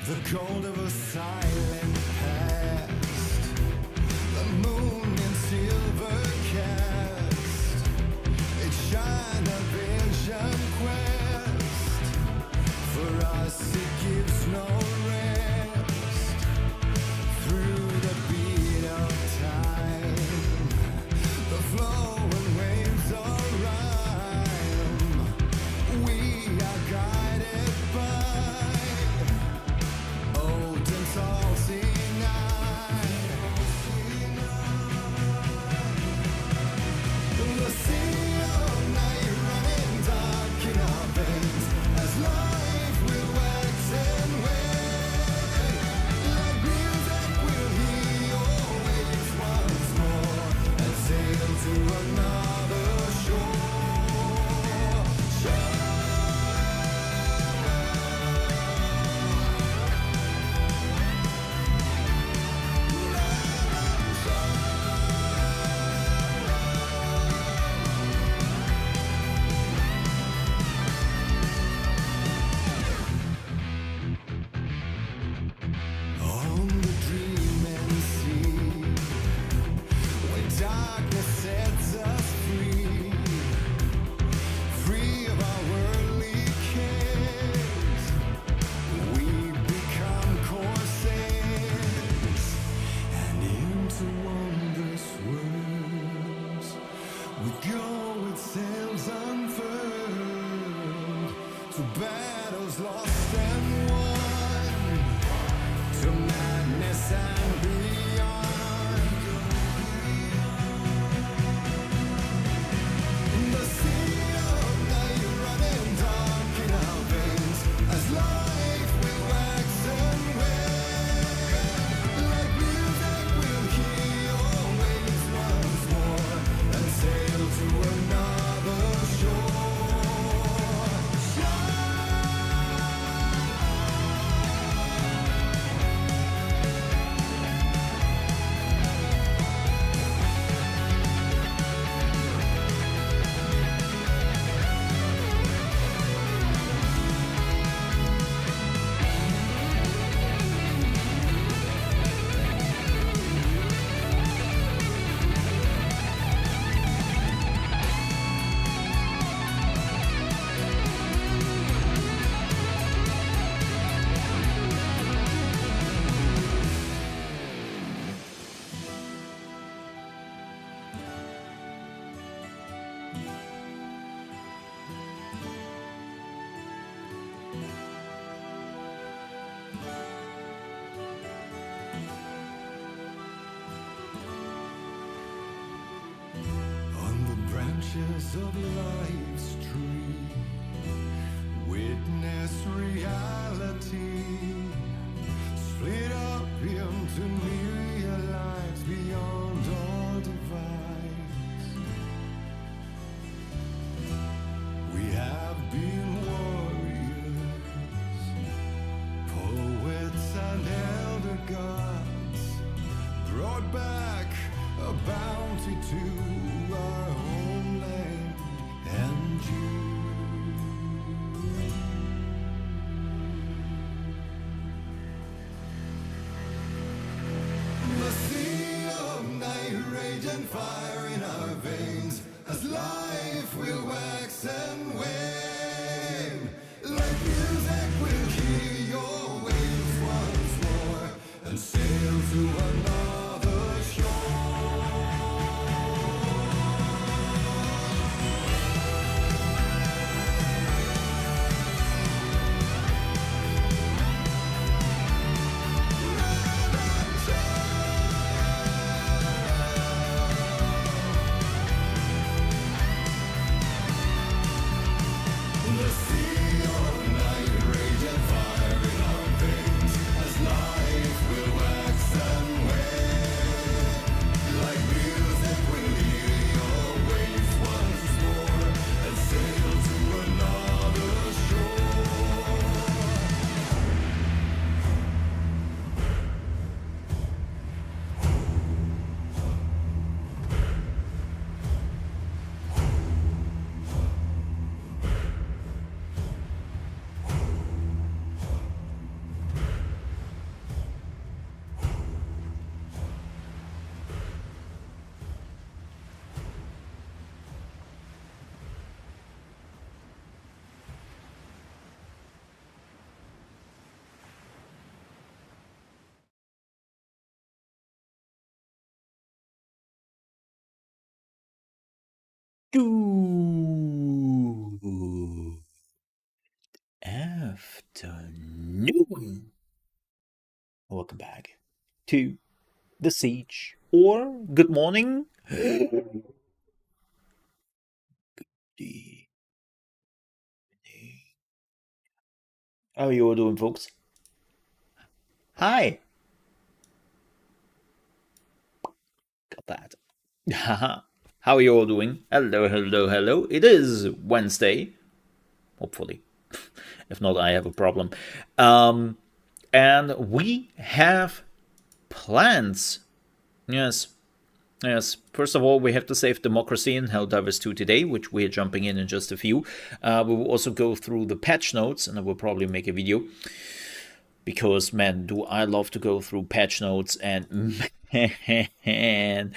The cold of a silent past, the moon in silver cast, it shine a vision quest. For us it gives no rest. Through the beat of time, the flowing waves of rhyme, we are guided by salty night. The sea of night running dark in our veins, as life will wax and wane. Like music we'll hear your waves once more, and sail to another shore. Sets us free, free of our worldly cares. We become corsairs, and into wondrous worlds we go with sails unfurled, to battles lost and won, to madness and beyond. Of life's tree, witness reality, split up into myriad lives beyond all divides. We have been warriors, poets and elder gods, brought back a bounty to our homeland and you. The sea of night, raging fire Good afternoon. Welcome back to the siege, or good morning. How are you all doing, folks? Hi. Got that. Haha. How are you all doing? Hello, hello, hello. It is Wednesday, hopefully. If not, I have a problem. And we have plans. Yes, yes. First of all, we have to save democracy in Helldivers 2 today, which we're jumping in just a few. We will also go through the patch notes, and I will probably make a video. Because, man, do I love to go through patch notes, and man,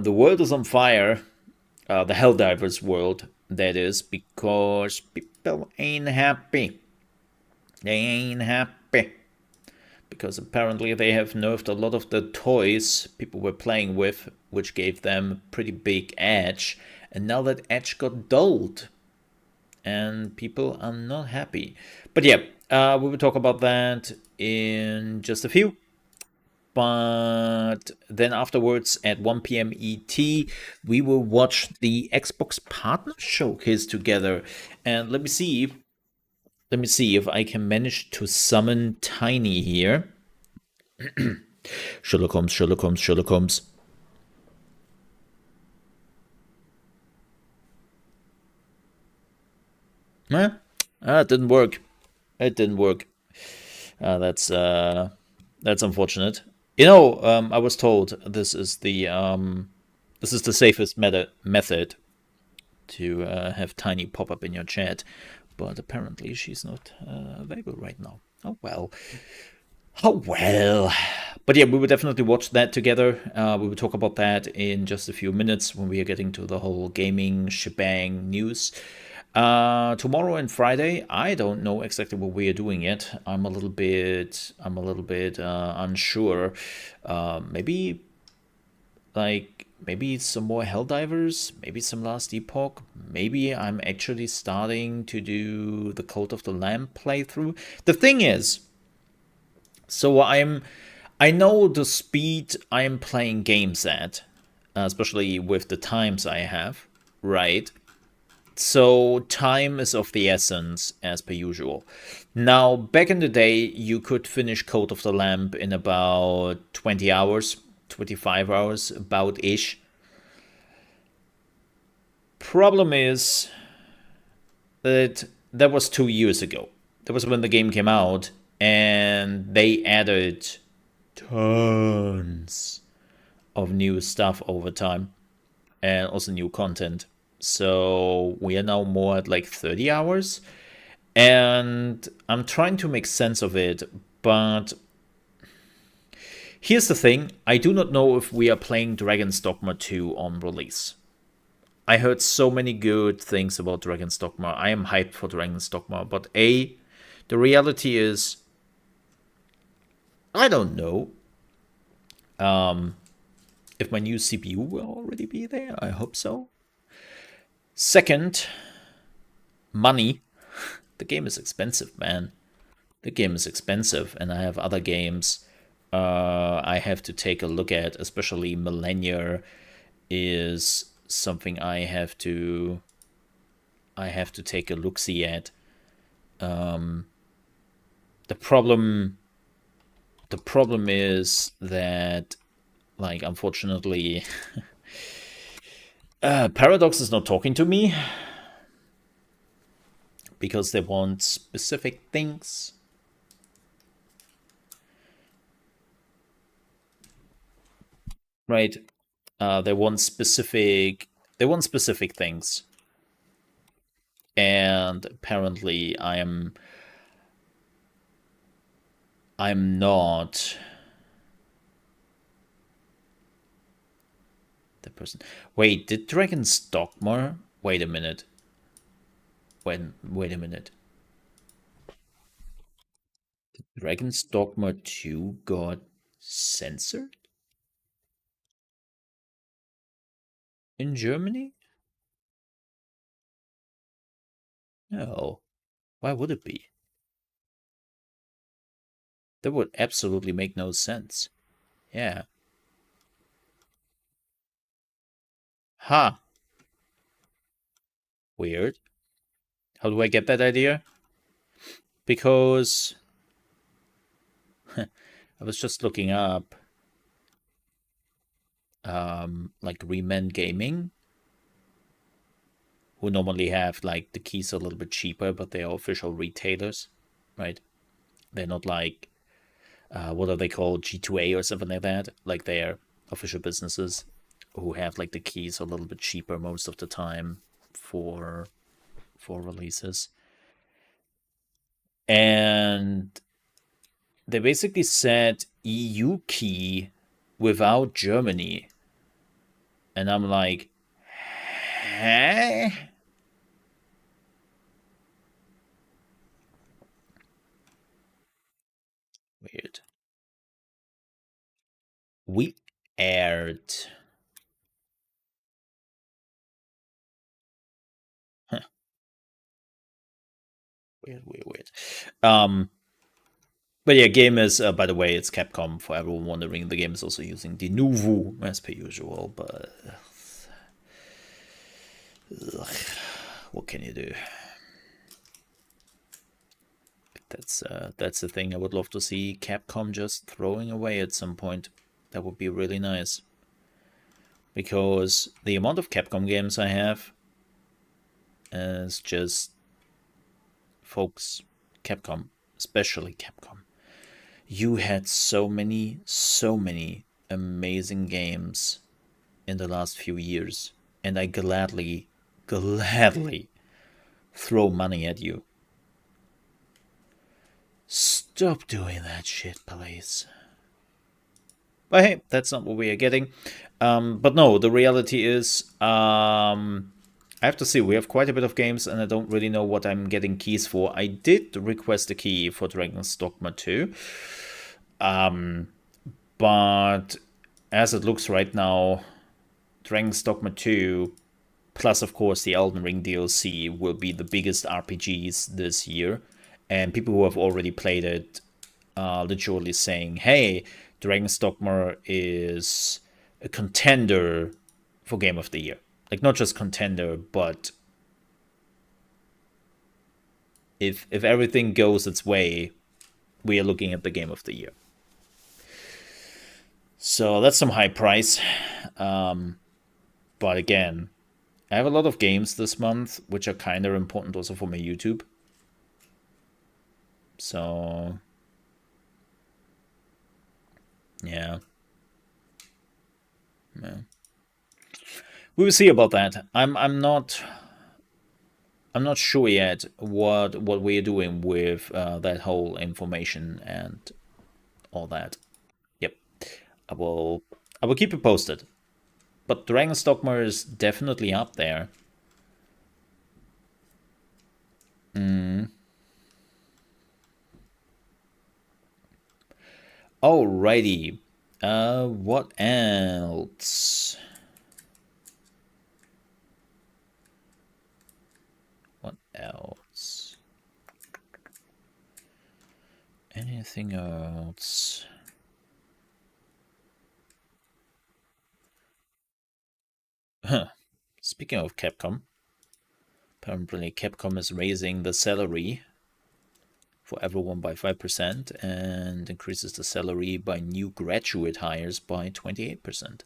the world is on fire. The Helldivers world, that is, because people ain't happy. They ain't happy. Because apparently they have nerfed a lot of the toys people were playing with, which gave them a pretty big edge. And now that edge got dulled, and people are not happy. But yeah, we will talk about that in just a few. But then afterwards, at 1 p.m. ET, we will watch the Xbox Partner Showcase together. And let me see if I can manage to summon Tiny here. Sherlock Holmes, Sherlock Holmes, Sherlock Holmes. Huh? It didn't work. It didn't work. That's unfortunate. You know, I was told this is the safest method to have Tiny pop up in your chat, but apparently she's not available right now. Oh well. Oh well. But yeah, we will definitely watch that together. We will talk about that in just a few minutes when we are getting to the whole gaming shebang news. Tomorrow and Friday, I don't know exactly what we are doing yet. I'm a little bit unsure. Maybe some more Helldivers, maybe some Last Epoch. Maybe I'm actually starting to do the Cult of the Lamb playthrough. The thing is, so I know the speed I'm playing games at, especially with the times I have, right? So time is of the essence, as per usual. Now, back in the day, you could finish Code of the Lamp in about 20 hours, 25 hours, about ish. Problem is that was 2 years ago. That was when the game came out, and they added tons of new stuff over time, and also new content. So we are now more at like 30 hours. And I'm trying to make sense of it. But here's the thing. I do not know if we are playing Dragon's Dogma 2 on release. I heard so many good things about Dragon's Dogma. I am hyped for Dragon's Dogma. But the reality is, I don't know if my new CPU will already be there. I hope so. Second, money. The game is expensive, man. The game is expensive, and I have other games I have to take a look at, especially Millennia is something I have to I have to take a look-see at. The problem is that, like, unfortunately, Paradox is not talking to me because they want specific things. Right? They want specific things. And apparently I'm not the person. Wait, did Dragon's Dogma? Wait a minute. Wait a minute. Dragon's Dogma 2 got censored in Germany? No. Why would it be? That would absolutely make no sense. Yeah. Huh. Weird. How do I get that idea? Because I was just looking up like Reman Gaming, who normally have like the keys a little bit cheaper, but they are official retailers, right? They're not like what are they called, G2A or something like that? Like they're official businesses who have like the keys a little bit cheaper most of the time for releases. And they basically said EU key without Germany. And I'm like, huh? Weird. We aired. Huh. Weird. But yeah, game is, by the way, it's Capcom. For everyone wondering, the game is also using the Nuvu as per usual. But ugh, what can you do? That's the thing I would love to see Capcom just throwing away at some point. That would be really nice. Because the amount of Capcom games I have is just, folks, Capcom, especially Capcom. You had so many amazing games in the last few years, and I gladly throw money at you. Stop doing that shit, please. But hey, that's not what we are getting. But no, the reality is, I have to say, we have quite a bit of games, and I don't really know what I'm getting keys for. I did request a key for Dragon's Dogma 2. But as it looks right now, Dragon's Dogma 2, plus of course the Elden Ring DLC, will be the biggest RPGs this year. And people who have already played it are literally saying, hey, Dragon's Dogma is a contender for Game of the Year. Like, not just contender, but if everything goes its way, we are looking at the Game of the Year. So that's some high price. But again, I have a lot of games this month, which are kind of important also for my YouTube. So, yeah. We will see about that. I'm not sure yet what we are doing with that whole information and all that. Yep, I will keep you posted. But Dragon's Dogma is definitely up there. Alrighty. What else? What else? Anything else? Huh. Speaking of Capcom, Apparently, Capcom is raising the salary for everyone by 5% and increases the salary by new graduate hires by 28%.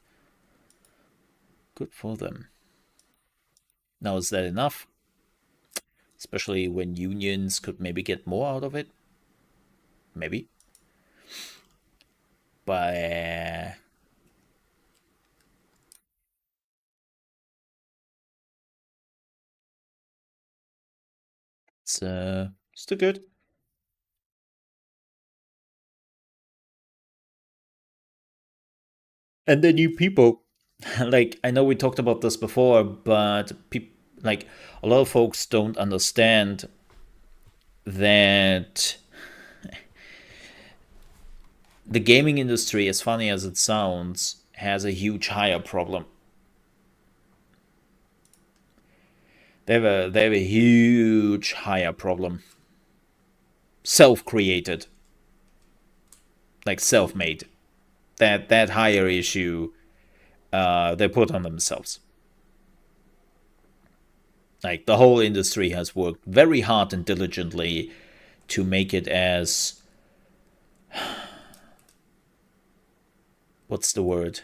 Good for them. Now, is that enough? Especially when unions could maybe get more out of it? Maybe. But it's still good. And the new people, like, I know we talked about this before, but like, a lot of folks don't understand that the gaming industry, as funny as it sounds, has a huge hire problem. They have a huge hire problem. Self-created. Like self-made. That hire issue they put on themselves. Like the whole industry has worked very hard and diligently to make it as what's the word?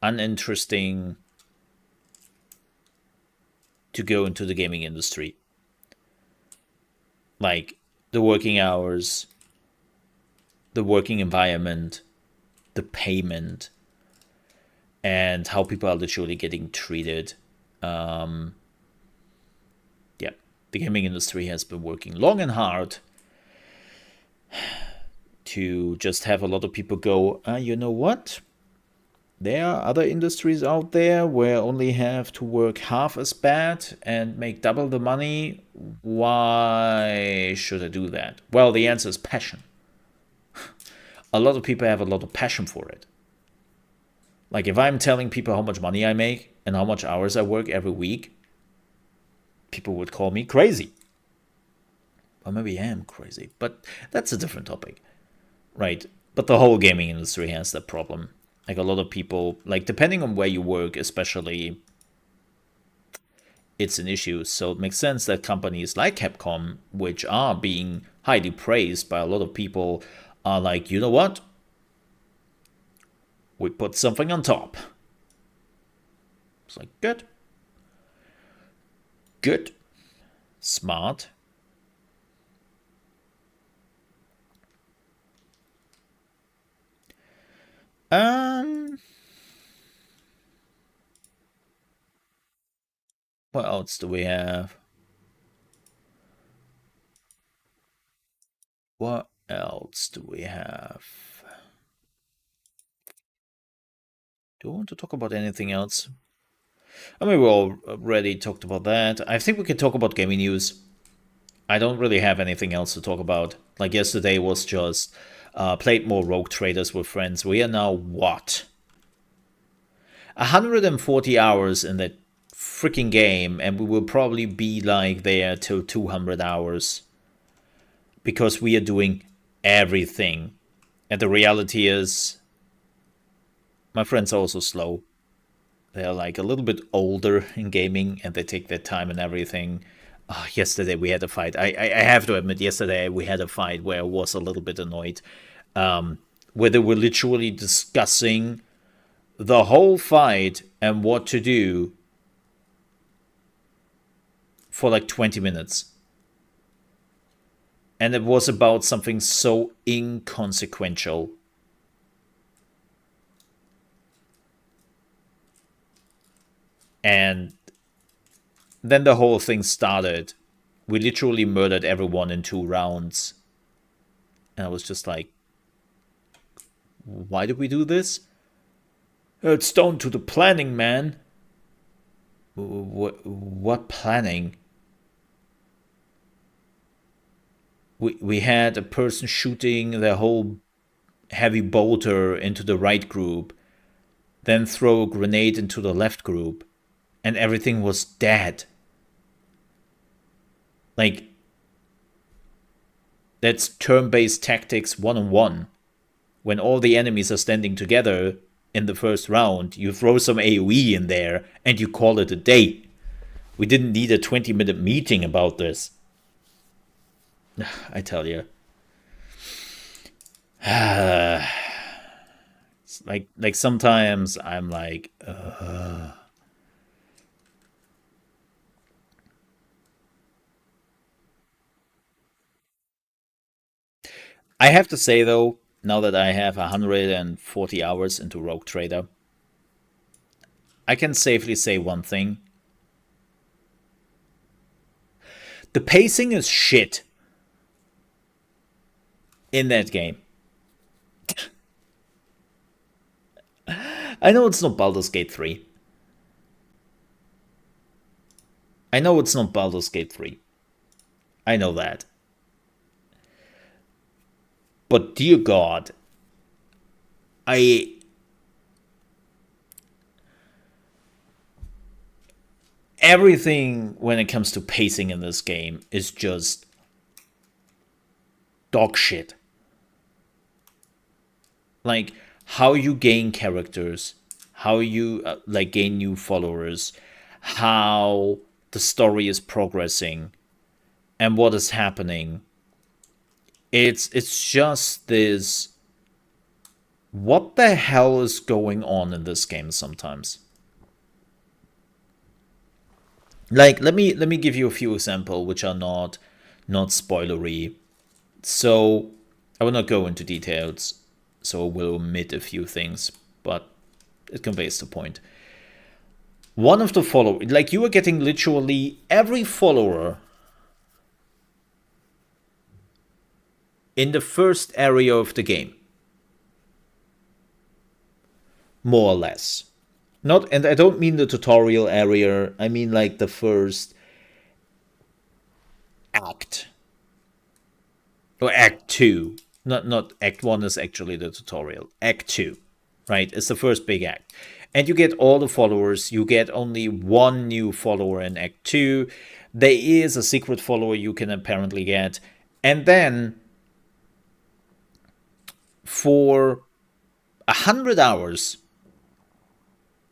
Uninteresting to go into the gaming industry. Like the working hours, the working environment, the payment, and how people are literally getting treated. Yeah, the gaming industry has been working long and hard to just have a lot of people go, you know what? There are other industries out there where I only have to work half as bad and make double the money. Why should I do that? Well, the answer is passion. A lot of people have a lot of passion for it. Like if I'm telling people how much money I make and how much hours I work every week, people would call me crazy. Or maybe I am crazy, but that's a different topic, right? But the whole gaming industry has that problem. Like a lot of people, like depending on where you work, especially, it's an issue. So it makes sense that companies like Capcom, which are being highly praised by a lot of people, are like, you know what? We put something on top. It's like, good. Good. Smart. What else do we have? What else do we have? Do I want to talk about anything else? I mean, we already talked about that. I think we can talk about gaming news. I don't really have anything else to talk about. Like yesterday was just played more Rogue Traders with friends. We are now what? 140 hours in that freaking game, and we will probably be like there till 200 hours because we are doing everything. And the reality is, my friends are also slow. They're like a little bit older in gaming and they take their time and everything. Yesterday we had a fight. I have to admit, yesterday we had a fight where I was a little bit annoyed. Where they were literally discussing the whole fight and what to do for like 20 minutes. And it was about something so inconsequential. And then the whole thing started. We literally murdered everyone in 2 rounds. And I was just like, why did we do this? It's down to the planning, man. What planning? We had a person shooting their whole heavy bolter into the right group, then throw a grenade into the left group, and everything was dead. Like, that's turn-based tactics 1-on-1. When all the enemies are standing together, in the first round, you throw some AoE in there, and you call it a day. We didn't need a 20-minute meeting about this. I tell you. It's like sometimes I'm like, I have to say though, now that I have 140 hours into Rogue Trader, I can safely say one thing. The pacing is shit in that game. I know it's not Baldur's Gate 3. I know it's not Baldur's Gate 3. I know that. But dear God, I everything when it comes to pacing in this game is just dog shit. Like how you gain characters, how you like gain new followers, how the story is progressing, and what is happening. It's just this. What the hell is going on in this game sometimes? Like let me give you a few examples which are not spoilery. So I will not go into details, so I will omit a few things, but it conveys the point. One of the followers, like you are getting literally every follower in the first area of the game, more or less. Not, and I don't mean the tutorial area. I mean like the first act or act two. Not act one is actually the tutorial. Act two, right? It's the first big act, and you get all the followers. You get only one new follower in act two. There is a secret follower you can apparently get, and then for 100 hours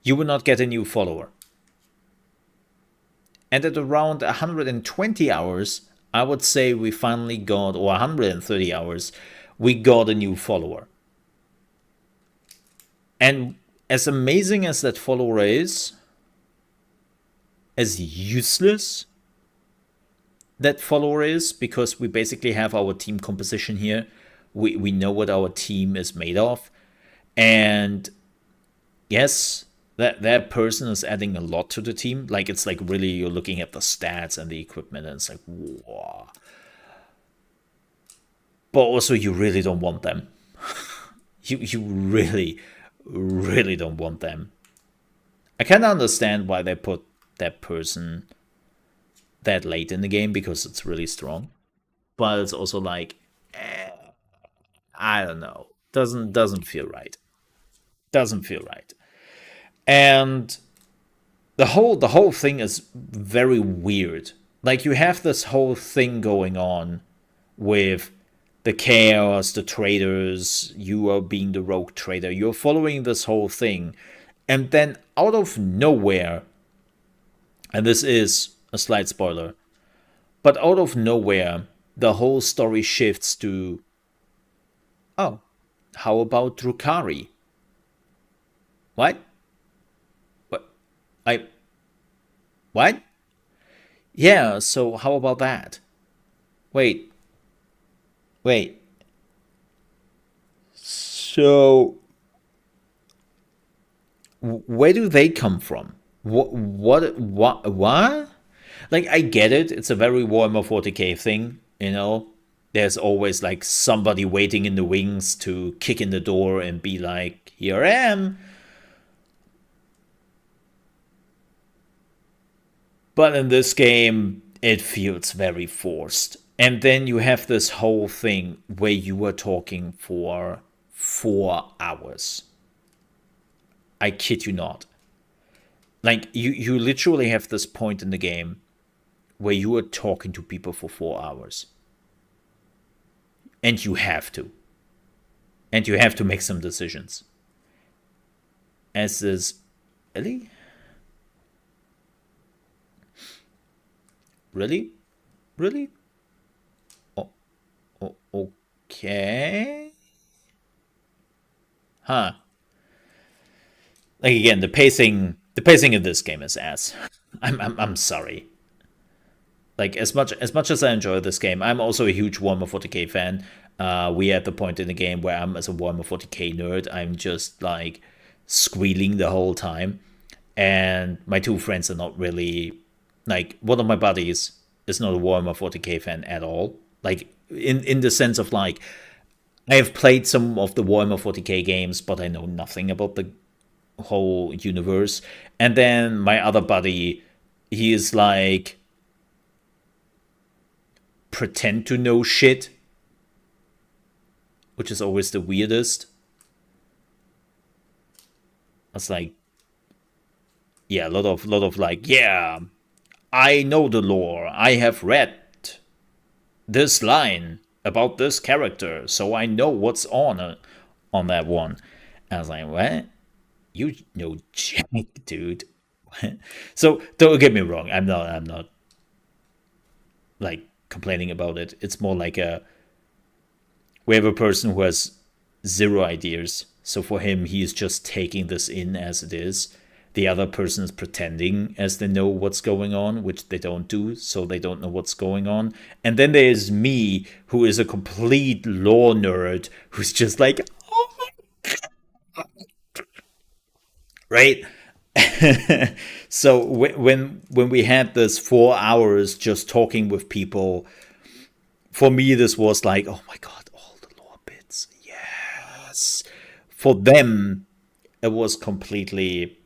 you will not get a new follower. And at around 120 hours, I would say we finally got, or 130 hours, we got a new follower. And as amazing as that follower is, as useless that follower is, because we basically have our team composition here. We know what our team is made of. And yes, that person is adding a lot to the team. Like it's like really you're looking at the stats and the equipment and it's like, wow. But also you really don't want them. you really, really don't want them. I can understand why they put that person that late in the game because it's really strong. But it's also like, I don't know. Doesn't feel right. Doesn't feel right. And the whole thing is very weird. Like you have this whole thing going on with the chaos, the traders, you are being the rogue trader, you're following this whole thing, and then out of nowhere, and this is a slight spoiler, but out of nowhere, the whole story shifts to, oh, how about Drukari? What? What? What? Yeah, so how about that? Wait. So, where do they come from? What? Like, I get it. It's a very Warhammer 40k thing, you know? There's always, like, somebody waiting in the wings to kick in the door and be like, here I am. But in this game, it feels very forced. And then you have this whole thing where you are talking for 4 hours. I kid you not. Like, you literally have this point in the game where you are talking to people for 4 hours. And you have to. And you have to make some decisions. as this. Really? Really? Really? Oh, oh, okay. Huh. Like again, the pacing of this game is ass. I'm sorry. Like as much as I enjoy this game, I'm also a huge Warhammer 40k fan. We at the point in the game where I'm as a Warhammer 40k nerd, I'm just like squealing the whole time, and my two friends are not really like one of my buddies is not a Warhammer 40k fan at all. Like in the sense of like I have played some of the Warhammer 40k games, but I know nothing about the whole universe. And then my other buddy, he is like pretend to know shit, which is always the weirdest. It's like, yeah, a lot of like, yeah, I know the lore. I have read this line about this character, so I know what's on that one. I was like, what? You know jack, dude. So don't get me wrong. I'm not like complaining about it. It's more like a we have a person who has zero ideas. So for him, he's just taking this in as it is. The other person is pretending as they know what's going on, which they don't do, so they don't know what's going on. And then there's me, who is a complete lore nerd, who's just like, oh my, right? So when we had this 4 hours just talking with people, for me this was like, oh my god, all the lore bits, yes. For them, it was completely,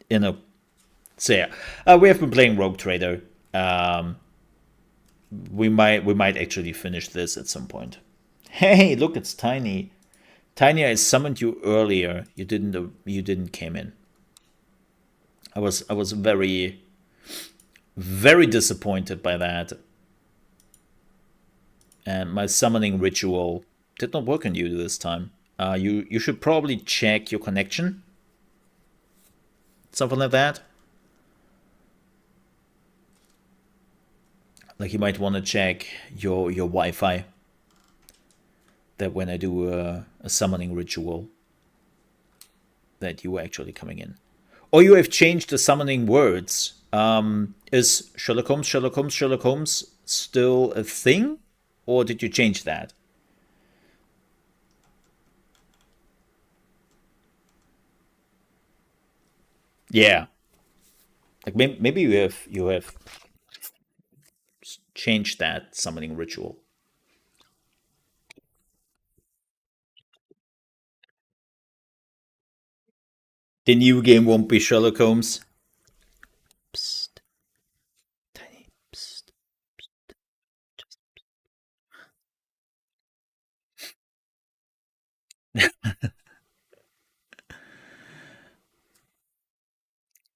you know. So yeah, we have been playing Rogue Trader. Um, we might actually finish this at some point. Hey, look, it's Tiny. Tiny, I summoned you earlier. You didn't came in. I was very very disappointed by that. And my summoning ritual did not work on you this time. You should probably check your connection, something like that. Like you might want to check your Wi-Fi. That when I do a summoning ritual, that you are actually coming in. Or you have changed the summoning words. Is Sherlock Holmes, Sherlock Holmes, Sherlock Holmes still a thing? Or did you change that? Yeah. Like maybe you have changed that summoning ritual. The new game won't be Sherlock Holmes. Psst, Tiny. Psst.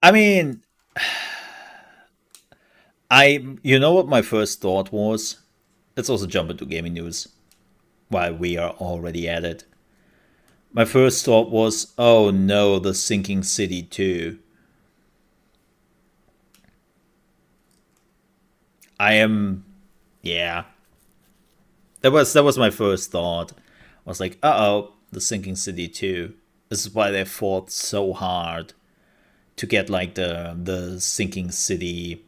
I mean, you know what my first thought was? Let's also jump into gaming news while we are already at it. My first thought was, oh no, the sinking city too. I am, yeah. That was my first thought. I was like, uh oh, the sinking city too. This is why they fought so hard to get like the sinking city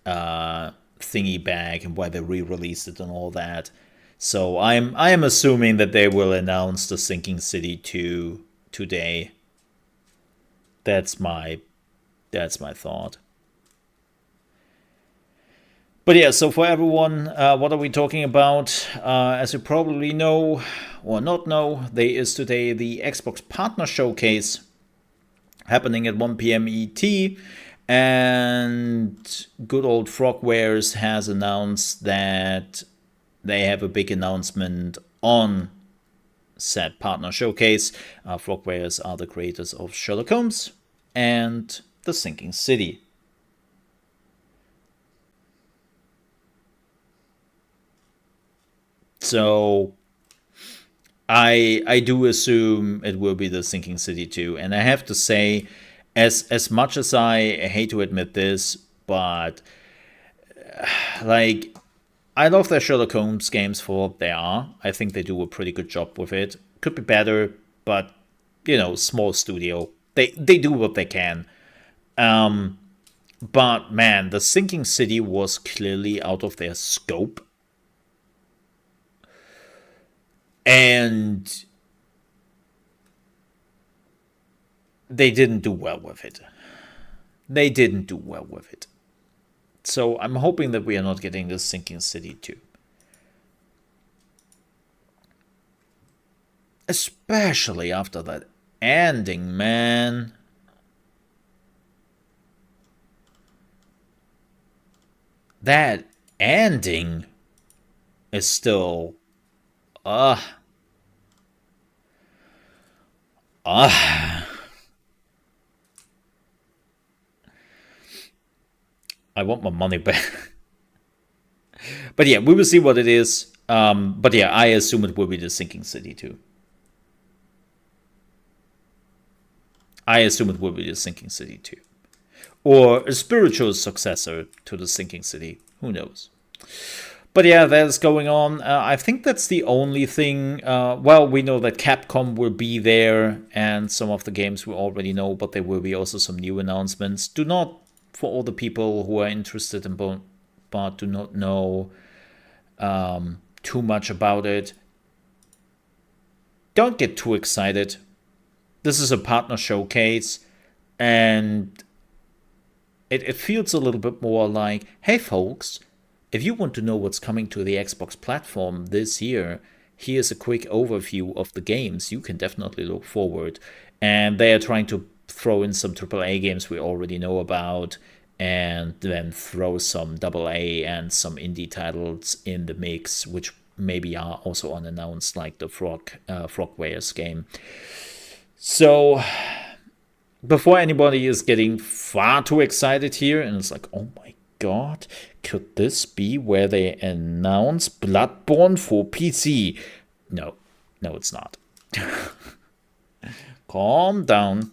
thingy back, and why they re-released it and all that. So I am assuming that they will announce the sinking city 2 today. That's my thought. But yeah, so for everyone, what are we talking about? As you probably know or not know, there is today the Xbox Partner Showcase happening at 1 p.m. ET. And good old Frogwares has announced that they have a big announcement on said partner showcase. Frogwares are the creators of Sherlock Holmes and The Sinking City. So I do assume it will be the Sinking City 2. And I have to say, as much as I hate to admit this, but like, I love their Sherlock Holmes games for what they are. I think they do a pretty good job with it. Could be better, but small studio. They do what they can. But man, the Sinking City was clearly out of their scope. And they didn't do well with it. So I'm hoping that we are not getting this Sinking City 2. Especially after that ending, man. That ending is still... I want my money back. But yeah, we will see what it is. But yeah, I assume it will be the Sinking City 2. Or a spiritual successor to the Sinking City. Who knows? But yeah, that's going on. I think that's the only thing. Well, we know that Capcom will be there, and some of the games we already know, but there will be also some new announcements. Do not, for all the people who are interested in but do not know too much about it, don't get too excited. This is a partner showcase, and it feels a little bit more like, hey folks, if you want to know what's coming to the Xbox platform this year, here's a quick overview of the games you can definitely look forward. And they are trying to throw in some AAA games we already know about, and then throw some AA and some indie titles in the mix, which maybe are also unannounced, like the Frogwares game. So before anybody is getting far too excited here, and it's like, oh my god, could this be where they announce Bloodborne for PC? No, it's not. Calm down.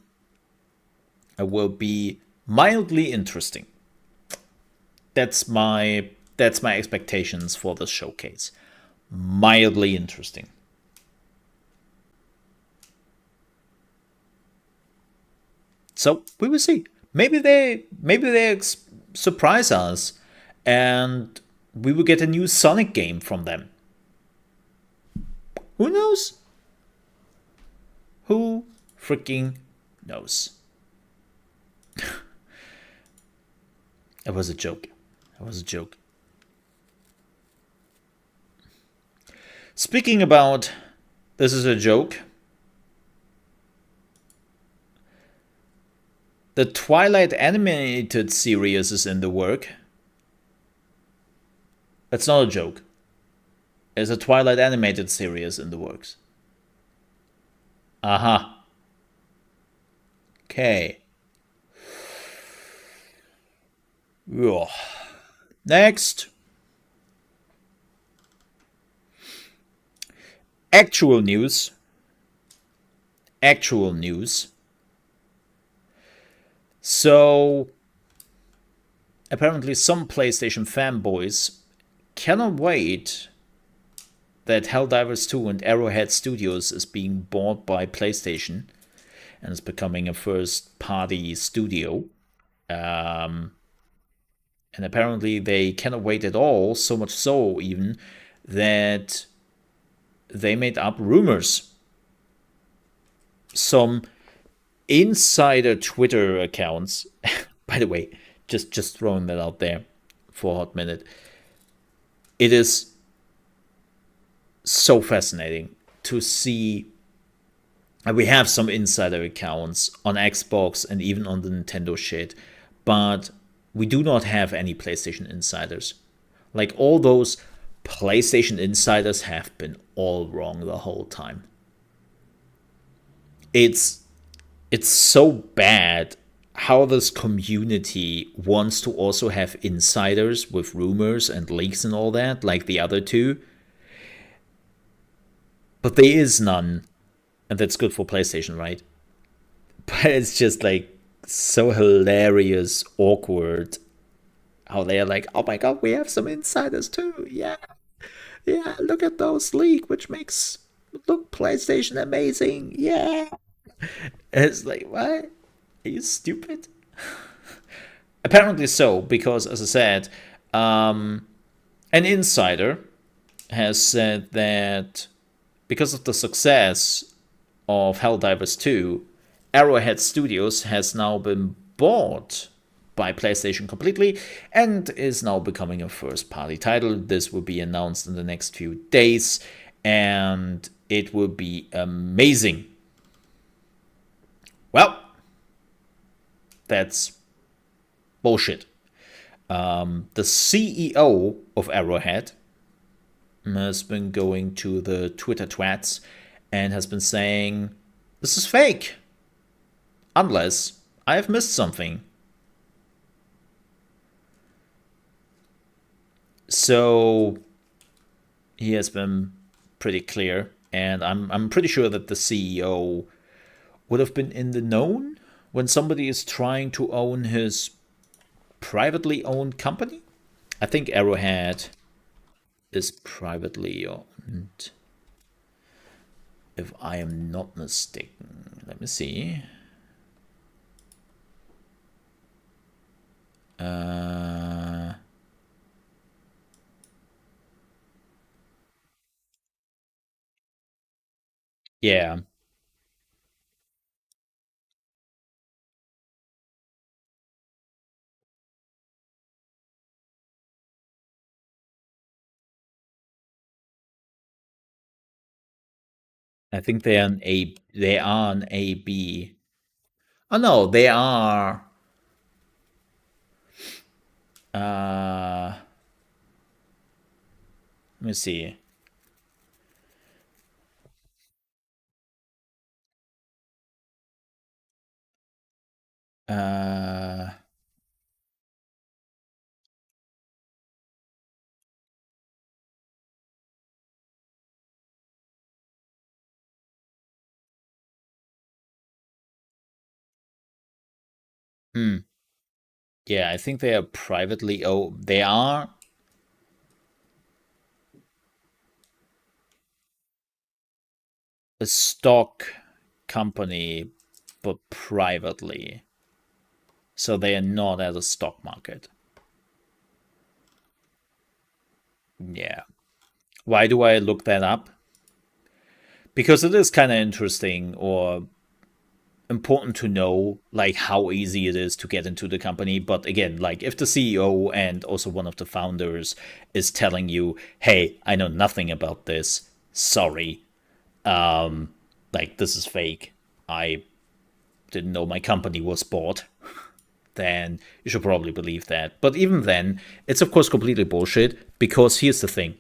It will be mildly interesting. That's my expectations for this showcase. Mildly interesting. So we will see. Maybe they surprise us, and we will get a new Sonic game from them. Who knows? Who freaking knows? It was a joke. Speaking about this is a joke, the Twilight animated series is in the work. It's not a joke. There's a Twilight animated series in the works. Aha. Okay. Next. Actual news. So, apparently some PlayStation fanboys cannot wait that Helldivers 2 and Arrowhead Studios is being bought by PlayStation and is becoming a first-party studio. And apparently they cannot wait at all, so much so even that they made up rumors. Some insider Twitter accounts, by the way, just throwing that out there for a hot minute. It is so fascinating to see. We have some insider accounts on Xbox and even on the Nintendo shit, but we do not have any PlayStation insiders. Like, all those PlayStation insiders have been all wrong the whole time. It's so bad how this community wants to also have insiders with rumors and leaks and all that, like the other two. but there is none, and that's good for PlayStation, right? But it's just like so hilarious, awkward how they're like, oh my god, we have some insiders too. Yeah, yeah, look at those leak, which makes look PlayStation amazing. Yeah. And it's like, what? Are you stupid? Apparently so, because as I said, an insider has said that because of the success of Helldivers 2, Arrowhead Studios has now been bought by PlayStation completely and is now becoming a first party title. This will be announced in the next few days and it will be amazing. Well, that's bullshit. The CEO of Arrowhead has been going to the Twitter twats and has been saying, this is fake. Unless I have missed something. So he has been pretty clear, and I'm pretty sure that the CEO would have been in the known when somebody is trying to own his privately owned company. I think Arrowhead is privately owned, if I am not mistaken. Let me see. Yeah, I think they are an A. They are an AB. Oh no, they are. Let me see. Uh, hmm. Yeah, I think they are privately owned. They are a stock company, but privately. So they are not at a stock market. Yeah. Why do I look that up? Because it is kind of interesting or important to know like how easy it is to get into the company. But again, like if the CEO and also one of the founders is telling you, hey, I know nothing about this, sorry, like this is fake, I didn't know my company was bought, then you should probably believe that. But even then, it's of course completely bullshit, because here's the thing.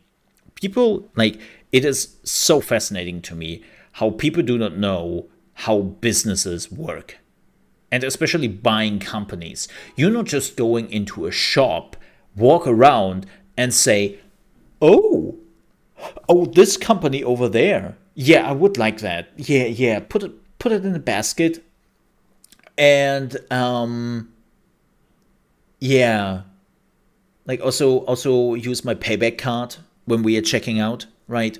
People, like, it is so fascinating to me how people do not know how businesses work. And especially buying companies. You're not just going into a shop, walk around and say, "Oh, oh, this company over there. Yeah, I would like that. Yeah, yeah, put it in a basket and yeah, like also use my payback card when we are checking out, right?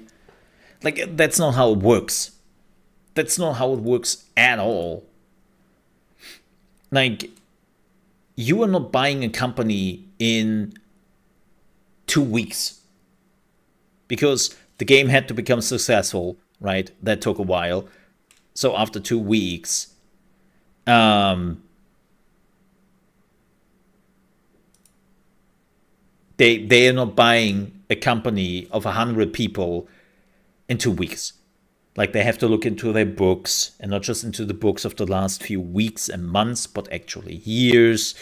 Like that's not how it works. That's not how it works at all. Like you are not buying a company in 2 weeks because the game had to become successful, right? That took a while. So after 2 weeks, um, they are not buying a company of 100 people in 2 weeks. Like they have to look into their books and not just into the books of the last few weeks and months, but actually years.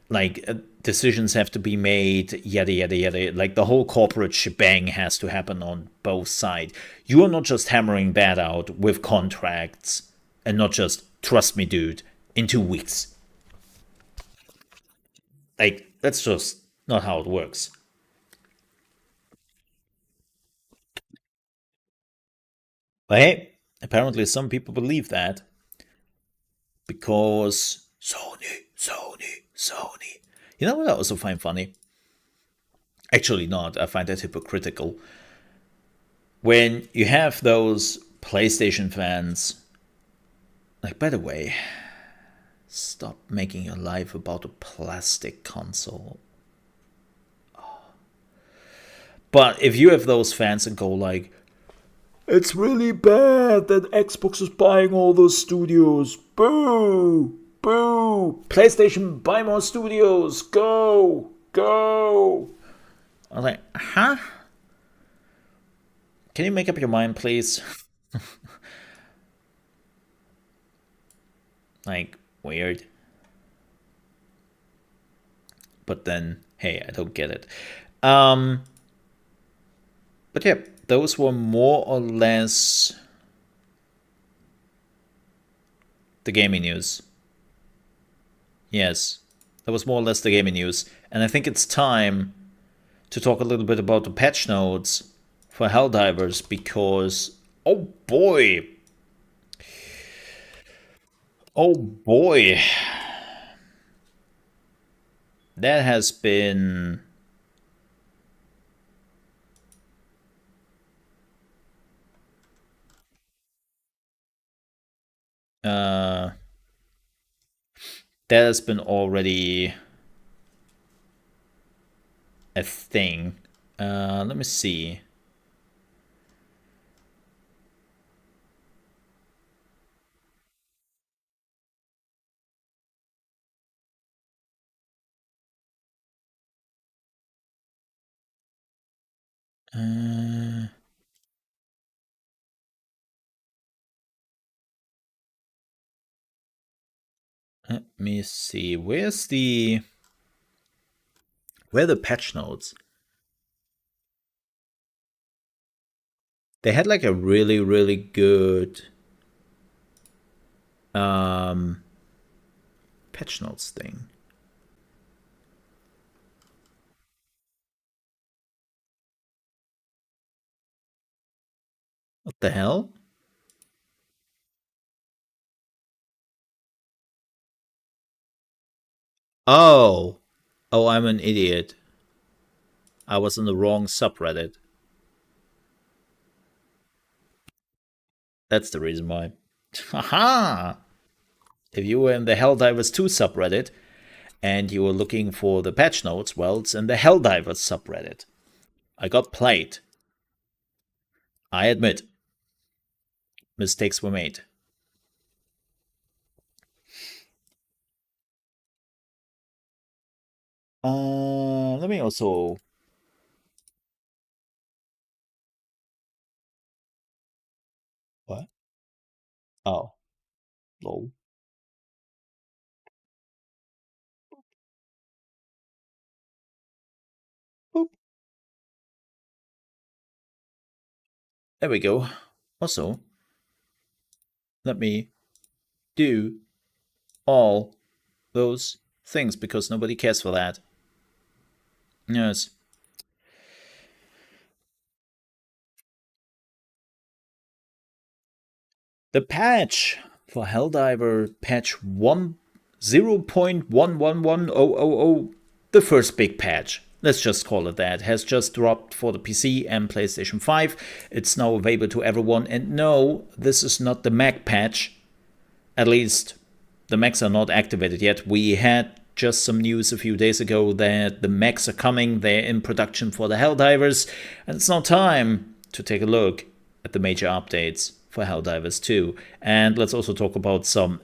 Like decisions have to be made, yada yada yada. Like the whole corporate shebang has to happen on both sides. You are not just hammering that out with contracts and not just trust me, dude, in 2 weeks. Like that's just not how it works. But hey, apparently some people believe that because Sony. You know what I also find funny? Actually, not. I find that hypocritical. When you have those PlayStation fans, like, by the way, stop making your life about a plastic console. But if you have those fans and go like, it's really bad that Xbox is buying all those studios. Boo! Boo! PlayStation, buy more studios. Go! Go! I was like, huh? Can you make up your mind, please? Like, weird. But then, hey, I don't get it. But yeah, those were more or less the gaming news. Yes, that was more or less the gaming news. And I think it's time to talk a little bit about the patch notes for Helldivers because, oh boy. Oh boy. That has been that has been already a thing. Let me see. Let me see. Where are the patch notes? They had like a really, really good patch notes thing. What the hell? Oh. Oh, I'm an idiot. I was in the wrong subreddit. That's the reason why. Haha! If you were in the Helldivers 2 subreddit and you were looking for the patch notes, well, it's in the Helldivers subreddit. I got played. I admit. Mistakes were made. Let me also. What? Oh, lol. Boop. There we go. Also, let me do all those things because nobody cares for that. Yes. The patch for Helldiver patch 0.111000, the first big patch, let's just call it that, has just dropped for the PC and PlayStation 5. It's now available to everyone. And no, this is not the Mac patch. At least the Macs are not activated yet. We had just some news a few days ago that the Macs are coming. They're in production for the Helldivers. And it's now time to take a look at the major updates for Helldivers 2. And let's also talk about some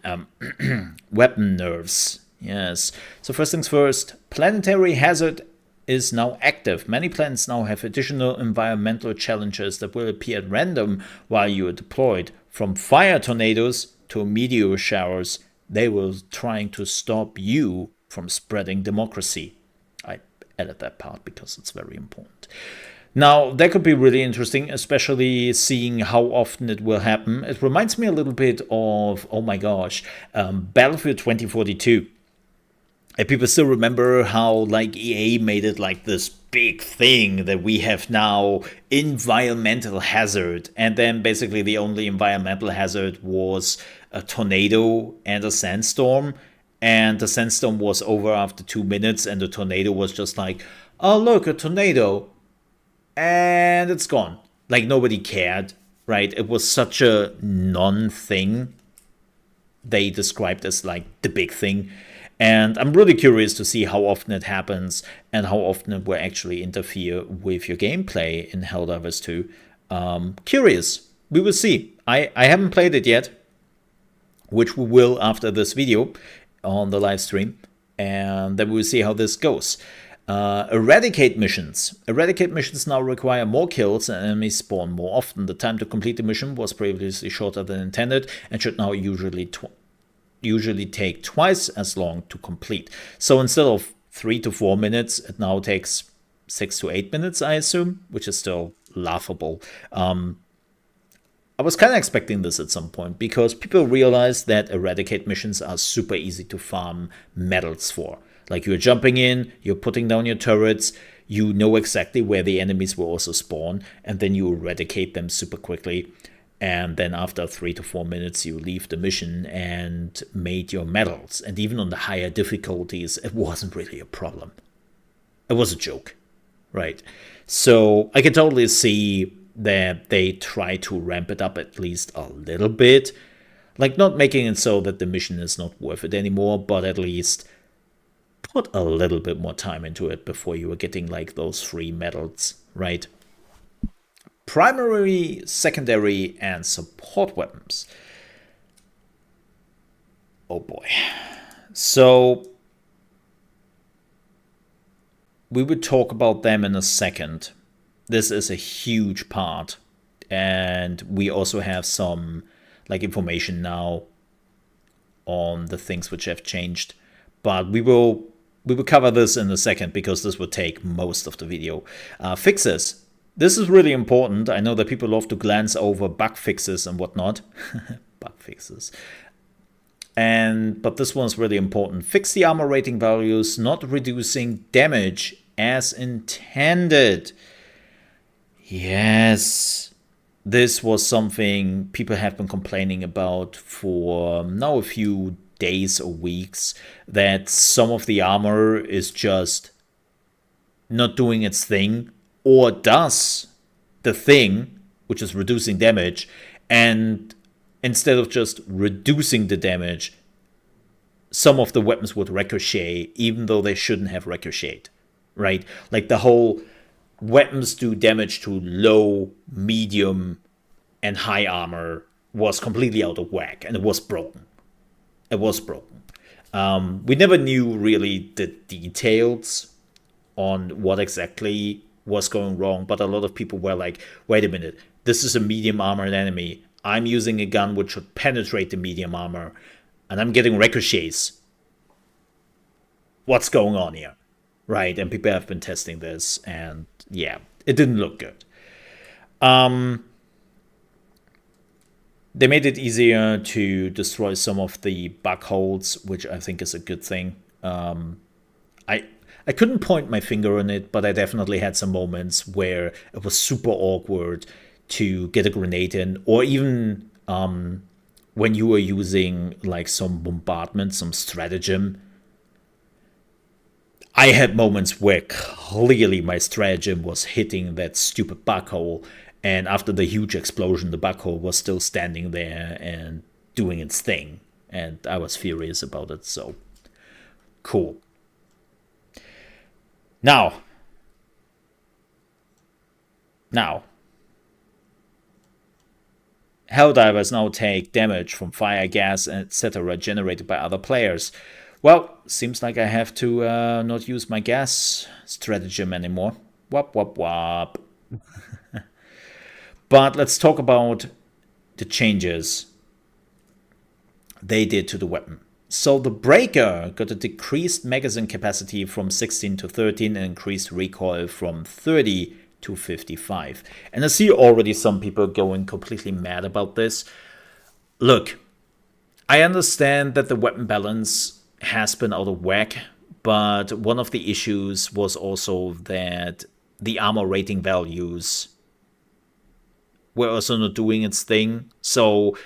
weapon nerfs. Yes. So first things first, Planetary Hazard is now active. Many planets now have additional environmental challenges that will appear at random while you are deployed. From fire tornadoes to meteor showers, they will trying to stop you from spreading democracy. I added that part because it's very important. Now, that could be really interesting, especially seeing how often it will happen. It reminds me a little bit of, oh my gosh, Battlefield 2042. And people still remember how like EA made it like this big thing that we have now environmental hazard. And then basically the only environmental hazard was a tornado and a sandstorm. And the sandstorm was over after 2 minutes, and the tornado was just like, oh, look, a tornado. And it's gone. Like, nobody cared, right? It was such a non-thing. They described as like the big thing. And I'm really curious to see how often it happens and how often it will actually interfere with your gameplay in Helldivers 2. Curious. We will see. I haven't played it yet, which we will after this video on the live stream. And then we'll see how this goes. Eradicate missions. Eradicate missions now require more kills and enemies spawn more often. The time to complete the mission was previously shorter than intended and should now usually take twice as long to complete. So instead of 3 to 4 minutes, it now takes 6 to 8 minutes, I assume, which is still laughable. I was kind of expecting this at some point because people realize that eradicate missions are super easy to farm medals for. Like, you're jumping in, you're putting down your turrets, you know exactly where the enemies will also spawn, and then you eradicate them super quickly. And then after 3 to 4 minutes, you leave the mission and made your medals. And even on the higher difficulties, it wasn't really a problem. It was a joke, right? So I can totally see that they try to ramp it up at least a little bit. Like, not making it so that the mission is not worth it anymore, but at least put a little bit more time into it before you were getting like those free medals, right? Primary, secondary, and support weapons. Oh boy. So we would talk about them in a second. This is a huge part, and we also have some like information now on the things which have changed, but we will cover this in a second because this will take most of the video. Fixes. This is really important. I know that people love to glance over bug fixes and whatnot. Bug fixes. But this one's really important. Fix the armor rating values, not reducing damage as intended. Yes. This was something people have been complaining about for now a few days or weeks, that some of the armor is just not doing its thing, or does the thing, which is reducing damage, and instead of just reducing the damage, some of the weapons would ricochet, even though they shouldn't have ricocheted, right? Like, the whole weapons do damage to low, medium, and high armor was completely out of whack, and it was broken. It was broken. We never knew really the details on what exactly was going wrong, but a lot of people were like, wait a minute, this is a medium armored enemy. I'm using a gun which should penetrate the medium armor, and I'm getting ricochets. What's going on here? Right, and people have been testing this, and yeah, it didn't look good. They made it easier to destroy some of the bug holes, which I think is a good thing. I couldn't point my finger on it, but I definitely had some moments where it was super awkward to get a grenade in, or even when you were using like some bombardment, some stratagem. I had moments where clearly my stratagem was hitting that stupid bug hole, and after the huge explosion, the bug hole was still standing there and doing its thing, and I was furious about it, so cool. Now, Helldivers now take damage from fire, gas, etc. generated by other players. Well, seems like I have to not use my gas stratagem anymore. Wop, wop, wop. But let's talk about the changes they did to the weapon. So the Breaker got a decreased magazine capacity from 16 to 13 and increased recoil from 30 to 55. And I see already some people going completely mad about this. Look, I understand that the weapon balance has been out of whack, but one of the issues was also that the armor rating values were also not doing its thing. So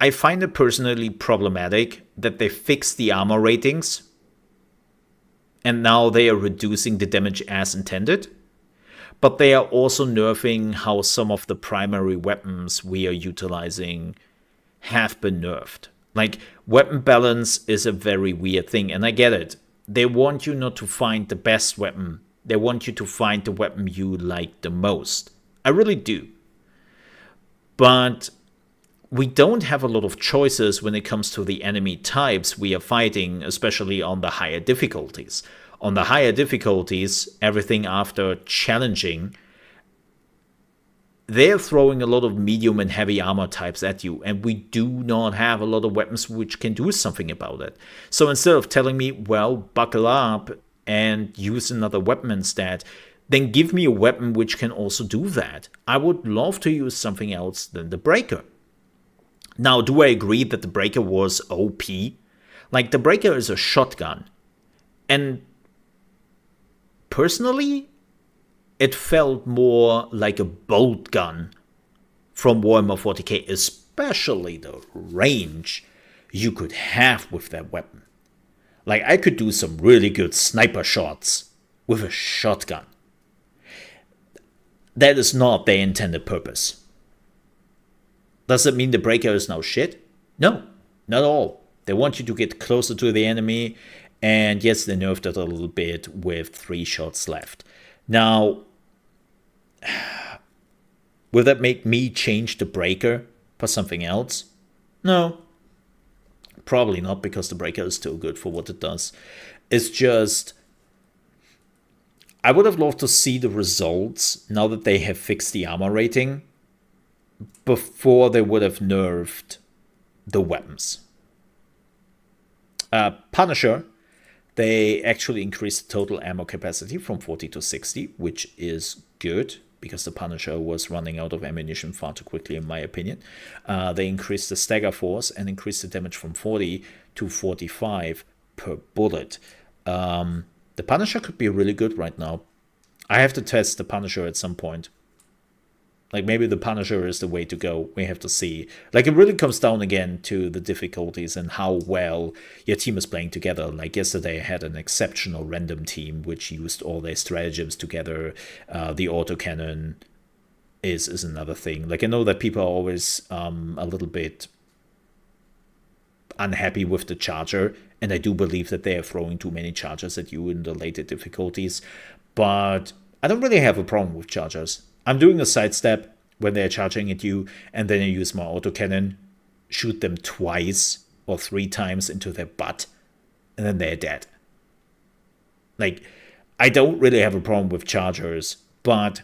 I find it personally problematic that they fixed the armor ratings and now they are reducing the damage as intended. But they are also nerfing how some of the primary weapons we are utilizing have been nerfed. Like, weapon balance is a very weird thing, and I get it. They want you not to find the best weapon. They want you to find the weapon you like the most. I really do. But we don't have a lot of choices when it comes to the enemy types we are fighting, especially on the higher difficulties. On the higher difficulties, everything after challenging, they're throwing a lot of medium and heavy armor types at you, and we do not have a lot of weapons which can do something about it. So instead of telling me, well, buckle up and use another weapon instead, then give me a weapon which can also do that. I would love to use something else than the Breaker. Now, do I agree that the Breaker was OP? Like, the Breaker is a shotgun. And personally, it felt more like a bolt gun from Warhammer 40k, especially the range you could have with that weapon. Like, I could do some really good sniper shots with a shotgun. That is not their intended purpose. Does it mean the Breaker is now shit? No, not at all. They want you to get closer to the enemy, and yes, they nerfed it a little bit with 3 shots left. Now, will that make me change the Breaker for something else? No. Probably not, because the Breaker is still good for what it does. It's just, I would have loved to see the results now that they have fixed the armor rating before they would have nerfed the weapons. Punisher, they actually increased the total ammo capacity from 40 to 60, which is good, because the Punisher was running out of ammunition far too quickly, in my opinion. They increased the stagger force and increased the damage from 40 to 45 per bullet. The Punisher could be really good right now. I have to test the Punisher at some point. Like, maybe the Punisher is the way to go. We have to see. Like, it really comes down again to the difficulties and how well your team is playing together. Like, yesterday I had an exceptional random team which used all their stratagems together. The autocannon is another thing. Like, I know that people are always a little bit unhappy with the charger, and I do believe that they are throwing too many chargers at you in the later difficulties. But I don't really have a problem with chargers. I'm doing a sidestep when they're charging at you, and then I use my autocannon, shoot them twice or 3 times into their butt, and then they're dead. Like, I don't really have a problem with chargers, but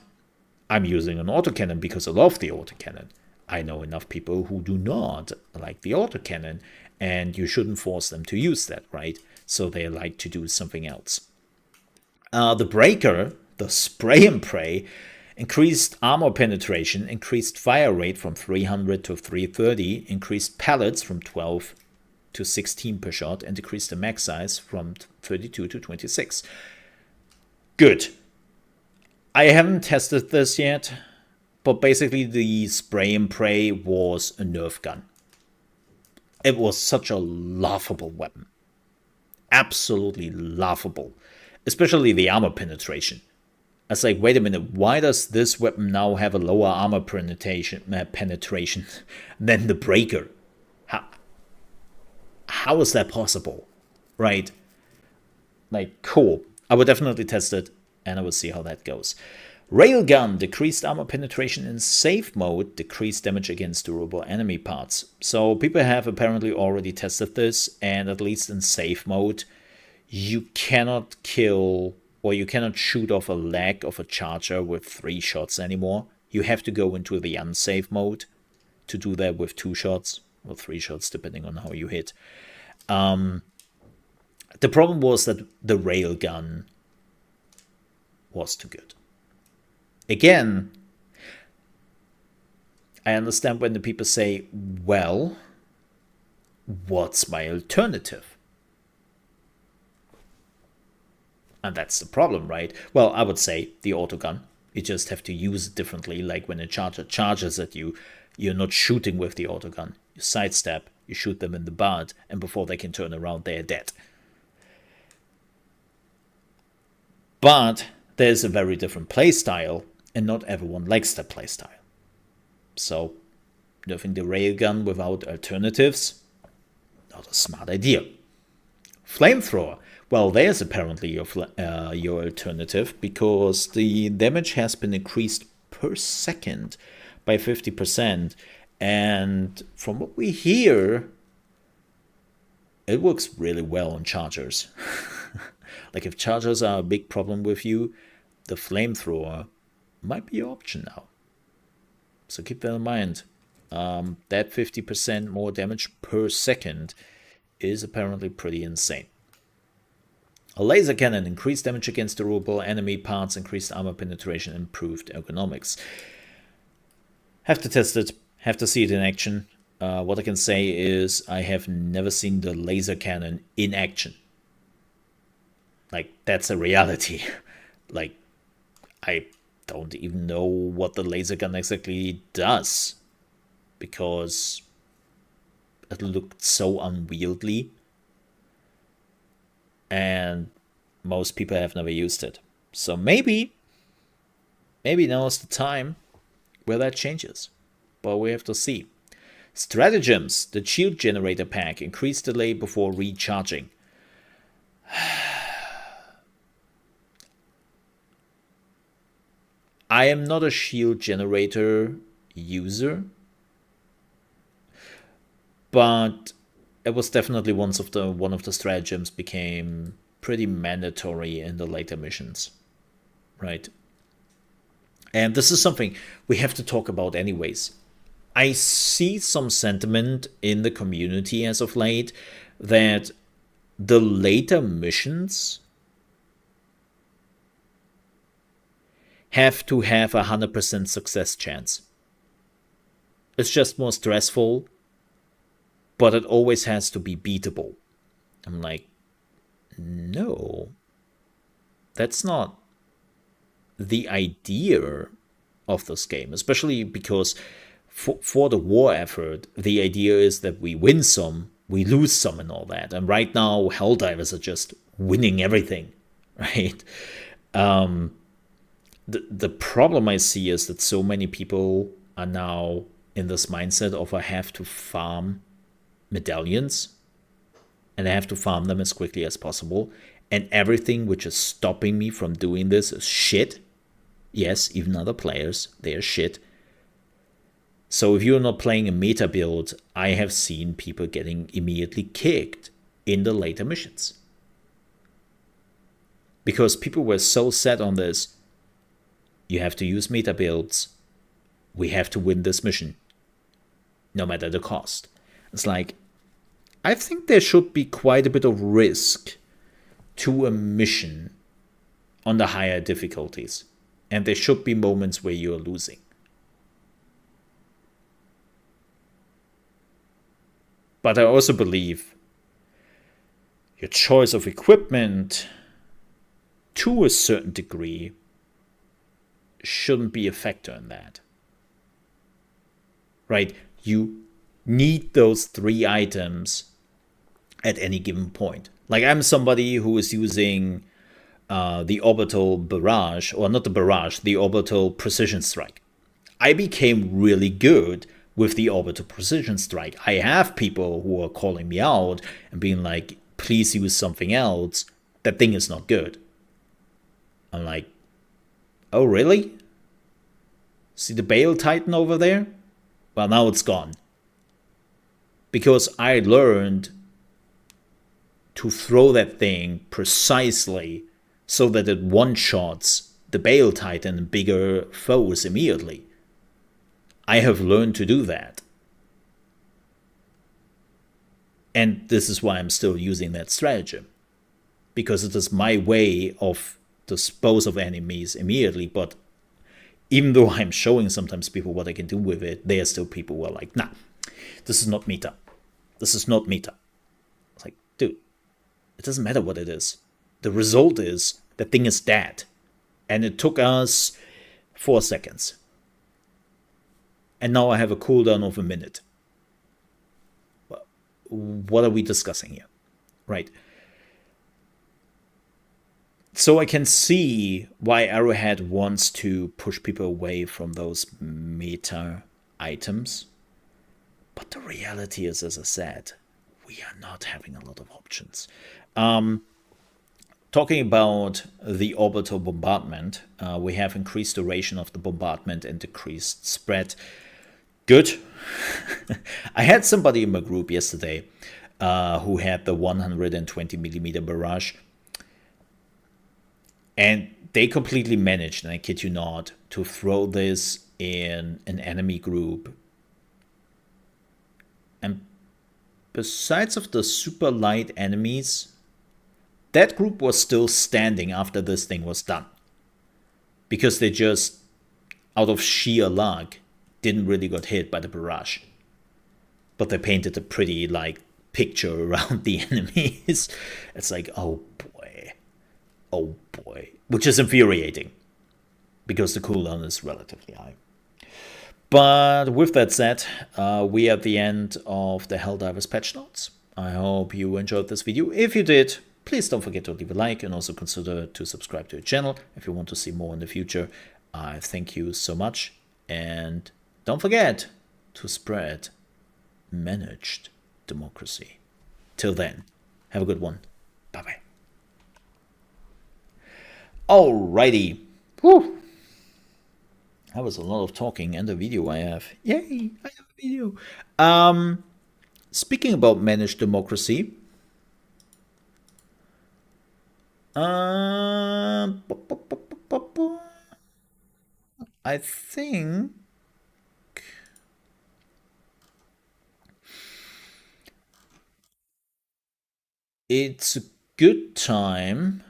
I'm using an autocannon because I love the autocannon. I know enough people who do not like the autocannon, and you shouldn't force them to use that, right? So they like to do something else. The Breaker, the spray and pray, increased armor penetration, increased fire rate from 300 to 330, increased pellets from 12 to 16 per shot, and decreased the max size from 32 to 26. Good. I haven't tested this yet, but basically the spray and pray was a Nerf gun. It was such a laughable weapon. Absolutely laughable. Especially the armor penetration. I was like, wait a minute, why does this weapon now have a lower armor penetration than the Breaker? How is that possible? Right? Like, cool. I would definitely test it, and I will see how that goes. Railgun, decreased armor penetration in safe mode, decreased damage against durable enemy parts. So people have apparently already tested this, and at least in safe mode, you cannot kill, or you cannot shoot off a leg of a charger with 3 shots anymore. You have to go into the unsafe mode to do that with 2 shots, or 3 shots, depending on how you hit. The problem was that the railgun was too good. Again, I understand when the people say, well, what's my alternative? And that's the problem, right? Well, I would say the autogun. You just have to use it differently. Like when a charger charges at you, you're not shooting with the autogun. You sidestep, you shoot them in the butt, and before they can turn around, they're dead. But there's a very different playstyle, and not everyone likes that playstyle. So, nerfing the railgun without alternatives, not a smart idea. Flamethrower. Well, there's apparently your alternative, because the damage has been increased per second by 50%. And from what we hear, it works really well on chargers. Like if chargers are a big problem with you, the flamethrower might be your option now. So keep that in mind. That 50% more damage per second is apparently pretty insane. A laser cannon, increased damage against durable enemy parts, increased armor penetration, improved ergonomics. Have to test it, have to see it in action. What I can say is I have never seen the laser cannon in action. Like, that's a reality. Like, I don't even know what the laser gun exactly does, because it looked so unwieldy, and most people have never used it. So maybe now is the time where that changes, but we have to see. Stratagems, the shield generator pack, increased delay before recharging. I am not a shield generator user, but it was definitely one of the stratagems became pretty mandatory in the later missions, right? And this is something we have to talk about anyways. I see some sentiment in the community as of late that the later missions have to have 100% success chance. It's just more stressful, but it always has to be beatable. I'm like, no, that's not the idea of this game, especially because for the war effort, the idea is that we win some, we lose some, and all that. And right now, Helldivers are just winning everything, right? The problem I see is that so many people are now in this mindset of I have to farm medallions, and I have to farm them as quickly as possible, and everything which is stopping me from doing this is shit. Yes, even other players, they are shit. So if you're not playing a meta build, I have seen people getting immediately kicked in the later missions. Because people were so set on this, you have to use meta builds, we have to win this mission, no matter the cost. It's like, I think there should be quite a bit of risk to a mission on the higher difficulties. And there should be moments where you're losing. But I also believe your choice of equipment, to a certain degree, shouldn't be a factor in that. Right? You need those 3 items at any given point. Like, I'm somebody who is using the orbital barrage, or not the barrage, the orbital precision strike. I became really good with the orbital precision strike. I have people who are calling me out and being like, please use something else. That thing is not good. I'm like, oh, really? See the Bale Titan over there? Well, now it's gone. Because I learned to throw that thing precisely so that it one-shots the Bale Titan and bigger foes immediately. I have learned to do that. And this is why I'm still using that strategy. Because it is my way of dispose of enemies immediately, but even though I'm showing sometimes people what I can do with it, there are still people who are like, nah, this is not meta. This is not meta. It's like, dude, it doesn't matter what it is. The result is The thing is dead. And it took us 4 seconds. And now I have a cooldown of a minute. What are we discussing here? Right. So I can see why Arrowhead wants to push people away from those meta items. But the reality is, as I said, we are not having a lot of options. Talking about the orbital bombardment, we have increased duration of the bombardment and decreased spread. Good. I had somebody in my group yesterday who had the 120mm barrage. And they completely managed, and I kid you not, to throw this in an enemy group. And besides of the super light enemies, that group was still standing after this thing was done. Because they just, out of sheer luck, didn't really got hit by the barrage. But they painted a pretty, like, picture around the enemies. It's like, oh boy. Oh boy. Which is infuriating. Because the cooldown is relatively high. But with that said, we are at the end of the Helldivers patch notes. I hope you enjoyed this video. If you did, please don't forget to leave a like and also consider to subscribe to the channel if you want to see more in the future. I thank you so much. And don't forget to spread managed democracy. Till then, have a good one. Bye-bye. Alrighty. Whew. That was a lot of talking and a video I have. Yay, I have a video. Speaking about managed democracy. I think it's a good time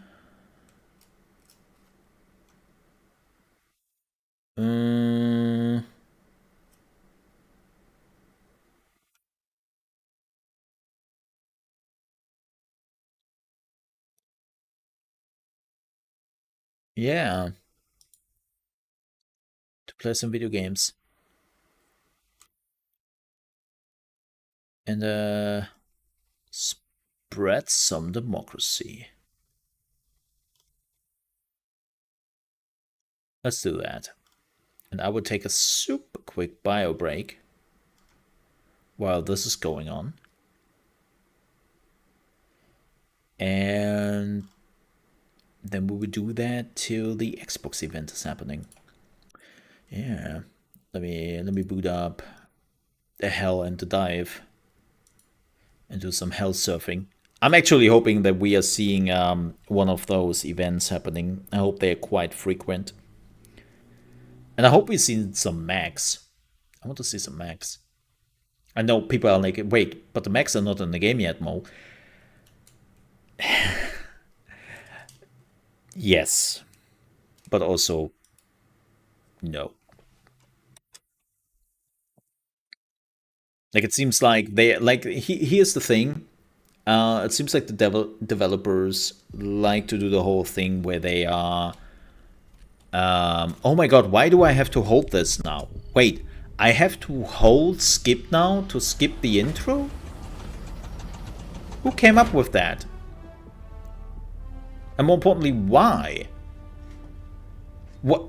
yeah, to play some video games. And spread some democracy. Let's do that. And I will take a super quick bio break while this is going on. And then we will do that till the Xbox event is happening. Yeah. Let me boot up the Hell and the Dive and do some hell surfing. I'm actually hoping that we are seeing one of those events happening. I hope they're quite frequent. And I hope we see some max. I want to see some max. I know people are like, wait, but the max are not in the game yet, Mo. Yes. But also, no. Like, it seems like they, like, here's the thing. It seems like the developers like to do the whole thing where they are... oh my god, why do I have to hold this now? Wait, I have to hold skip now to skip the intro? Who came up with that? And more importantly, why? What?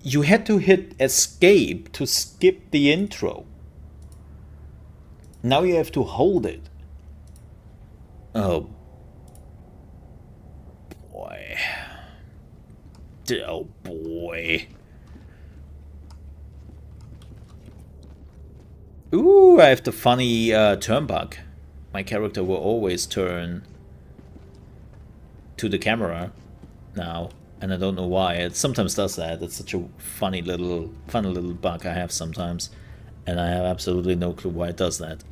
You had to hit escape to skip the intro. Now you have to hold it. Oh boy. Oh boy. Ooh, I have the funny turn bug. My character will always turn to the camera now, and I don't know why. It sometimes does that. It's such a funny little bug I have sometimes, and I have absolutely no clue why it does that.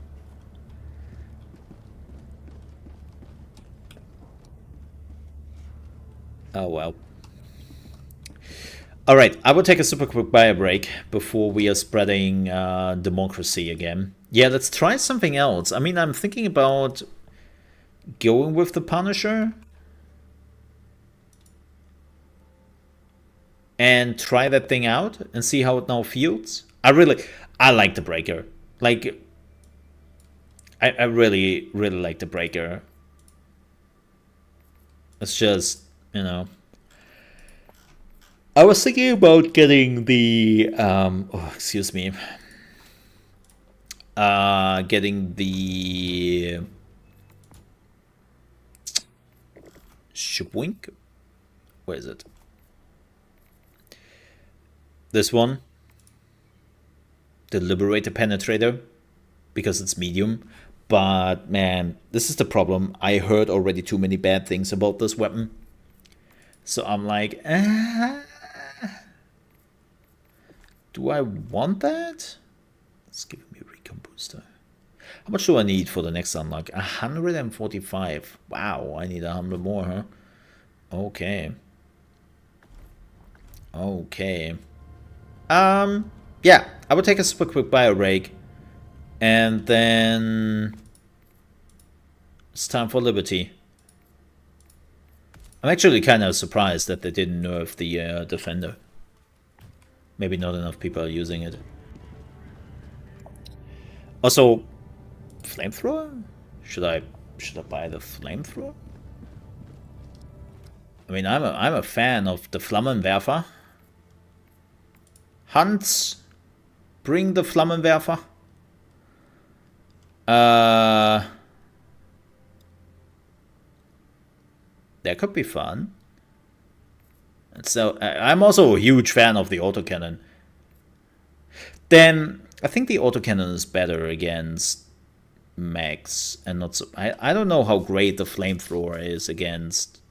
Oh well. Alright, I will take a super quick bio break before we are spreading democracy again. Yeah, let's try something else. I mean, I'm thinking about going with the Punisher. and try that thing out and see how it now feels. I like the breaker. Like, I really like the breaker. It's just, you know. I was thinking about getting the, excuse me. Getting the Shubwink. Where is it? This one. The Liberator Penetrator. Because it's medium. But, man, this is the problem. I heard already too many bad things about this weapon. So I'm like, do I want that? Let's give me a recon booster. How much do I need for the next unlock? 145. Wow, I need 100 more, huh? Okay. Okay. Yeah, I would take a super quick bio break. And then it's time for Liberty. I'm actually kind of surprised that they didn't nerf the Defender. Maybe not enough people are using it. Also, flamethrower? Should I buy the flamethrower? I mean, I'm a fan of the Flammenwerfer. Hanz, bring the Flammenwerfer. That could be fun. And so I'm also a huge fan of the autocannon. Then I think the autocannon is better against mechs and not so. I don't know how great the flamethrower is against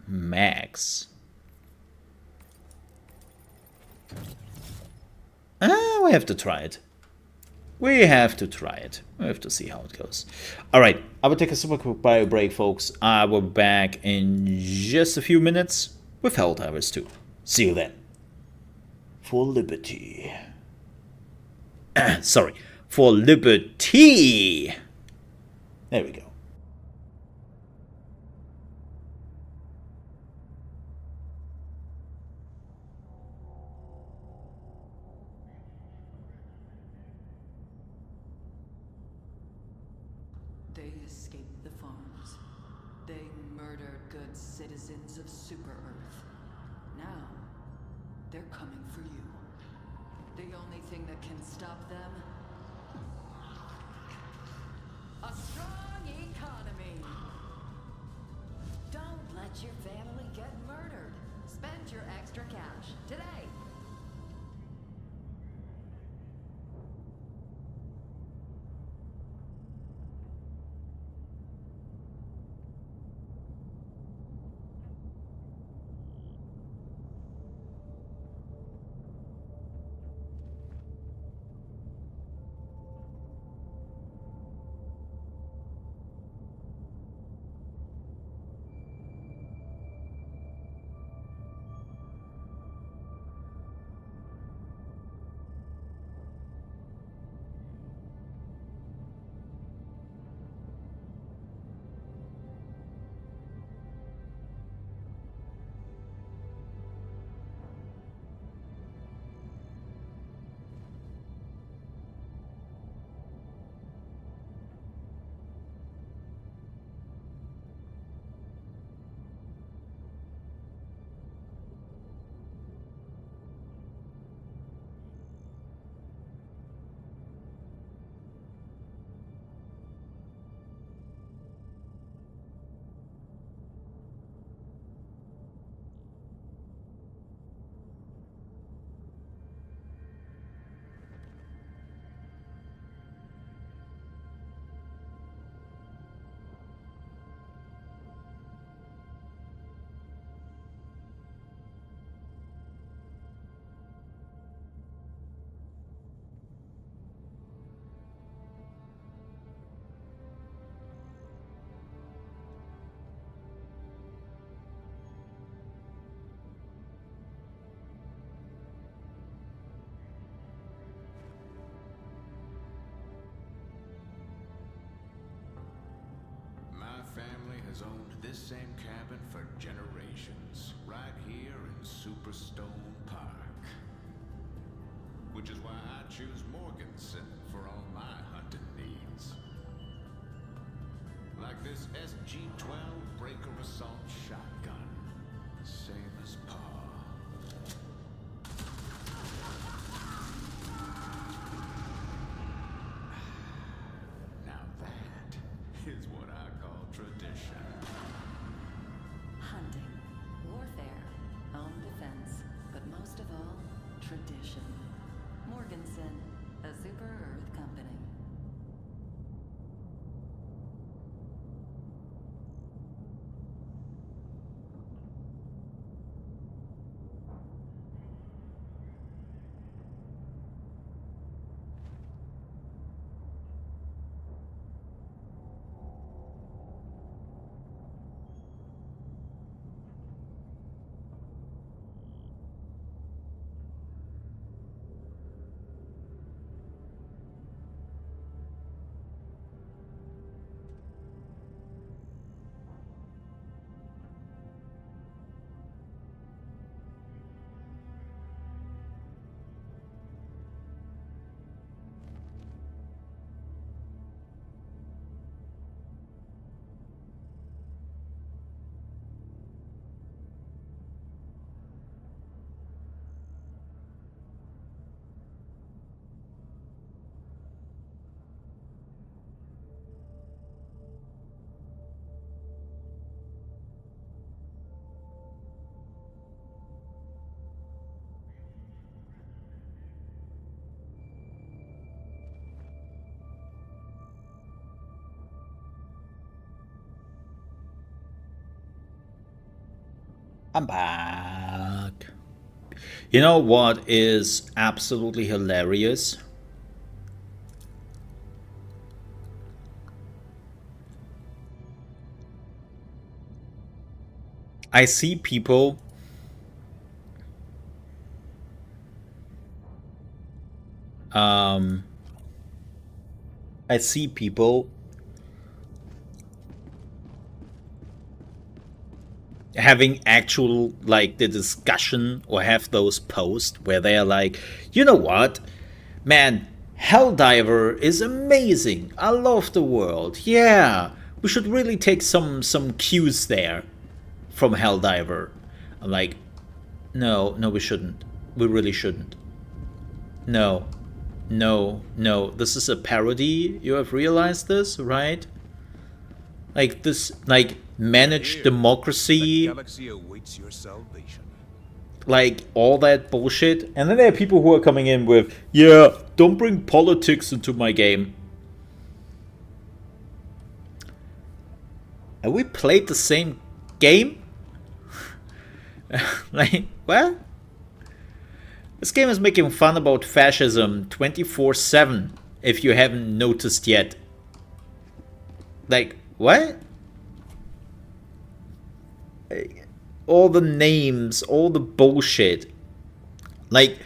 mechs. We have to try it. We have to try it. We have to see how it goes. Alright, I will take a super quick bio break, folks. I will be back in just a few minutes with Helldivers 2. See you then. For Liberty. Sorry. For Liberty. There we go. They escaped the farms. They murdered good citizens of Super Earth. Now, they're coming for you. The only thing that can stop them? A strong economy! Don't let your family get murdered. Spend your extra cash today. has owned this same cabin for generations, right here in Superstone Park. Which is why I choose Morganson for all my hunting needs. Like this SG-12 breaker assault shotgun. Same as Pa. Now that is what I call tradition. Hunting, warfare, home defense, but most of all, tradition. Morganson, a Super Earth company. I'm back. You know what is absolutely hilarious? I see people I see people having actual, like, the discussion or have those posts where they're like, you know what, man, Helldiver is amazing, I love the world, yeah, we should really take some cues there from Helldiver. I'm like, no, we shouldn't, we really shouldn't. No, this is a parody, you have realized this, right? Like this, like, managed democracy, Galaxy awaits your salvation. like all that bullshit. And then there are people who are coming in with, yeah, don't bring politics into my game. Have we played the same game? Like, what? This game is making fun about fascism 24/7, if you haven't noticed yet. Like, what? All the names, all the bullshit. Like,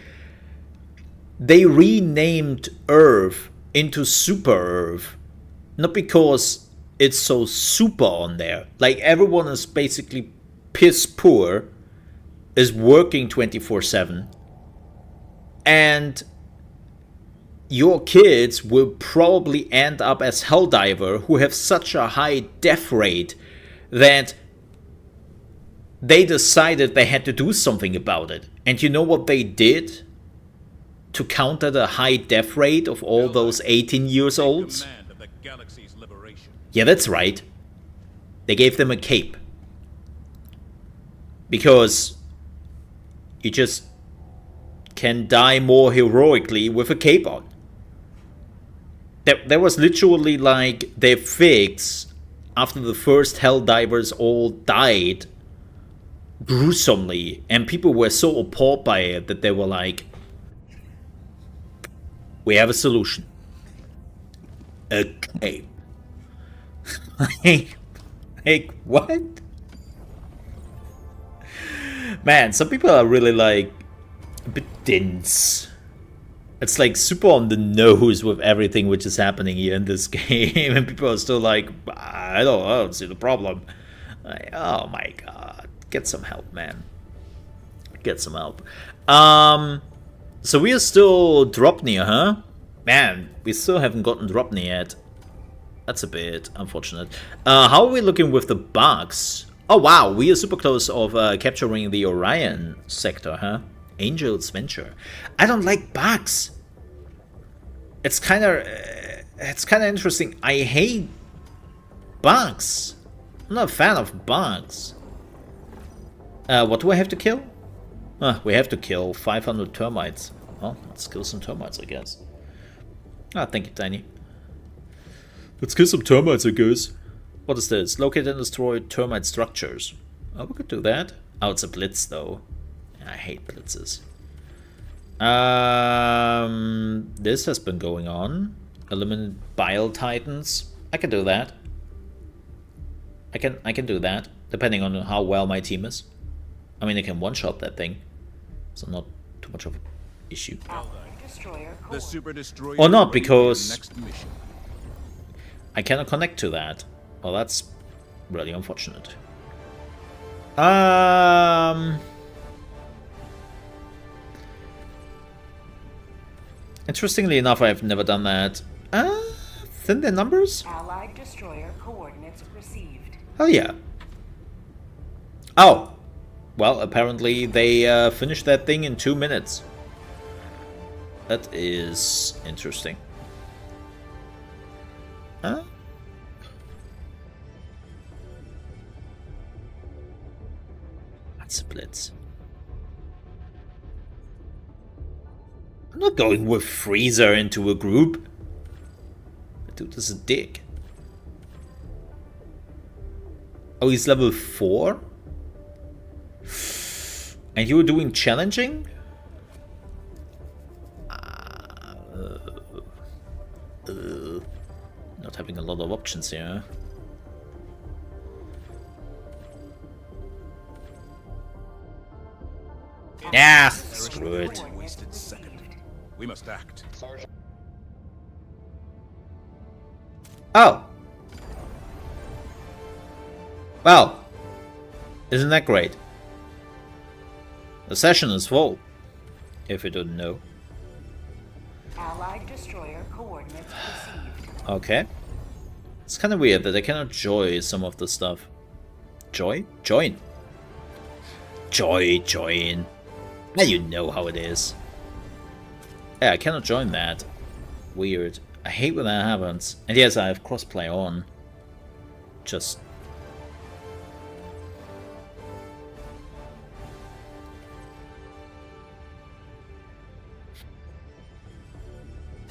they renamed Earth into Super Earth. Not because it's so super on there. Like, everyone is basically piss poor, is working 24/7. And your kids will probably end up as Helldiver, who have such a high death rate that they decided they had to do something about it. And you know what they did to counter the high death rate of all those 18 years olds? Command of the galaxy's liberation. Yeah, that's right. They gave them a cape. Because you just can die more heroically with a cape on. That was literally like their fix after the first Helldivers all died gruesomely, and people were so appalled by it that they were like, we have a solution. A cape. like, what? Man, some people are really like a bit dense. It's like super on the nose with everything which is happening here in this game, and people are still like, I don't see the problem. Oh my god. Get some help, man. Get some help. So we are still Dropnir, huh? Man, we still haven't gotten Dropnir yet. That's a bit unfortunate. How are we looking with the bugs? Oh wow, we are super close of capturing the Orion sector, huh? Angel's Venture. I don't like bugs. It's kind of interesting. I hate bugs. I'm not a fan of bugs. What do I have to kill? We have to kill 500 termites. Well, let's kill some termites, I guess. Ah, thank you, Tiny. Let's kill some termites, I guess. What is this? Locate and destroy termite structures. Oh, we could do that. Oh, it's a blitz, though. I hate blitzes. This has been going on. Eliminate Bile Titans. I can do that. I can do that, depending on how well my team is. I mean, I can one-shot that thing, so not too much of an issue. The Super Destroyer Or not, ready for because the next mission. I cannot connect to that. Well, that's really unfortunate. Interestingly enough, I've never done that. Thin their numbers? Allied destroyer coordinates received. Hell yeah. Oh. Well, apparently they finished that thing in 2 minutes. That is interesting. That's a blitz. I'm not going with Freezer into a group. That dude is a dick. Oh, he's level 4? And you were doing challenging? Not having a lot of options here. Yeah, screw it. Wasted second. We must act. Oh. Well, isn't that great? The session is full, if you didn't know. Allied destroyer coordinates received. Okay. It's kind of weird that I cannot join some of the stuff. Join? Join. Join. Now you know how it is. Yeah, I cannot join that. Weird. I hate when that happens. And yes, I have crossplay on. Just...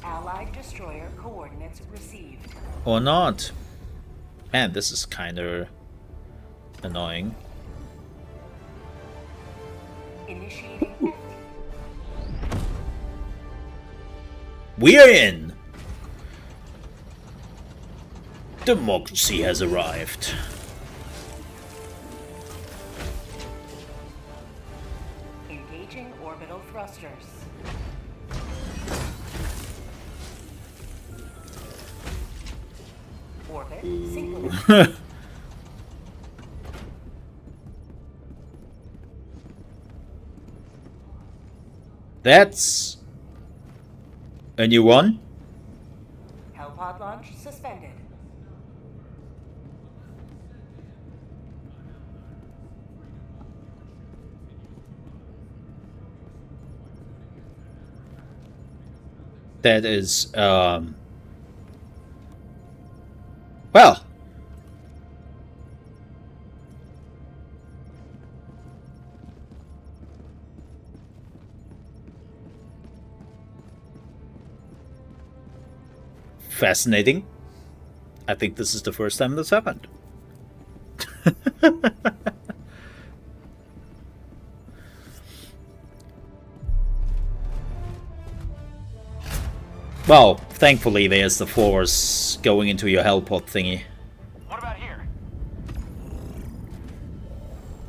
Allied destroyer coordinates received. Or not. Man, this is kinda annoying. Initiating. We're in! Democracy has arrived. Engaging orbital thrusters. Orbit synchronized. That's a new one. Hellpod launch suspended. That is, well. Fascinating. I think this is the first time this happened. Well, thankfully there's the force going into your hellpod thingy. What about here?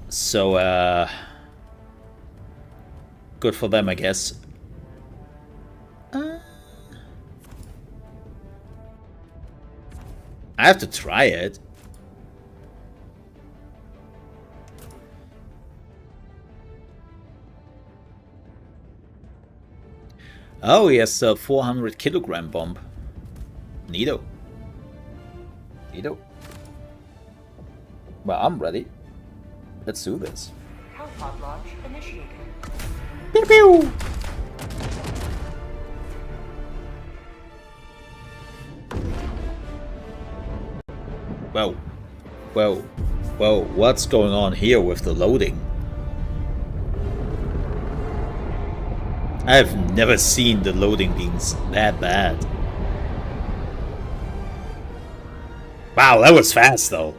So, good for them, I guess. I have to try it. Oh, he has a 400 kilogram bomb. Neato. Neato. Well, I'm ready. Let's do this. Hellpod launch initiated. Pew pew! Whoa. Whoa. Whoa. What's going on here with the loading? I've never seen the loading being that bad. Wow, that was fast though.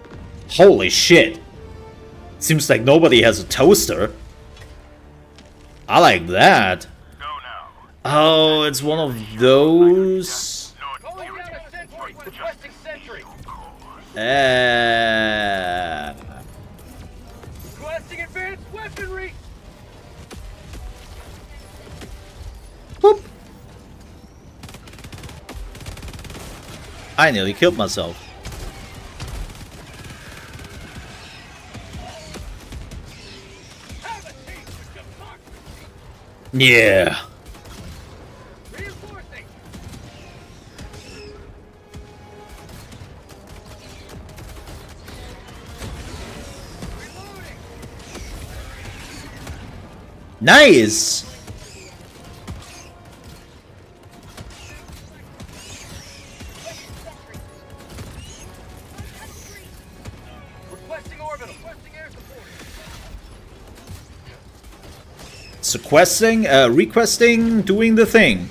Holy shit. Seems like nobody has a toaster. I like that. Oh, it's one of those. Requesting advanced weaponry. Whoop. I nearly killed myself. Yeah. Reinforcing. Reloading. Nice. Requesting orbital. Requesting air support. Requesting, doing the thing.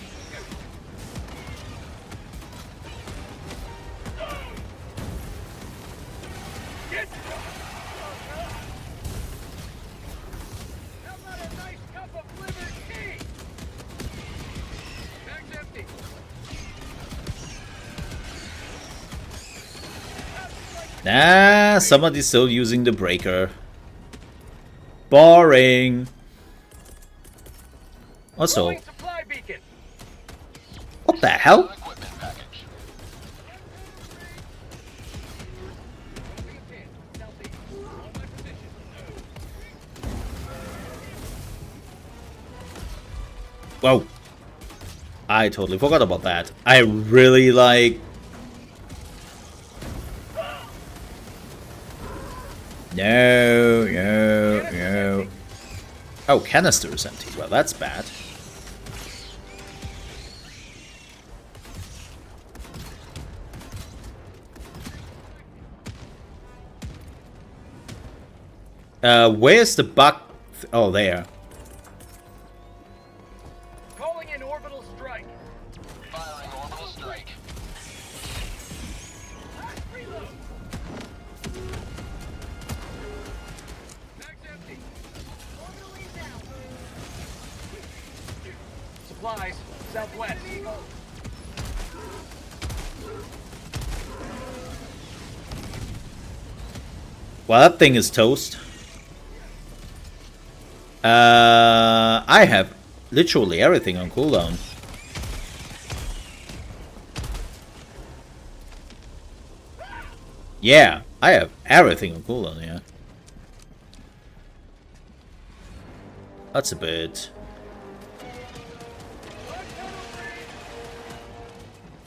How about a nice cup of liver tea? Bag's empty. Nah, somebody's still using the breaker. Boring. Also, Throwing supply beacon. what the hell? Whoa. I totally forgot about that. I really like... No, no, no. Oh, canister is empty. Well, that's bad. Where's the bug? Oh, there. Calling in orbital strike. Firing orbital strike. Reload. Bag's empty. Orbital inbound. Supplies. Southwest. Well, that thing is toast. I have literally everything on cooldown. Yeah, I have everything on cooldown, yeah. That's a bit...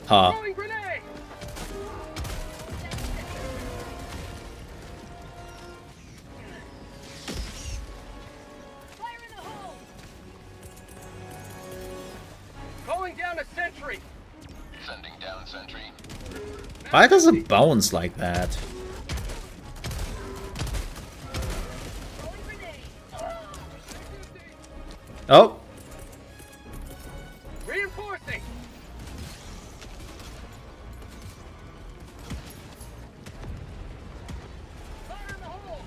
Huh. Throwing grenade. Fire in the hole. Calling down a sentry. Sending down sentry. Why does it bounce like that? Throwing grenade. Oh, Reinforcing. Fire in the hole.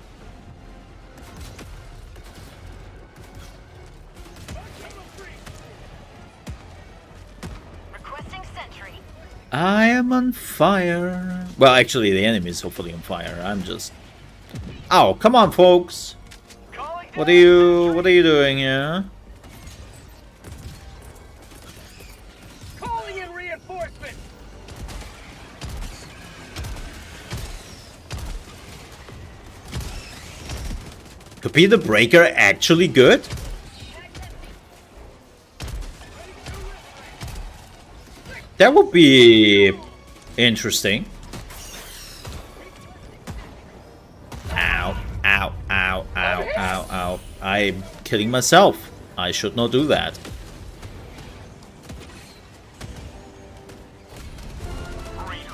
Requesting sentry. I am on fire. Well, actually, the enemy is hopefully on fire. I'm just... Oh, come on, folks. Calling What are you doing here? Calling in reinforcement. Could be the breaker actually good? That would be interesting. Ow, ow, ow, ow, ow, ow. I'm killing myself. I should not do that.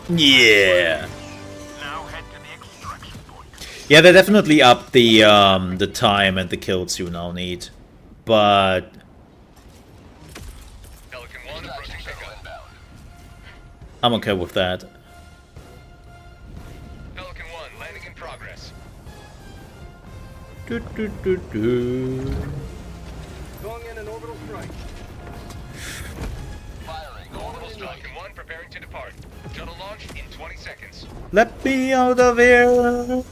Yeah. Now head to the extraction point. Yeah, they definitely up the time and the kills you now need. But Pelican 1 approaching pickup. I'm okay with that. Pelican 1 landing in progress. Do, do, do, do. Going in an orbital strike. Firing orbital strike. Pelican 1 preparing to depart. Shuttle launch in 20 seconds. Let me out of here.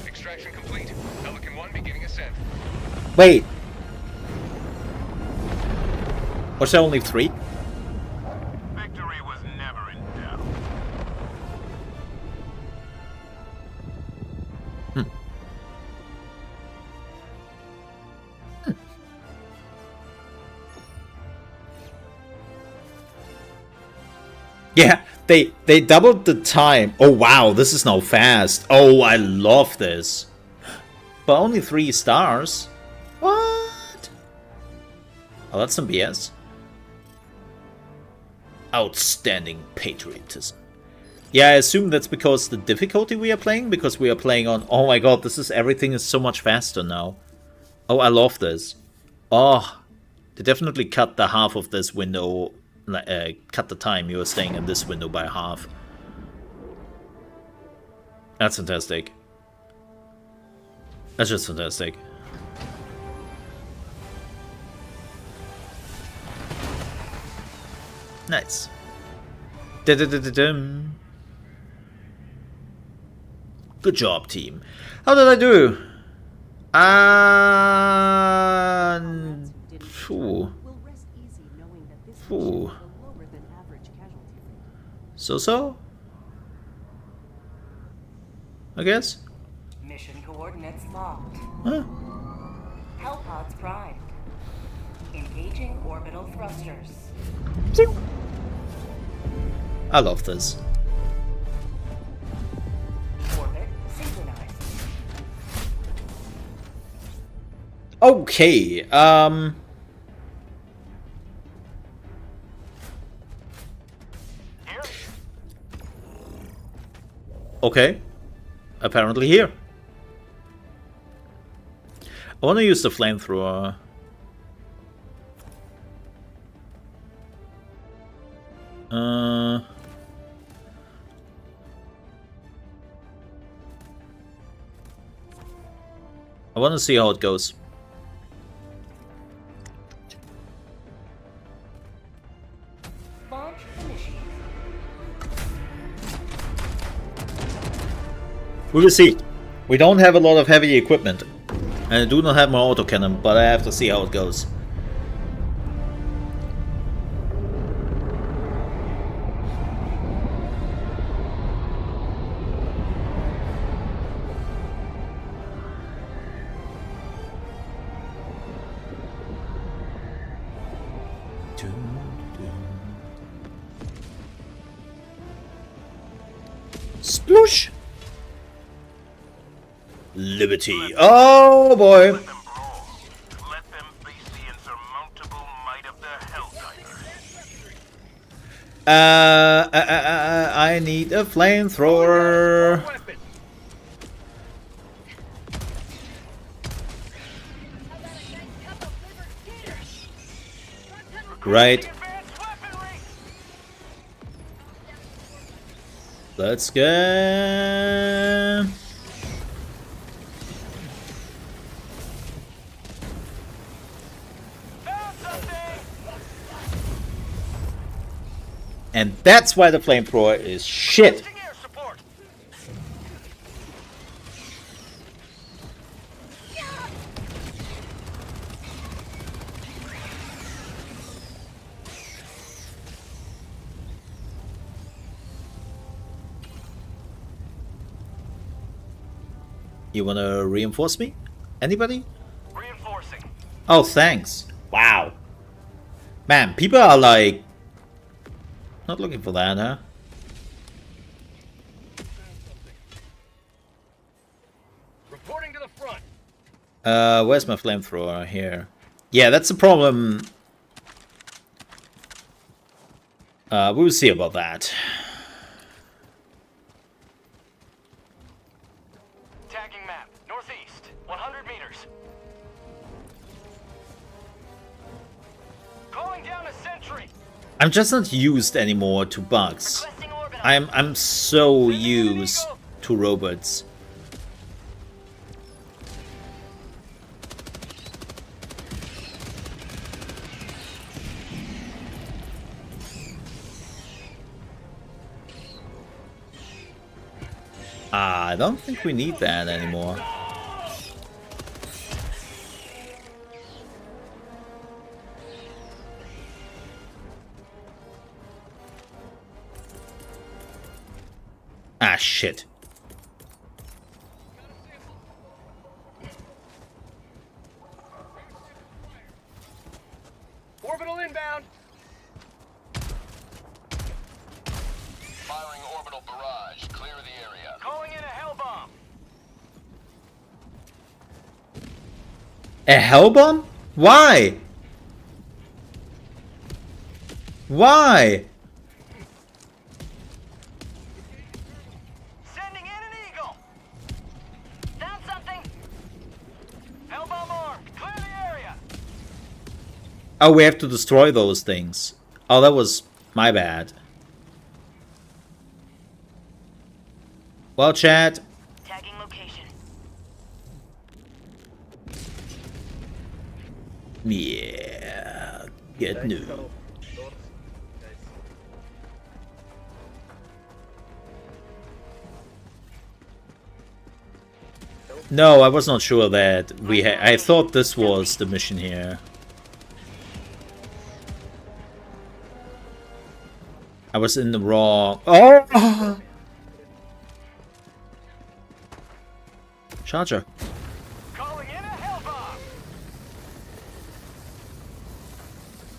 Extraction complete. Pelican 1 beginning ascent. Wait. Was there only 3? Victory was never in doubt. Yeah, they doubled the time. Oh wow, this is now fast. Oh, I love this. But only 3 stars? What? Oh, that's some BS. Outstanding patriotism. Yeah, I assume that's because the difficulty we are playing, because we are playing on... Oh my god, everything is so much faster now. Oh, I love this. Oh, they definitely cut the half of this window, cut the time you are staying in this window by half. That's fantastic. That's just fantastic. Nice. Da-da-da-da-dum. Good job, team. How did I do? Phew. We'll rest easy knowing that this Phew. mission will lower than average casualty rate. So? I guess? Mission coordinates locked. Huh? Hellpods primed. Engaging orbital thrusters. I love this. Orbit synchronized. Okay, Okay. Apparently here. I want to use the flamethrower. I want to see how it goes. Launch initiated. We will see. We don't have a lot of heavy equipment. And I do not have my autocannon, but I have to see how it goes. Sploosh! Liberty. Oh boy. Let them brawl. Let them face the insurmountable might of the Helldivers. I need a flamethrower. Weapon. Right. Advanced weaponry. Let's go. Found something. And that's why the flamethrower is shit. Using air support. You wanna reinforce me? Anybody? Reinforcing. Oh, thanks. Wow. Man, people are like Not looking for that, huh? Reporting to the front. Where's my flamethrower? Here. Yeah, that's the problem. We'll see about that. Tagging map. Northeast. 100 meters. Calling down a sentry. I'm just not used anymore to bugs. Requesting orbital. I'm so used to robots. I don't think we need that anymore. Ah, shit. Orbital inbound. Firing orbital barrage. Clear the area. Calling in a hell bomb. A hell bomb? Why? Why? Sending in an eagle. Found something. Hell bomb armed. Clear the area. Oh, we have to destroy those things. Oh, that was my bad. Well, chat. Tagging location. Yeah. Get new. No, I was not sure that we had. I thought this was the mission here. I was in the wrong. Oh! Charger. Calling in a hell bomb.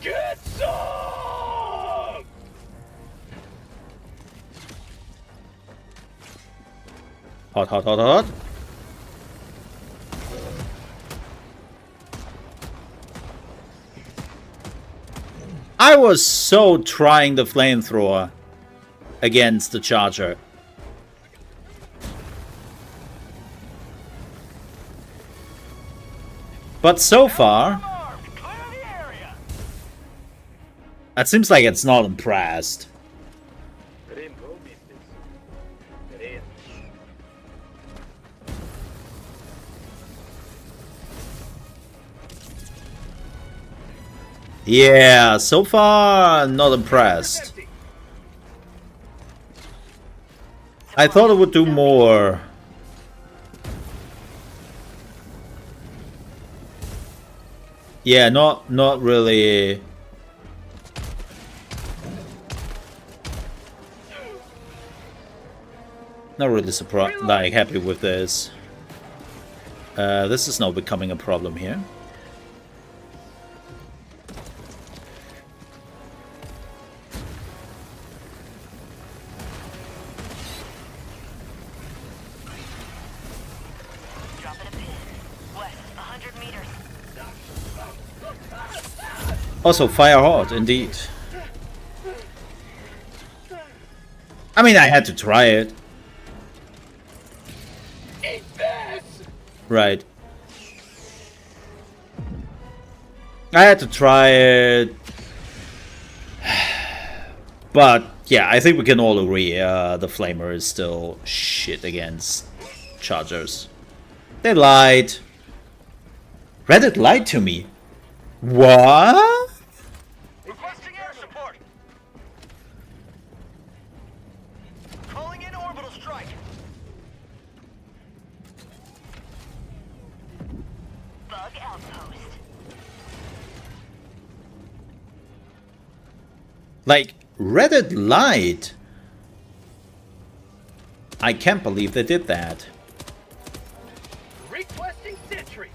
Get some. Hot, hot, hot, hot. I was so trying the flamethrower against the charger. But so far, Armed. Clear the area. it seems like it's not impressed. Yeah, so far, not impressed. Empty. I thought it would do more. Yeah, not really. Not really surprised, like happy with this. This is now becoming a problem here. Dropping a pin. West, 100 meters. Also, fire hard, indeed. I mean, I had to try it. Eat this. Right. I had to try it. But, yeah, I think we can all agree the Flamer is still shit against Chargers. They lied. Reddit lied to me. What? Requesting air support. Calling in orbital strike. Bug outpost. Like, Reddit lied. I can't believe they did that. Requesting sentry.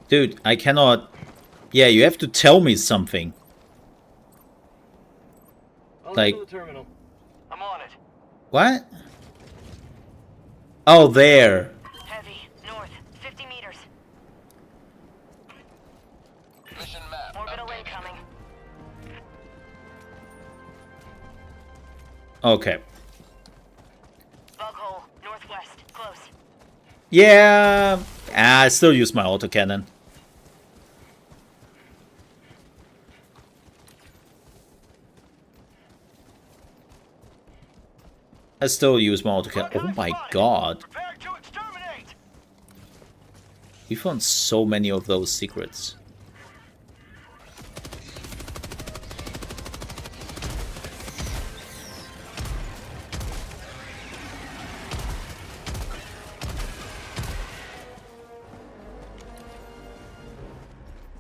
Dude, I cannot... Yeah, you have to tell me something. Like... The terminal. I'm on it. What? Oh, there. Heavy, north, 50 meters. Mission map. Orbital updated. incoming. Okay. Bug hole, northwest, close. Yeah... I still use my autocannon. I still use my autocannon. Oh my god. Prepare to exterminate. We found so many of those secrets.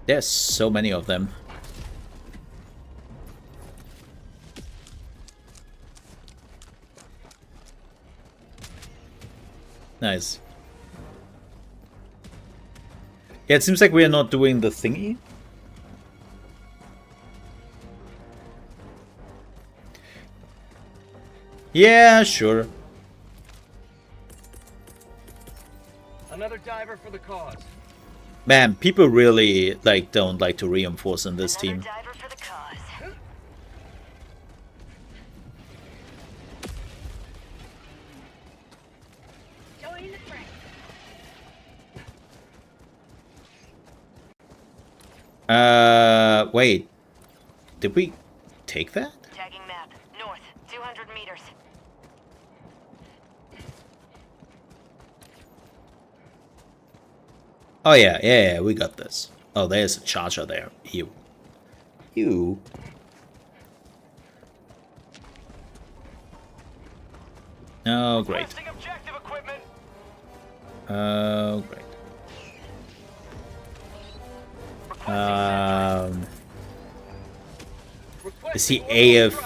There's so many of them. Nice. Yeah, it seems like we are not doing the thingy. Yeah, sure. Another diver for the cause. Man, people really don't like to reinforce in this team. Another diver for the cause. Join the fray. Wait. Did we take that? Tagging map, north, 200 meters. Oh yeah, we got this. Oh, there's a charger there. Ew. Ew. Oh, great. Requesting objective equipment. Oh, great. Is he AFK?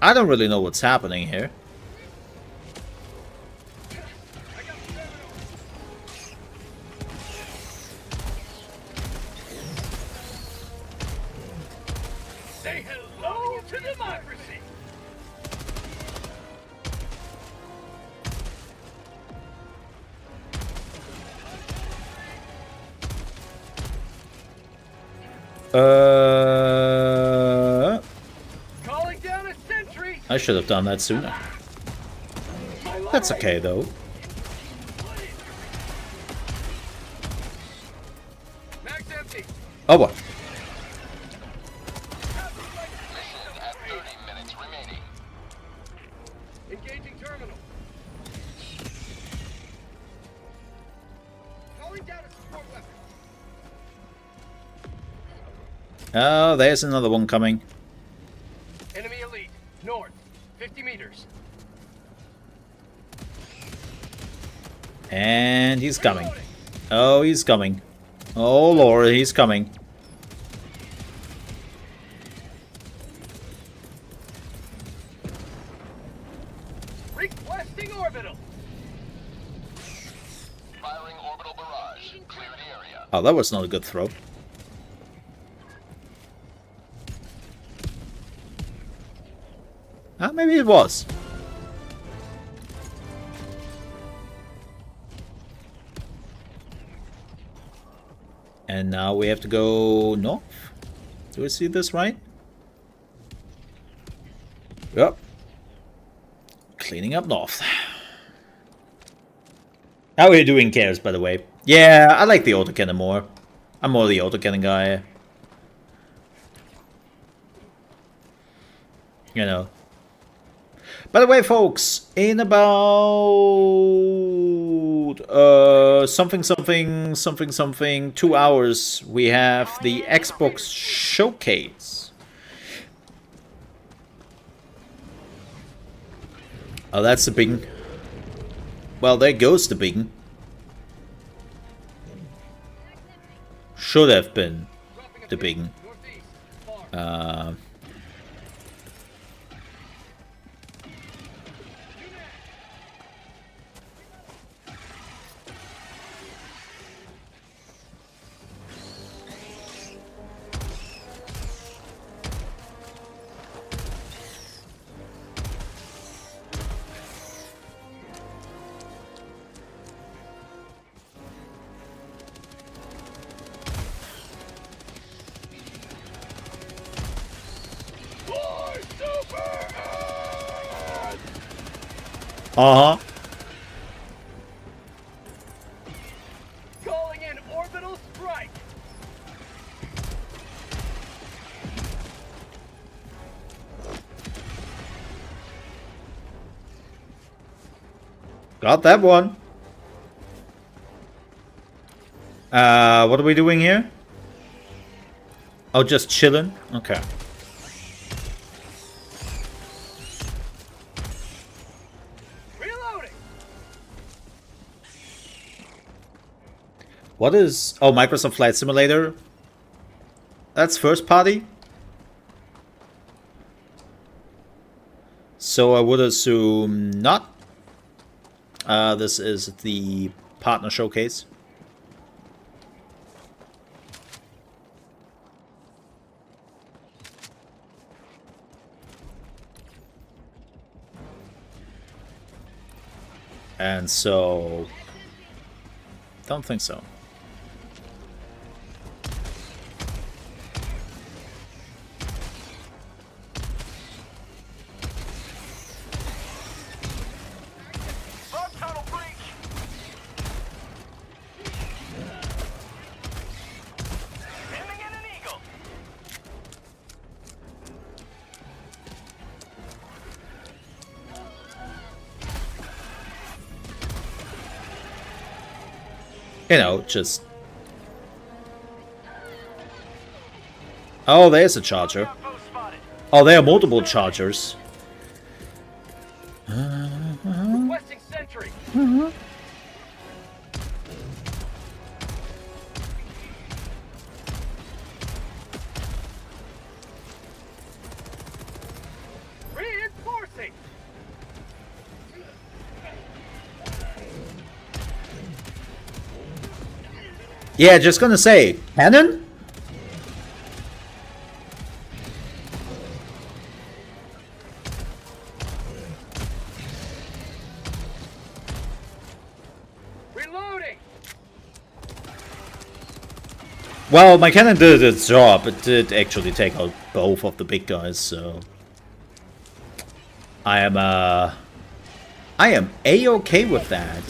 I don't really know what's happening here. Say hello to democracy. Calling down a sentry. I should have done that sooner. That's okay though. Mag's empty. Oh what? Mission at 30 minutes remaining. Engaging terminal. Calling down a support weapon. Oh, there's another one coming. Enemy elite. North. 50 meters. And he's coming. Oh, he's coming. Oh lord, he's coming. Requesting orbital. Firing orbital barrage. Clear the area. Oh, that was not a good throw. Ah, maybe it was. And now we have to go north. Do we see this right? Yep. Cleaning up north. How are you doing, Cares, by the way? Yeah, I like the autocannon more. I'm more the autocannon guy. You know. By the way, folks, in about something 2 hours, we have the Xbox Showcase. Oh, that's the big. Well, there goes the big. Should have been the big. Uh-huh. Calling in orbital strike. Got that one. What are we doing here? Oh, just chilling? Okay. Reloading. What is... Oh, Microsoft Flight Simulator? That's first party? So I would assume not. This is the partner showcase. And so... Don't think so. Front tunnel breach. Aiming in an eagle. You know, just... Oh, there's a charger. Outpost spotted. Oh, there are multiple chargers. Requesting sentry. Reinforcing. Yeah, just gonna say, cannon? Reloading. Well, my cannon did its job. It did actually take out both of the big guys, so... I am A-okay with that.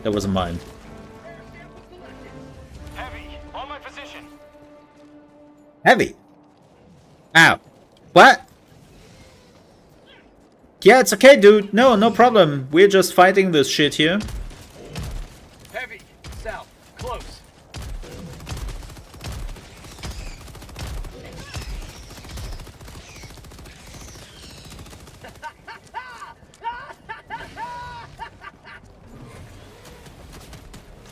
That wasn't mine. Heavy. On my position. Heavy. Ow. What? Yeah, it's okay, dude. No problem. We're just fighting this shit here. Heavy. South. Close.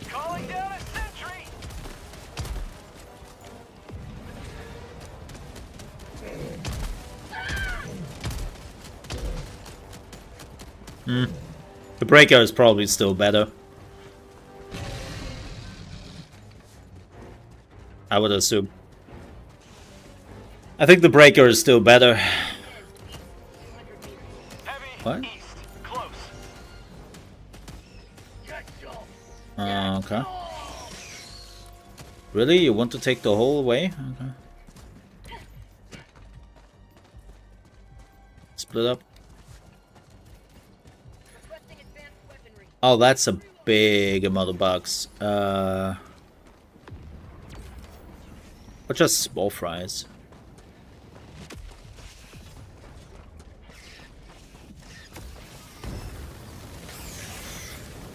Calling down a sentry. The breaker is probably still better. I would assume. I think the breaker is still better. Heavy. What? East. Close. Okay. Really? You want to take the whole way? Okay. Split up. Oh, that's a big amount of bugs. Or just small fries.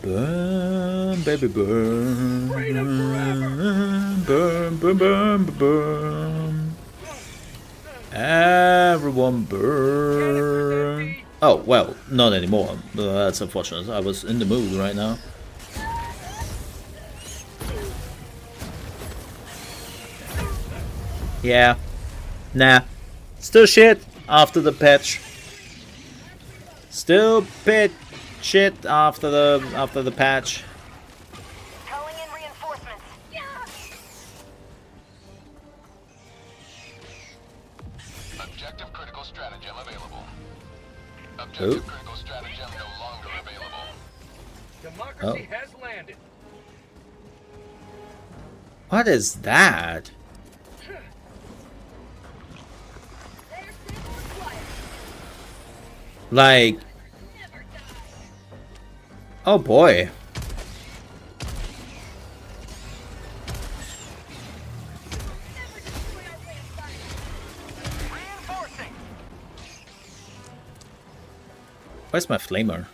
Burn, baby, burn. Burn, burn, burn, burn, burn. Everyone burn. Oh, well, not anymore. That's unfortunate. I was in the mood right now. Yeah. Nah. Still shit after the patch. Still shit after the patch. Calling in reinforcements. Objective critical stratagem available. Oh. Objective critical stratagem no longer available. Democracy has landed. What is that? Like... Oh boy. Reinforcing. Where's my flamer?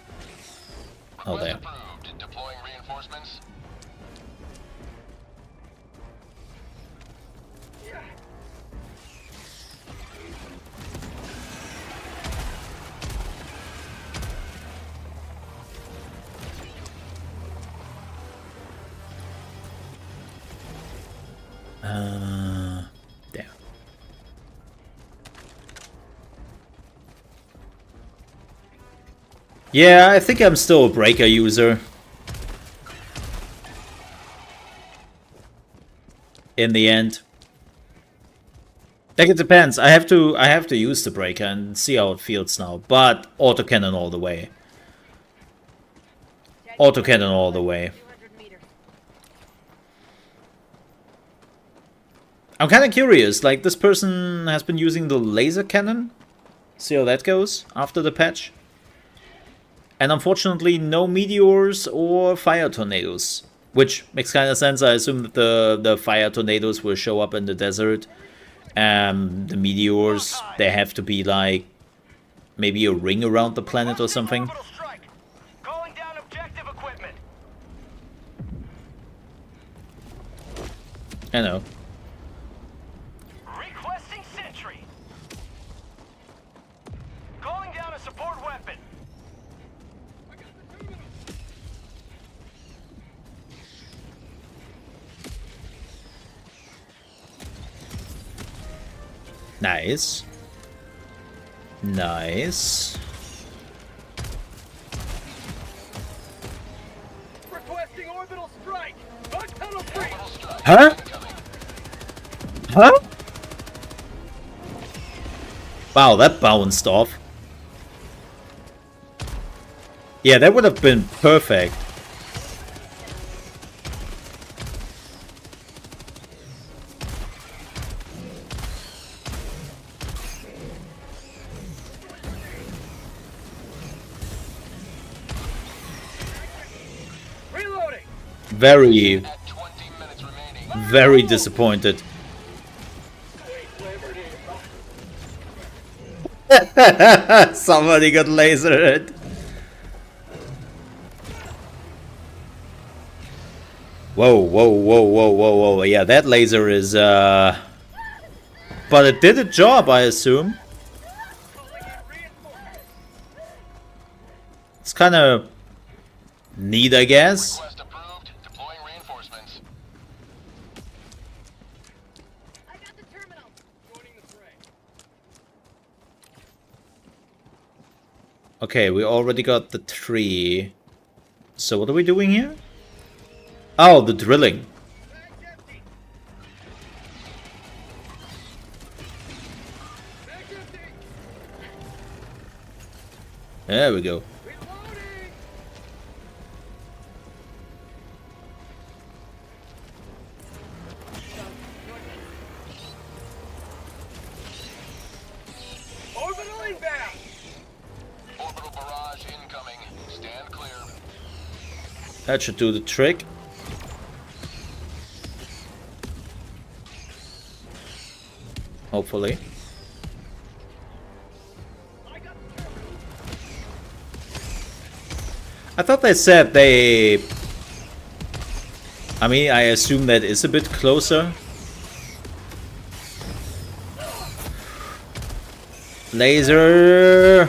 Oh, Request there. approved. Deploying reinforcements. There. Yeah, I think I'm still a breaker user. In the end. Like, it depends. I have to use the breaker and see how it feels now. But autocannon all the way. Autocannon all the way. 200 meters. I'm kind of curious. Like, this person has been using the laser cannon. See how that goes after the patch. And unfortunately, no meteors or fire tornadoes. Which makes kind of sense. I assume that the fire tornadoes will show up in the desert. The meteors, they have to be like maybe a ring around the planet or something. Orbital strike. Calling down objective equipment. I know. Requesting sentry. Calling down a support weapon. Nice. Nice. Requesting orbital strike. Bug tunnel free. Huh? Huh? Wow, that bounced off. Yeah, that would have been perfect. Reloading. Very, At 20 minutes remaining. very disappointed. Somebody got lasered. Whoa, whoa, whoa, whoa, whoa, whoa. Yeah, that laser is, But it did a job, I assume. It's kind of neat, I guess. Request approved. Deploying reinforcements. I got the terminal. Joining the fray. Okay, we already got the tree. So what are we doing here? Oh, the drilling. There we go. Orbital inbound. Orbital barrage incoming. Stand clear. That should do the trick. Hopefully. I thought they said they... I mean, I assume that is a bit closer. Laser!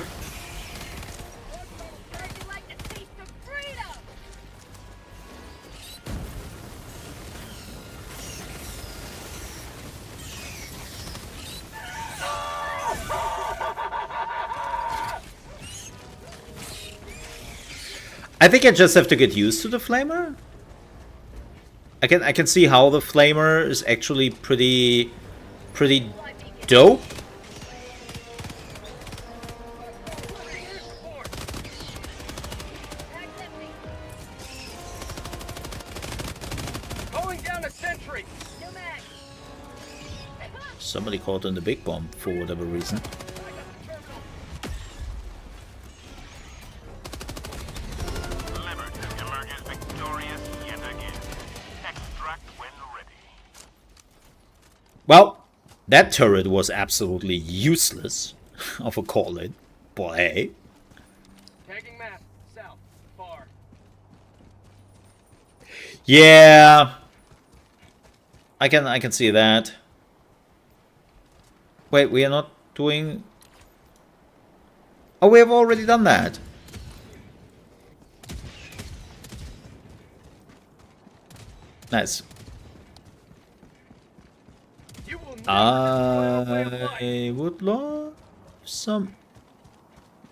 I think I just have to get used to the flamer. I can see how the flamer is actually pretty dope. Calling down a sentry. No mag. Somebody called in the big bomb for whatever reason. I got the terminal. Liberty emerges victorious yet again. Extract when ready. Well, that turret was absolutely useless of a call-in. But hey. Tagging map. South. Far. Yeah. I can see that. Wait, we are not doing... Oh, we have already done that. Nice. You will not get the life. I would love some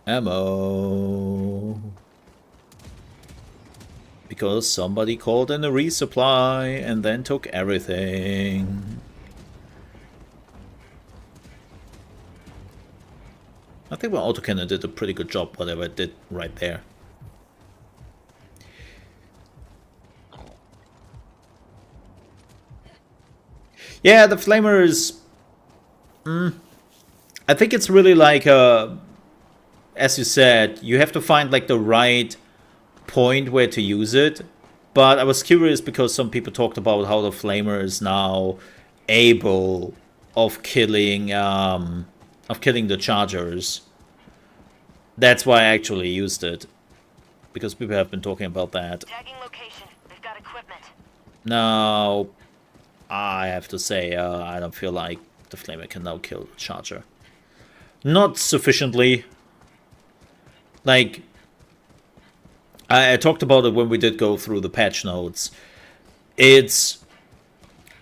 ammo. Because somebody called in a resupply and then took everything. I think my autocannon did a pretty good job, whatever it did right there. Yeah, the flamers... I think it's really like, as you said, you have to find like the right point where to use it. But I was curious because some people talked about how the flamer is now able of killing the chargers. That's why I actually used it, because people have been talking about that. Tagging location. They've got equipment. Now, I have to say, I don't feel like the flamer can now kill the charger. Not sufficiently. Like, I talked about it when we did go through the patch notes. It's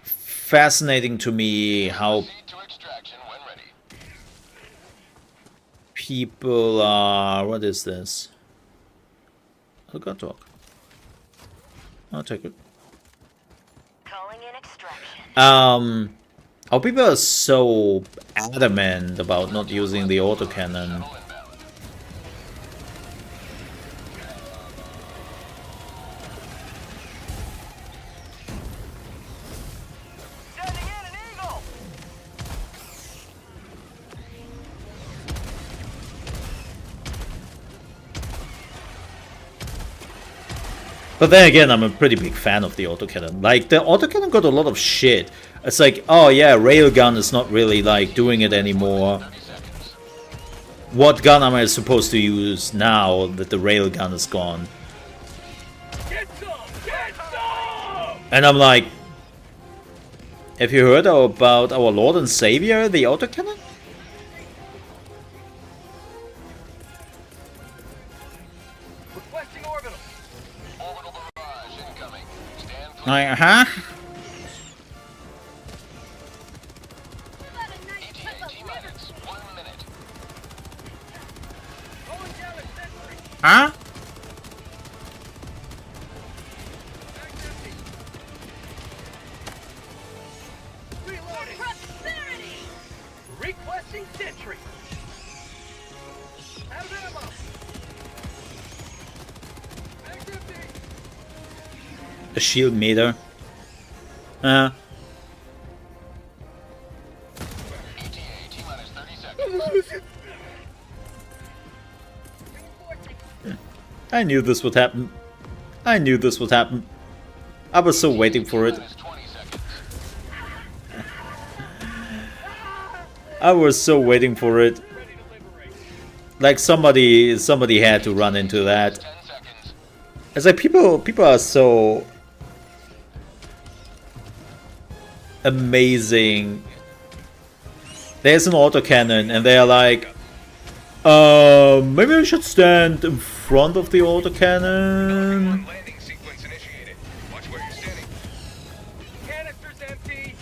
fascinating to me how Proceed to extraction when ready. people are... What is this? Oh, God, talk. I'll take it. Calling in extraction. How people are so adamant about not using the autocannon. Shuttle inbound. Sending in an eagle. But then again, I'm a pretty big fan of the autocannon. Like, the autocannon got a lot of shit. It's like, oh yeah, railgun is not really, like, doing it anymore. 30 seconds. What gun am I supposed to use now that the railgun is gone? Get some. Get some. And I'm like, have you heard about our Lord and Savior, the autocannon? Requesting orbital. Orbital barrage incoming. Stand clear. Huh? About a nice ETA trip up T river. minus 1 minute. Calling down a sentry. Huh? Mag's empty. Reloading. Prosperity! Requesting sentry. Out of ammo. Mag's empty. A shield meter. ETA T minus 30 seconds. I knew this would happen. I knew this would happen. I was so waiting for it. Minus 20 seconds. I was so waiting for it. Ready to liberate. Like somebody had to run into that. 10 seconds. It's like people are so amazing. There's an autocannon and they're like, maybe I should stand in front of the autocannon. Landing sequence initiated. Watch where you're standing. Canister's empty.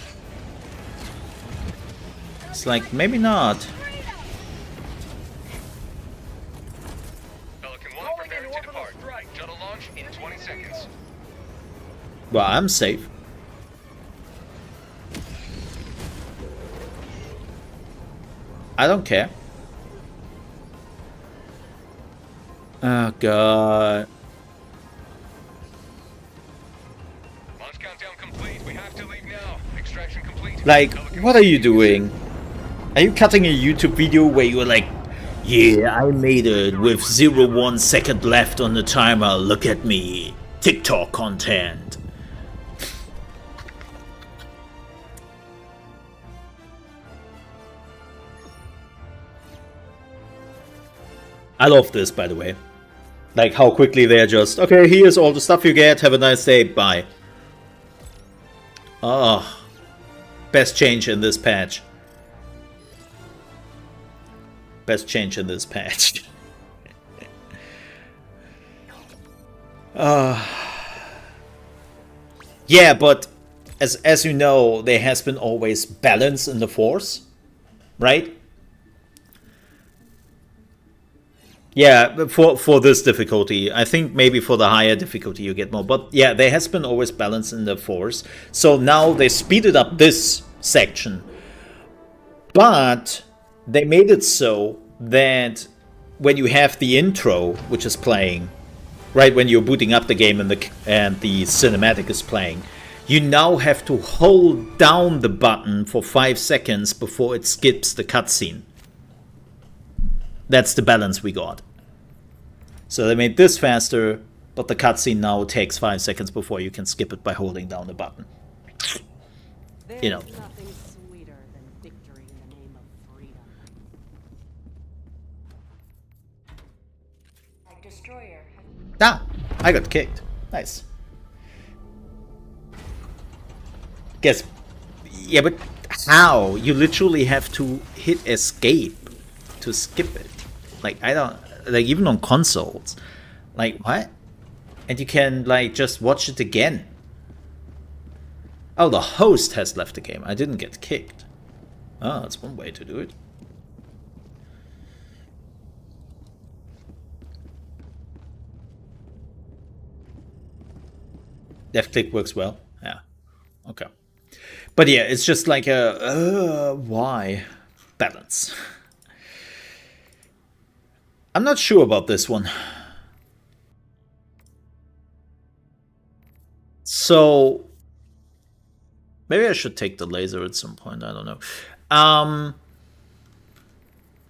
It's like, maybe not. Pelican 1 Calling in preparing to orbital depart. strike. Shuttle launch in 20 seconds. Well, I'm safe. I don't care. Oh god. Launch countdown complete. We have to leave now. Extraction complete. Like, what are you doing? Are you cutting a YouTube video where you're like, yeah, I made it with 0.1 second left on the timer, look at me. TikTok content. I love this, by the way. Like how quickly they're just, okay, here's all the stuff you get, have a nice day, bye. Oh, best change in this patch. Best change in this patch. Yeah, but as you know, there has been always balance in the Force, right? Yeah, for this difficulty. I think maybe for the higher difficulty you get more. But yeah, there has been always balance in the Force. So now they speeded up this section. But they made it so that when you have the intro, which is playing, right, when you're booting up the game and the cinematic is playing, you now have to hold down the button for 5 seconds before it skips the cutscene. That's the balance we got. So they made this faster, but the cutscene now takes 5 seconds before you can skip it by holding down the button. You know. There's nothing sweeter than victory in the name of freedom. Destroyer. Ah, I got kicked. Nice. Guess. Yeah, but how? You literally have to hit escape to skip it. Like, I don't. Like, even on consoles. Like, what? And you can, like, just watch it again. Oh, the host has left the game. I didn't get kicked. Oh, that's one way to do it. Left click works well. Yeah. Okay. But yeah, it's just like a why balance. I'm not sure about this one. So maybe I should take the laser at some point. I don't know.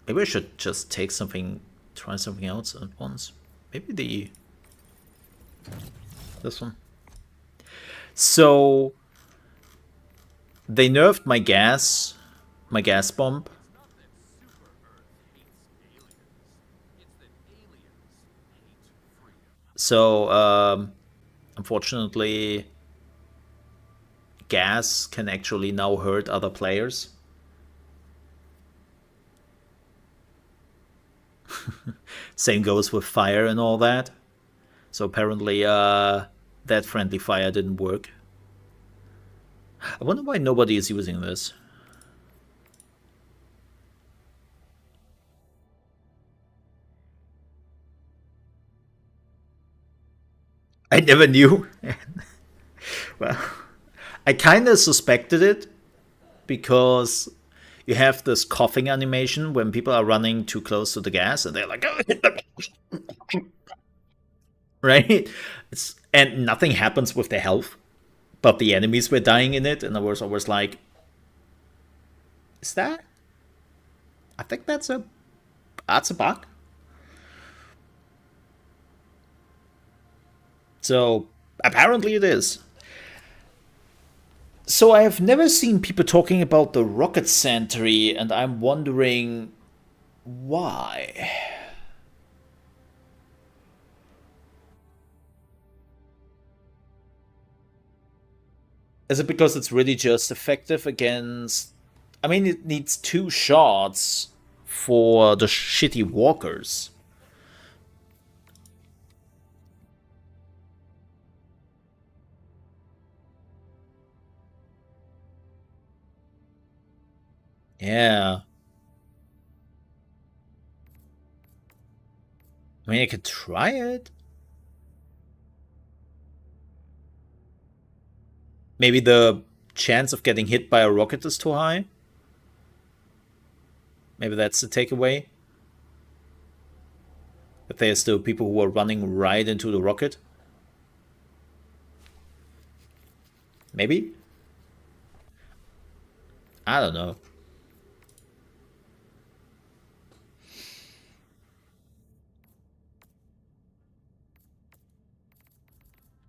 Maybe I should just take something, try something else at once. Maybe this one. So they nerfed my gas bomb. So unfortunately, gas can actually now hurt other players. Same goes with fire and all that. So apparently that friendly fire didn't work. I wonder why nobody is using this. I never knew. Well, I kind of suspected it because you have this coughing animation when people are running too close to the gas and they're like, oh, right? And nothing happens with their health, but the enemies were dying in it, and I was always like, is that? I think that's a bug. So apparently it is. So I have never seen people talking about the rocket sentry, and I'm wondering why. Is it because it's really just effective against... I mean, it needs 2 shots for the shitty walkers. Yeah. I mean, I could try it. Maybe the chance of getting hit by a rocket is too high. Maybe that's the takeaway. But there are still people who are running right into the rocket. Maybe? I don't know.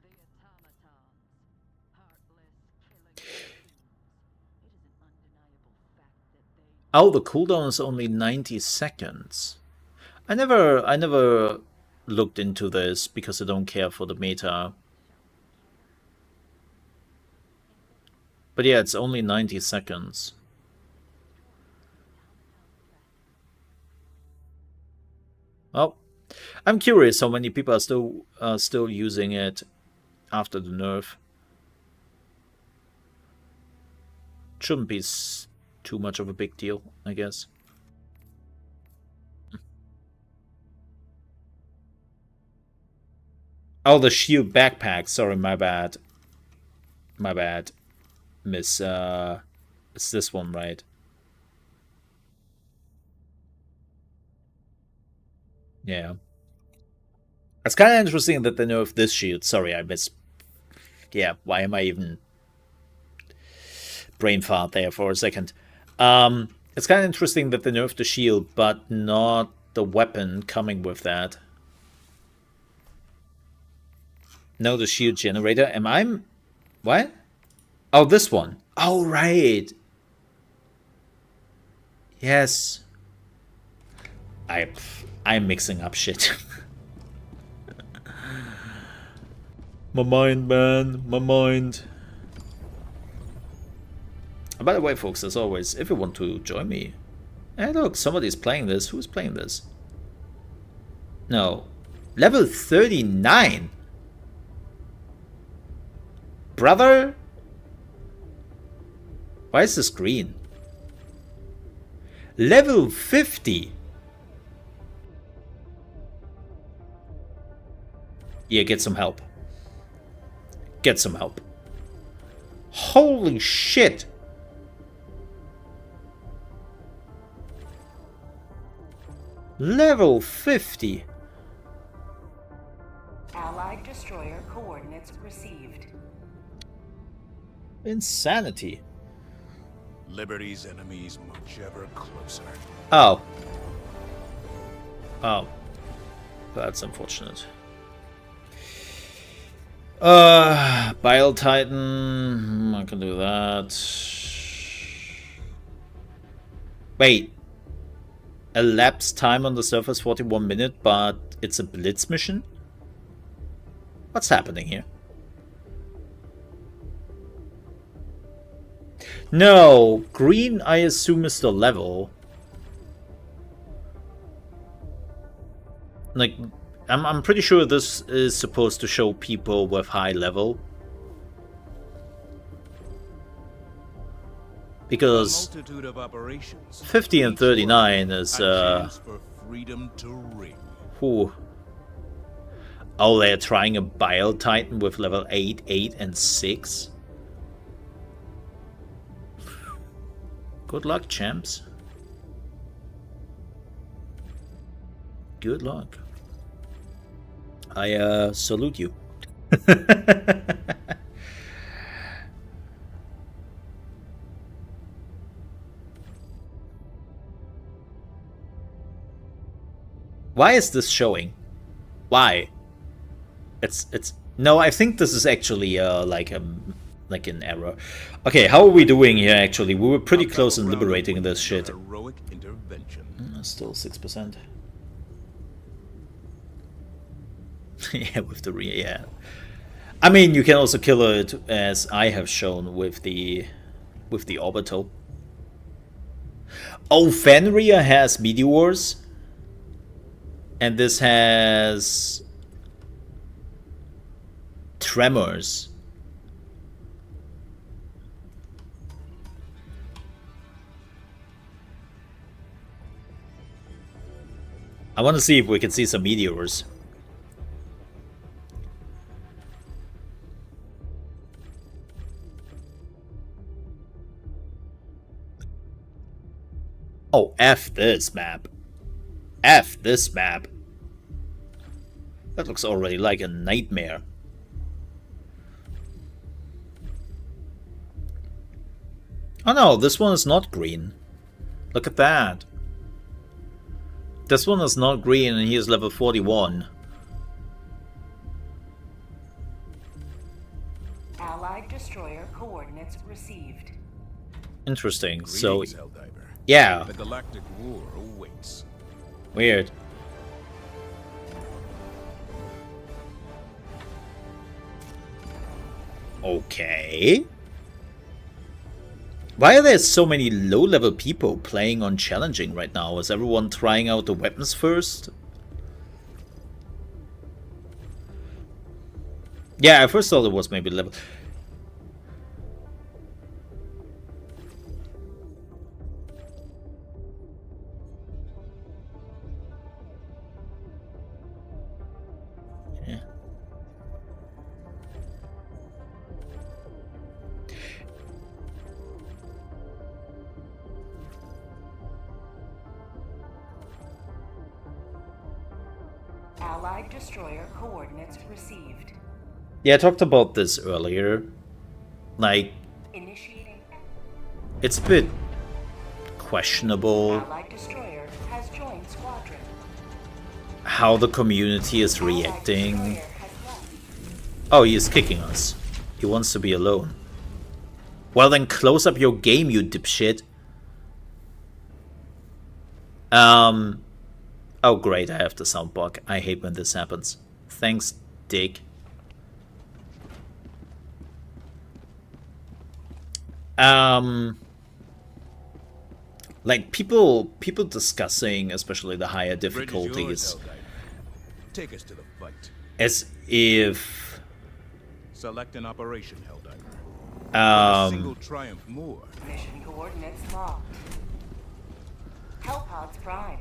The automatons. Heartless, killing machines. It is an undeniable fact that they Oh, the cooldown is only 90 seconds. I never looked into this because I don't care for the meta. But yeah, it's only 90 seconds. Well, I'm curious how many people are still using it after the nerf. Shouldn't be too much of a big deal, I guess. Oh, the shield backpack. Sorry, my bad. My bad. Miss, it's this one, right? Yeah. It's kind of interesting that they nerfed this shield. Sorry, I missed. Yeah, why am I even brain fart there for a second? It's kind of interesting that they nerfed the shield, but not the weapon coming with that. No, the shield generator. Am I... What? Oh, this one. Oh, right. Yes. I'm mixing up shit. My mind, man. My mind. And by the way, folks, as always, if you want to join me... Hey, look, somebody's playing this. Who's playing this? No. Level 39? Brother? Why is this green? Level 50? Yeah, get some help. Get some help. Holy shit! Level 50? Allied destroyer coordinates received. Insanity. Liberty's enemies march ever closer. Oh. Oh. That's unfortunate. Bile Titan. I can do that. Wait. Elapsed time on the surface 41 minutes, but it's a blitz mission? What's happening here? No, green I assume is the level. Like, I'm pretty sure this is supposed to show people with high level. Because 50 and 39 is whew. Oh, they're trying a Bile Titan with level 8, 8, and 6. Good luck, champs. Good luck. I salute you. Why is this showing? Why? It's no, I think this is actually like an error. Okay, how are we doing here actually? We were pretty close in liberating this shit. Heroic intervention. Still 6%. Yeah, with the yeah. I mean, you can also kill it as I have shown with the orbital. Oh, Fenrir has meteors. And this has tremors. I want to see if we can see some meteors. Oh, F this map. F this map. That looks already like a nightmare. Oh no, this one is not green. Look at that. This one is not green and he is level 41. Allied destroyer coordinates received. Interesting. So, Greetings, Helldiver. yeah, The galactic war awaits. weird. Okay. Why are there so many low-level people playing on challenging right now? Is everyone trying out the weapons first? Yeah, I first thought it was maybe level. Yeah. Allied destroyer coordinates received. Yeah, I talked about this earlier. Like, Initiating. it's a bit questionable Allied destroyer has joined squadron. how the community is Allied reacting. destroyer has left. Oh, he is kicking us. He wants to be alone. Well, then close up your game, you dipshit. Oh, great, I have the sound bug. I hate when this happens. Thanks, Dick. Like people discussing, especially the higher difficulties, Take us to the fight. as if Select an operation, Helldiver. A single triumph more. Mission coordinates locked. Hellpods prime.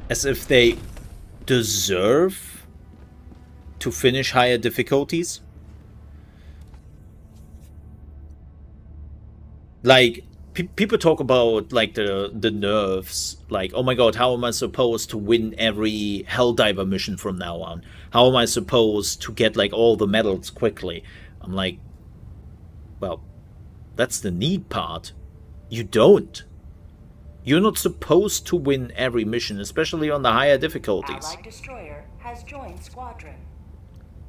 as if they deserve to finish higher difficulties. Like people talk about like the nerfs, like, oh my god, how am I supposed to win every Helldiver mission from now on? How am I supposed to get like all the medals quickly? I'm like, well, that's the need part. You don't. You're not supposed to win every mission, especially on the higher difficulties. Allied destroyer has joined squadron.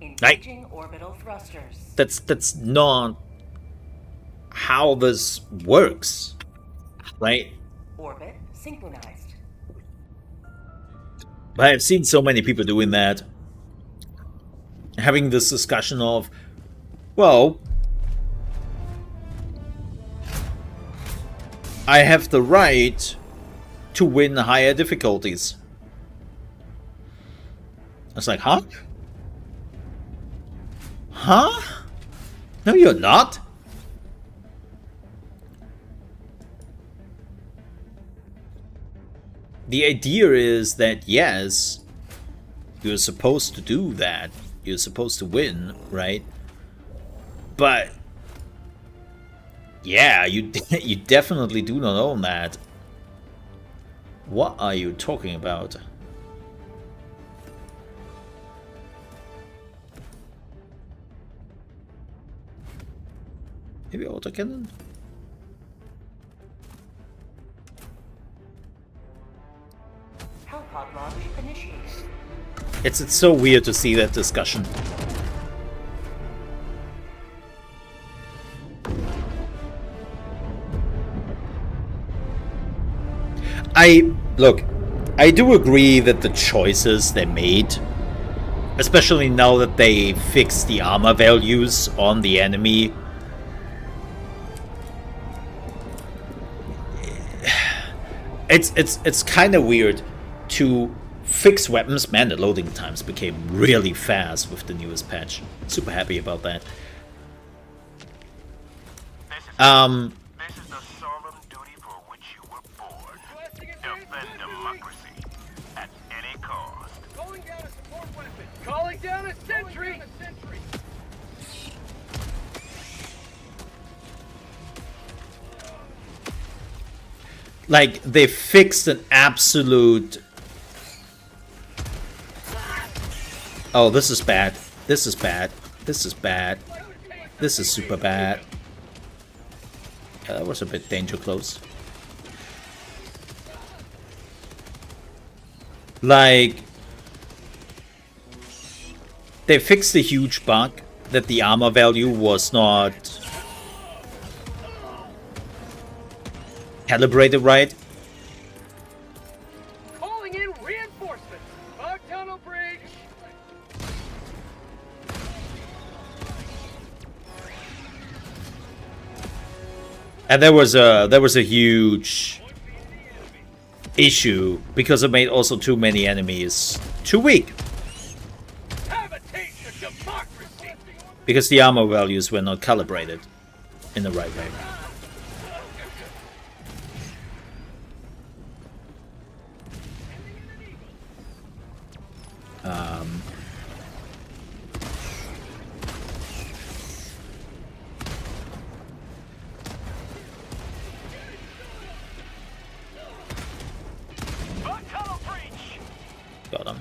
Right. Engaging orbital thrusters. That's not how this works, right? Orbit synchronized. But I've seen so many people doing that, having this discussion of, well, I have the right to win higher difficulties. I was like, huh? Huh? No, you're not. The idea is that, yes, you're supposed to do that. You're supposed to win, right? But yeah, you you definitely do not own that. What are you talking about? Maybe autocannon? Hellpod launch initiated. It's so weird to see that discussion. I do agree that the choices they made, especially now that they fixed the armor values on the enemy, it's kind of weird to fix weapons. Man, the loading times became really fast with the newest patch. Super happy about that. This is the solemn duty for which you were born. Defend democracy at any cost. Calling down a support weapon. Calling down a sentry. Like, they fixed an absolute... Oh, this is bad. This is bad. This is bad. This is super bad. Yeah, that was a bit danger close. Like, they fixed the huge bug that the armor value was not calibrated right. Calling in reinforcements. Bug tunnel bridge. And there was a huge issue because it made also too many enemies too weak. Have a taste of democracy. Because the armor values were not calibrated in the right way. Bug tunnel breach. Got him.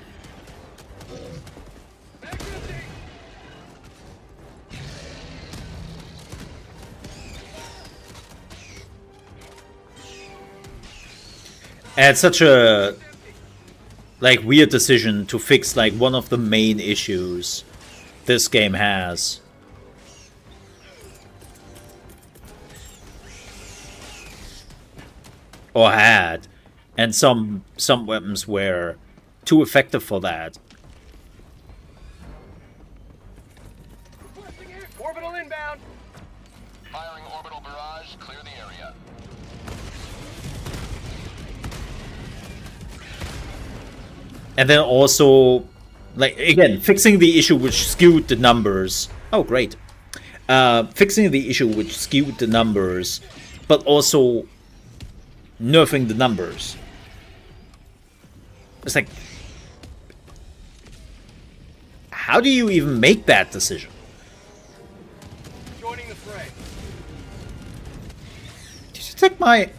And it's such a like weird decision to fix like one of the main issues this game has. Or had. And some weapons were too effective for that. Orbital inbound. Firing orbital barrage. Clear the area. And then also, like, again, fixing the issue which skewed the numbers. Oh, great. Fixing the issue which skewed the numbers, but also nerfing the numbers. It's like, how do you even make that decision? Joining the fray. Did you take my...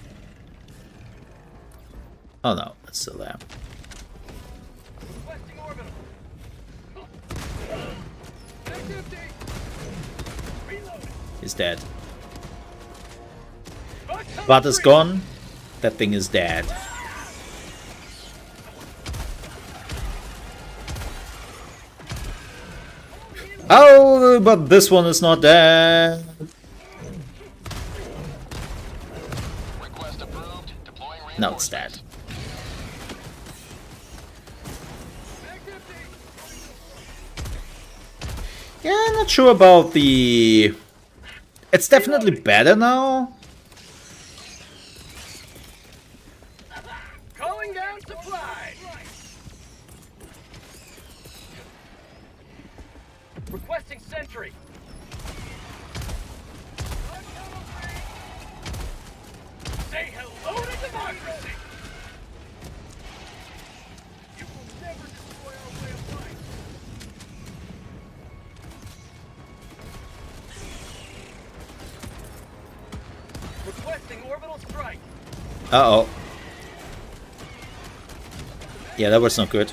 Oh no, it's still there. Requesting orbital. Activity. Reloading. He's dead. Bug tunnel But is breach. gone. That thing is dead. Oh, but this one is not dead. Request approved. Deploying No, it's dead. Yeah, I'm not sure about the... It's definitely better now. Calling down supplies. Requesting sentry. Say hello to democracy. You will never destroy our way of life. Requesting orbital strike. Uh-oh. Yeah, that was not good.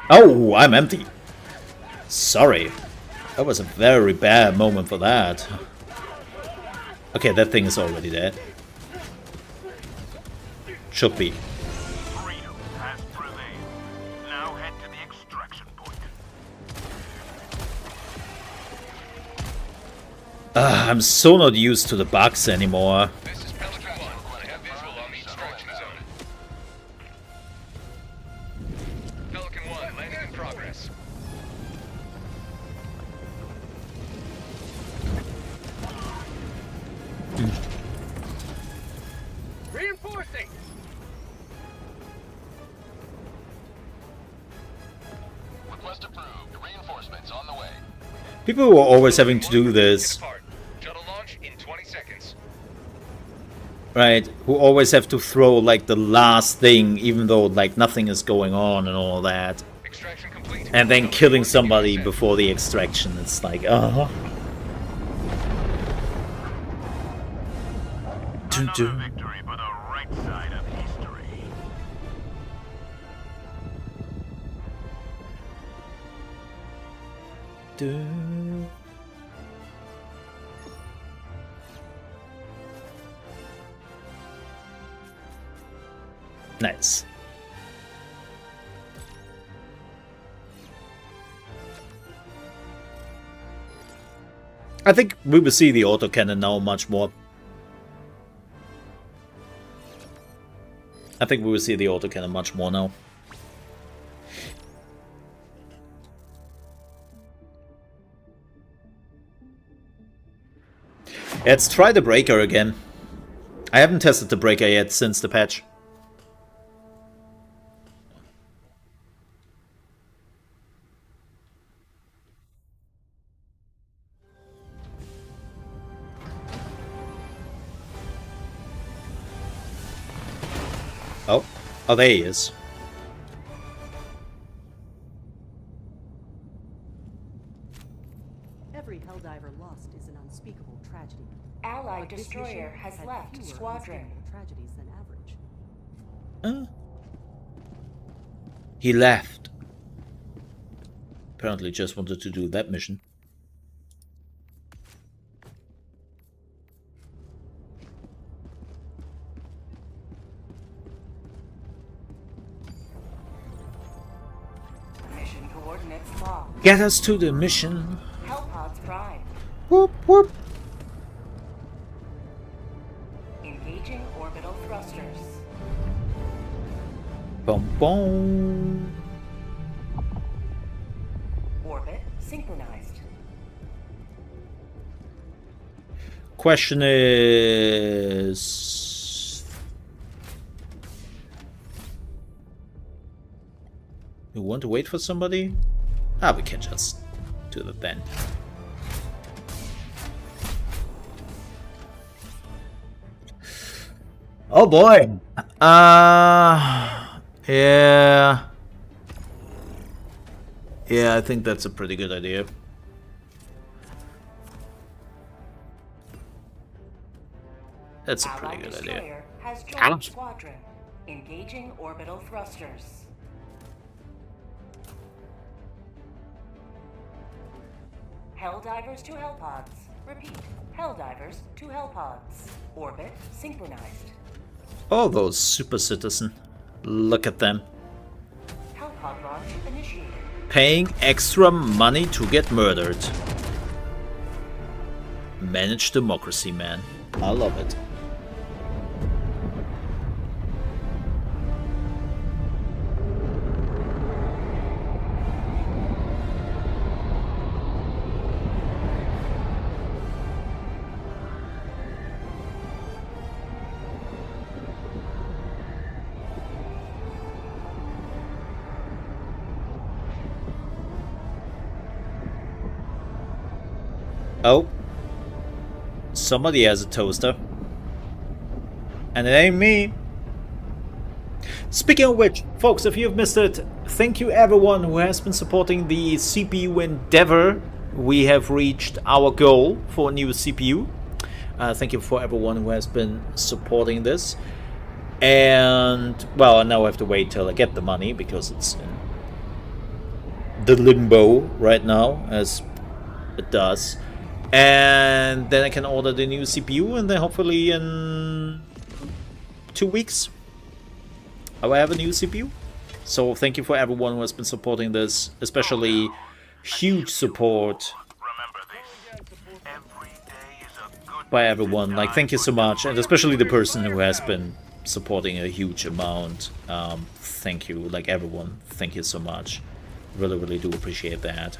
Oh, I'm empty. Sorry. That was a very bad moment for that. Okay, that thing is already dead. Should be. Freedom has prevailed. Now head to the extraction point. I'm so not used to the bugs anymore. This is Pelican 1. I have visual on the extraction zone. Pelican 1, landing in progress. Reinforcing. Request approved. Reinforcements on the way. People were always having to do this, Depart. Shuttle launch in 20 seconds. right? Who always have to throw like the last thing, even though like nothing is going on and all that. Extraction complete. And then killing somebody before the extraction. It's like, Another Dun, dun. victory for the right side of history. Nice. I think we will see the autocannon now much more. I think we will see the autocannon much more now. Let's try the breaker again. I haven't tested the breaker yet since the patch. Oh, there he is. Every Helldiver lost is an unspeakable tragedy. Allied But this destroyer mission has had left fewer squadron. unspeakable tragedies than average. He left. Apparently just wanted to do that mission. Mission coordinates locked. Get us to the mission. Hellpods prime. Whoop whoop. Engaging orbital thrusters. Boom boom. Orbit synchronized. Question is, you want to wait for somebody? Ah, we can just do that then. Oh boy. Yeah. Yeah, I think that's a pretty good idea. That's a pretty Allied good idea. destroyer has joined squadron. Engaging orbital thrusters. Helldivers to Hellpods. Repeat. Helldivers to Hellpods. Orbit synchronized. Oh, those super citizen. Look at them. Hellpod launch initiated. Paying extra money to get murdered. Manage democracy, man. I love it. Oh. Somebody has a toaster. And it ain't me. Speaking of which, folks, if you've missed it, thank you everyone who has been supporting the CPU endeavor. We have reached our goal for a new CPU. Thank you for everyone who has been supporting this. And, well, now I have to wait till I get the money because it's in the limbo right now, as it does. And then I can order the new CPU, and then hopefully in 2 weeks I will have a new CPU. So thank you for everyone who has been supporting this, especially huge support by everyone. Like, thank you so much, and especially the person who has been supporting a huge amount. Thank you, like everyone. Thank you so much. Really, really do appreciate that.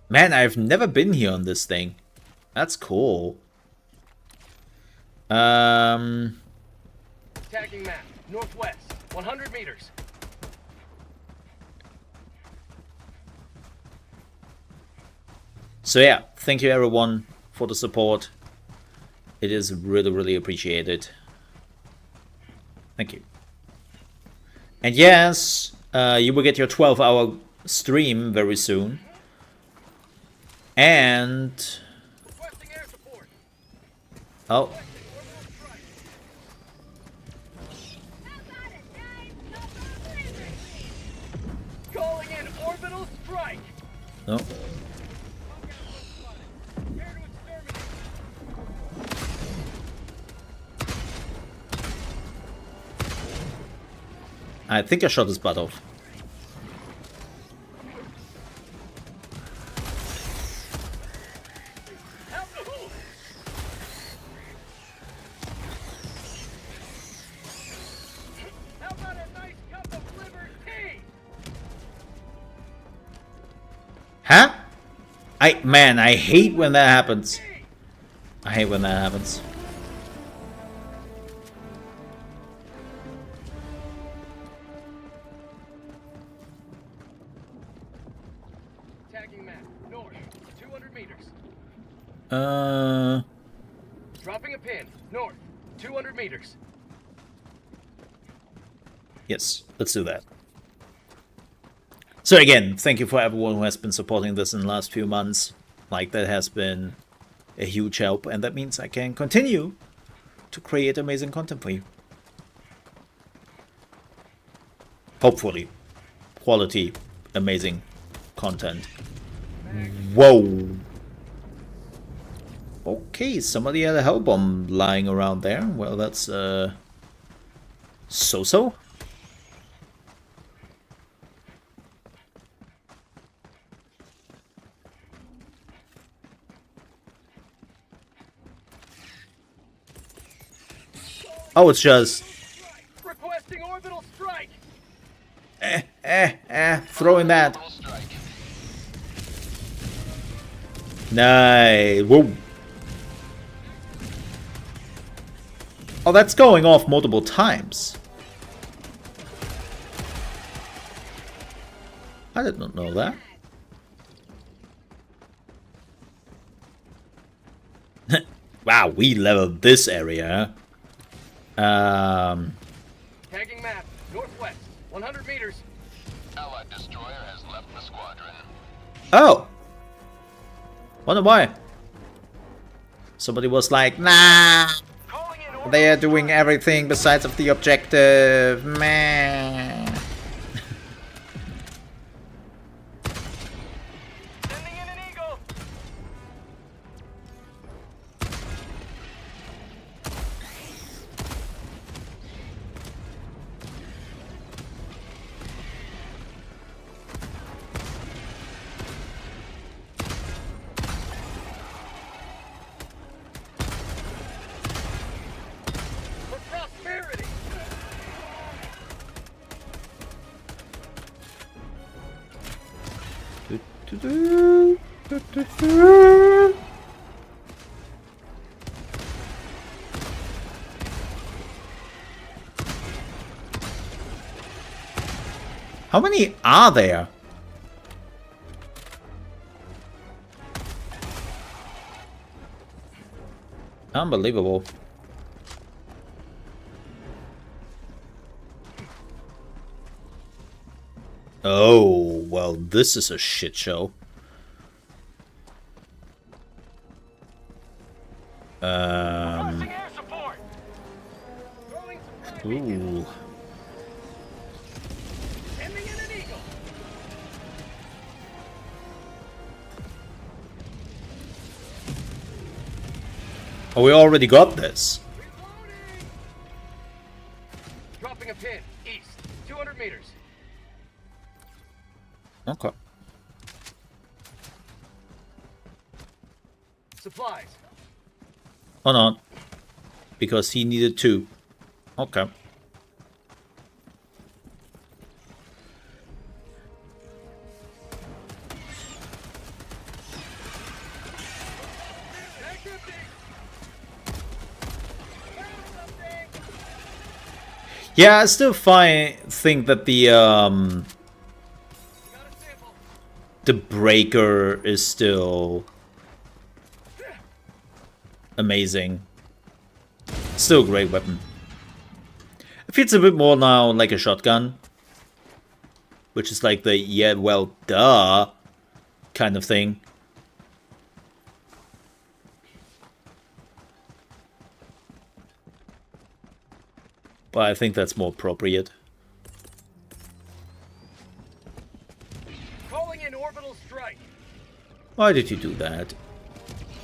Man, I've never been here on this thing. That's cool. Tagging map, northwest, 100 meters. So yeah, thank you everyone for the support. It is really, really appreciated. Thank you. And yes, you will get your 12-hour stream very soon. And oh, No. I think I shot his butt off. Huh? Man, I hate when that happens. I hate when that happens. Tagging map. North. 200 meters. Dropping a pin. North. 200 meters. Yes, let's do that. So again, thank you for everyone who has been supporting this in the last few months. Like, that has been a huge help, and that means I can continue to create amazing content for you. Hopefully. Quality, amazing content. Whoa. Okay, somebody had a hell bomb lying around there. Well, that's so-so. Oh, it's just Requesting orbital strike. throwing that. Orbital strike. Nice. Whoa. Oh, that's going off multiple times. I did not know that. Wow, we leveled this area. Tagging map. Northwest. 100 meters. Allied destroyer has left the squadron. Oh. Wonder why. Somebody was like, nah. Calling in orbital They are doing everything besides of the objective. Man. Sending in an eagle. For prosperity. How many are there? Unbelievable. Oh, well, this is a shit show. Requesting air support. Throwing supply beacon. Ooh. Sending in an eagle. Oh, we already got this. Reloading. Dropping a pin. East. 200 meters. Okay. Supplies. Or not. Because he needed two. Okay. Tank empty. Found something. Yeah, I still think that Got a sample. the breaker is still amazing. Still a great weapon. It feels a bit more now like a shotgun, which is like the yeah, well, duh kind of thing. But I think that's more appropriate. Calling in orbital strike. Why did you do that?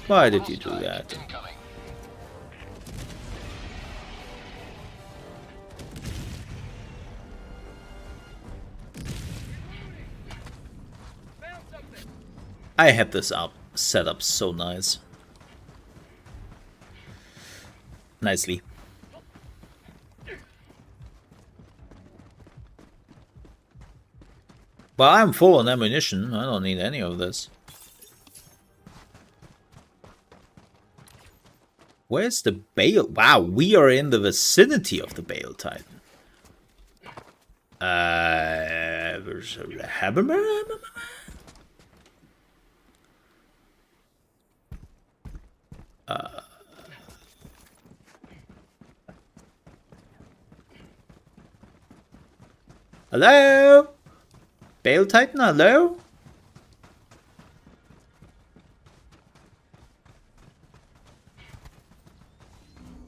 Why did you do that? Incoming. I had this up set up so nice. Nicely. Well, I'm full on ammunition. I don't need any of this. Where's the Bale? Wow, we are in the vicinity of the Bale Titan. Where's hello? Bale Titan, hello?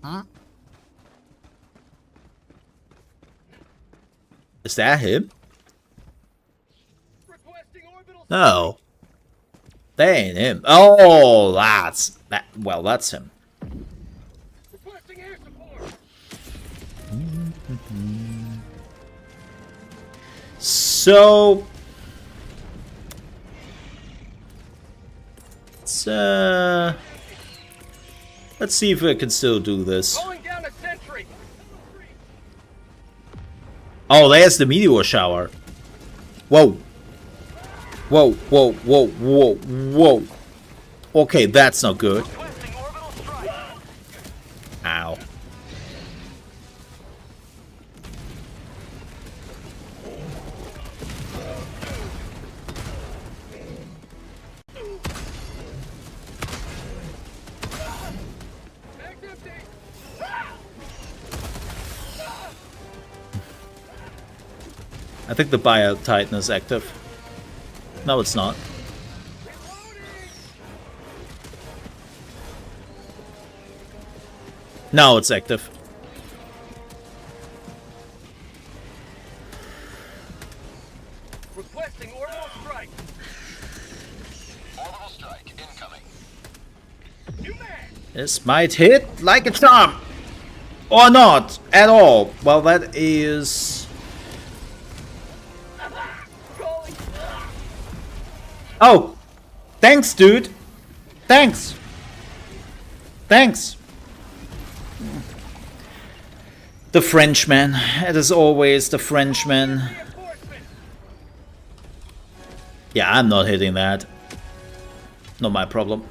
Huh? Is that him? No. That ain't him. Oh, that's that. Well, that's him. So let's see if I can still do this. Oh, there's the meteor shower. Whoa. Whoa, whoa, whoa, whoa, whoa. Okay, that's not good. Ow. I think the Bio Titan is active. No, it's not. No, it's active. Requesting orbital strike. Orbital strike incoming. This might hit like a charm. Or not at all. Well, that is... Oh! Thanks, dude! Thanks! Thanks! The Frenchman. It is always the Frenchman. Yeah, I'm not hitting that. Not my problem.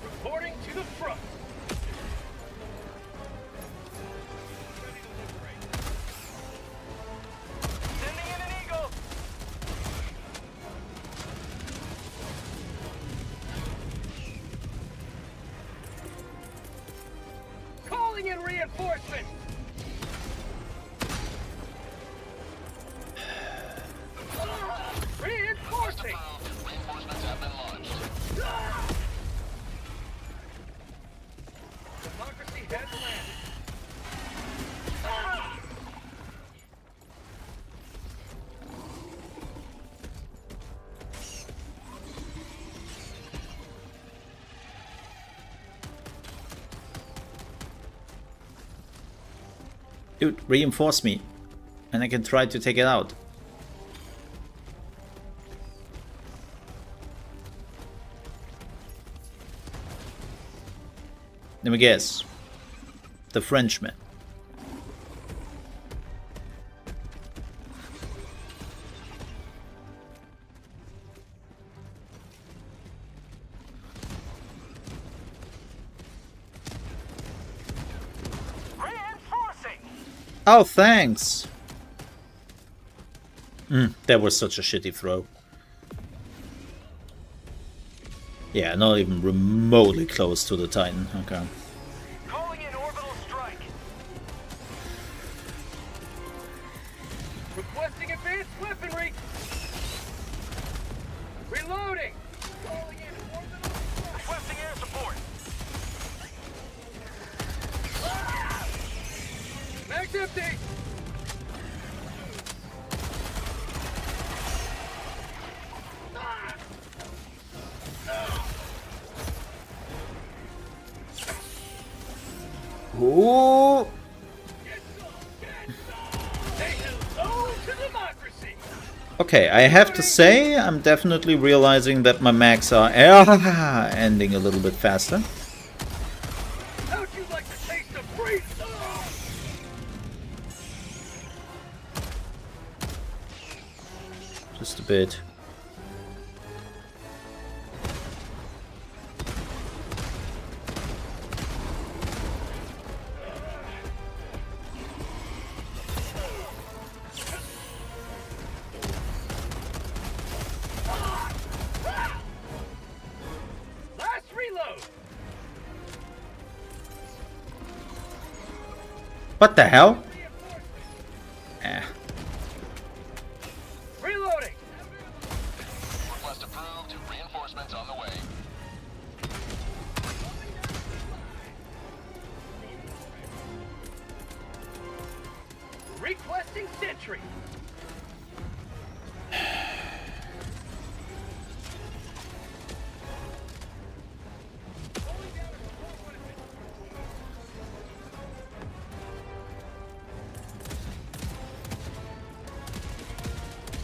Reporting to the front. Sending in an eagle. Calling in reinforcements. Reinforcing. Reinforcements have been launched. Democracy has landed. Dude, reinforce me. And I can try to take it out. Let me guess. The Frenchman. Reinforcing. Oh, thanks. That was such a shitty throw. Yeah, not even remotely close to the Titan. Okay. Calling in orbital strike. Requesting advanced weaponry. Reloading. Calling in orbital strike. Requesting air support. Max empty. Ooh. Okay, I have to say, I'm definitely realizing that my mags are ending a little bit faster. How'd you like to taste of free? Just a bit. Last reload. What the hell? Eh. Reloading. Request approved. Reinforcements on the way. Requesting sentry.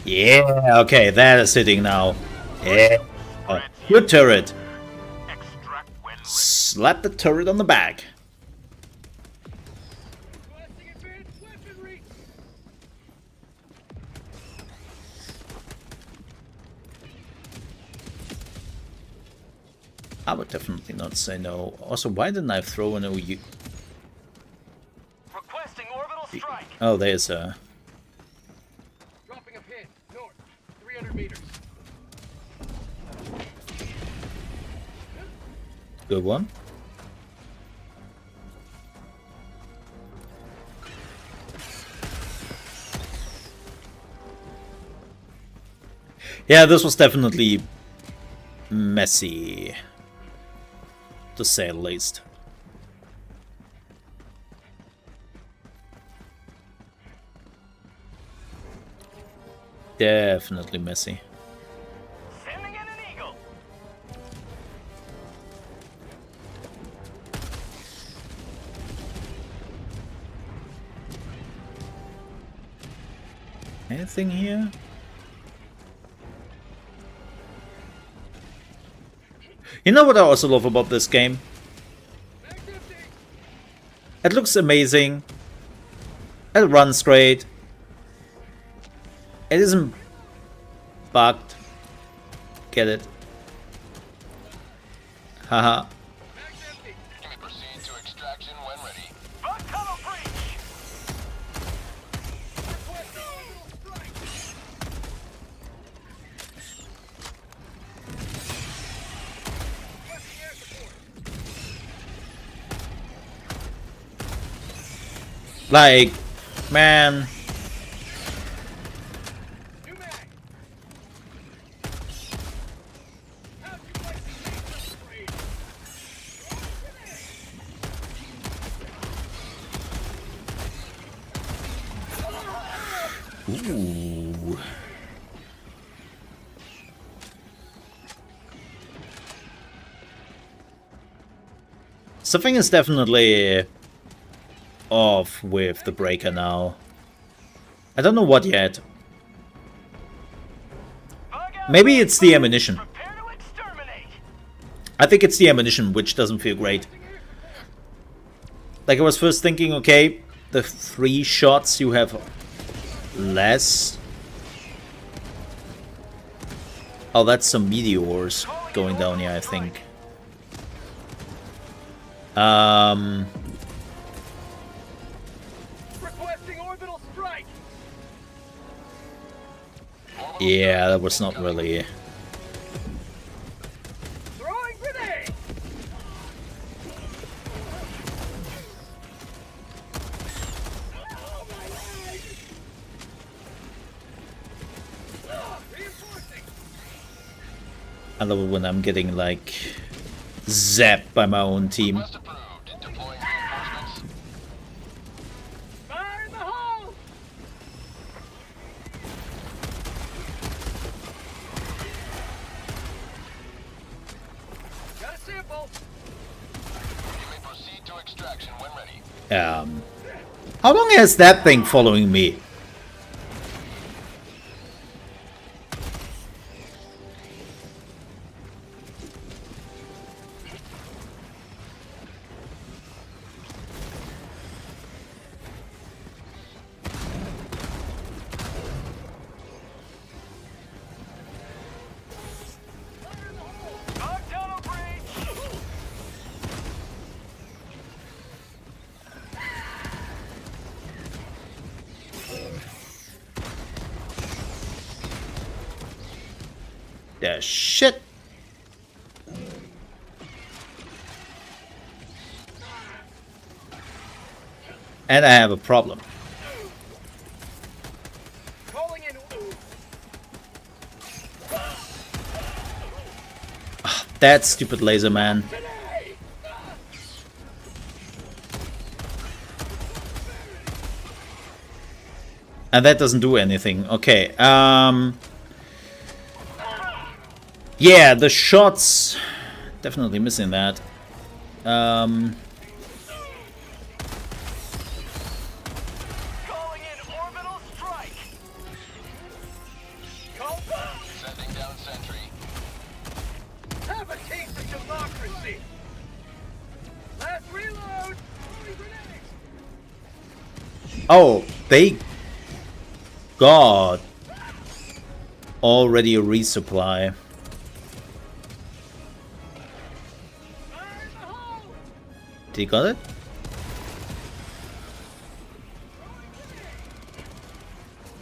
Yeah, okay, that is hitting now. Yeah. Oh, good turret. Extract when Slap the turret on the back. Requesting advanced weaponry. I would definitely not say no. Also, why didn't I throw an OU? Requesting orbital strike. Oh, there's a... Dropping a pin. North. 300 meters. good one. Yeah, this was definitely messy, to say the least. Definitely messy. Sending in an eagle. Anything here? You know what I also love about this game? It looks amazing. It runs great. It isn't bugged. Get it? Haha. You may proceed to extraction when ready. Front tunnel breach. Like, man. New mag. How'd you like to take the free? Ooh. Something is definitely off with the breaker now. I don't know what yet. Maybe it's the ammunition. Prepare to exterminate. I think it's the ammunition which doesn't feel great. Like I was first thinking, okay, the 3 shots you have less. Oh, that's some meteors going down here, I think. Requesting orbital strike. Yeah, that was not really... Throwing grenade. Reinforcing. I love it when I'm getting, like, zapped by my own team. Request approved. Deploying reinforcements. Fire in the hole. Got a sample. You may proceed to extraction when ready. How long has that thing following me? Dog tunnel breach! Yeah, shit. And I have a problem. Calling in. That stupid laser man. And that doesn't do anything. Okay. Yeah, the shots. Definitely missing that. Calling in orbital strike. Call back. Sending down sentry. Have a taste of democracy. Last reload. Oh, they got already a resupply. Did he got it?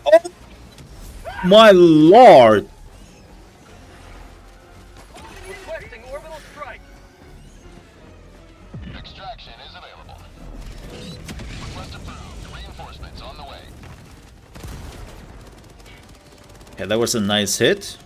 Oh my lord! Requesting orbital strike. Extraction is available. Request approved. Reinforcements on the way. Yeah, that was a nice hit.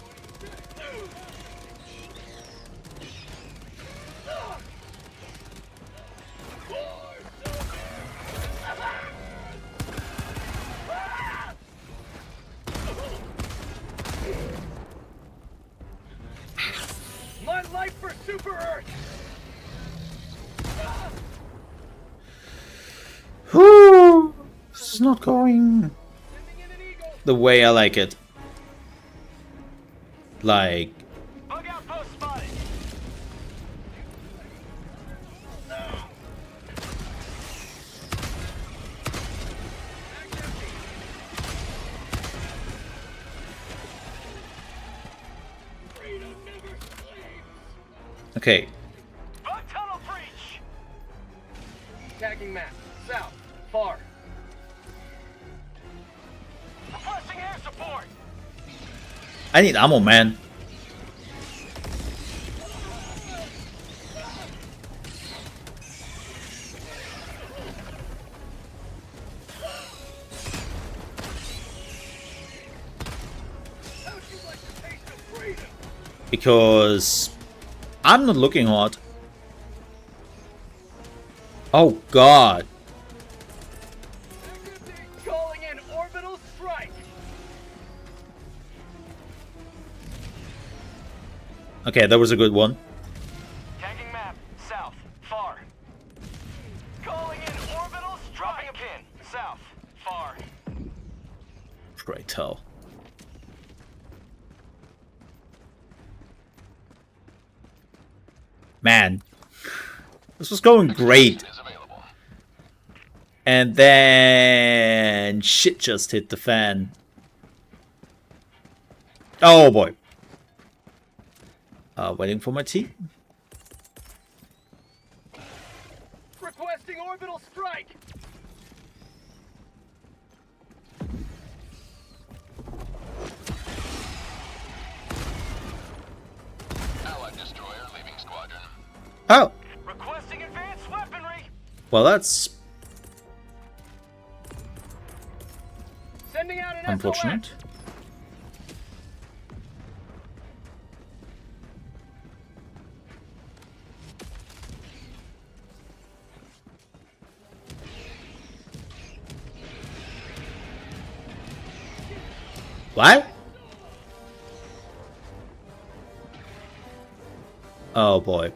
My life for Super Earth. Whew, this is not going Sending in an eagle. the way I like it. Like, Bug outpost spotted. okay. Bug tunnel breach. Tagging map. South. Far. Requesting air support. I need ammo, man. Because I'm not looking hot. Oh god. Calling in orbital strike. Okay, that was a good one. Tagging map. South. Far. Calling in orbital strike. Dropping a pin. South. Far. Pray tell. Man, this was going great. Is available. And then shit just hit the fan. Oh boy. Waiting for my tea. Requesting orbital strike. Allied destroyer leaving squadron. Oh, Requesting advanced weaponry. well that's Sending out an unfortunate. SOS. What? Oh boy.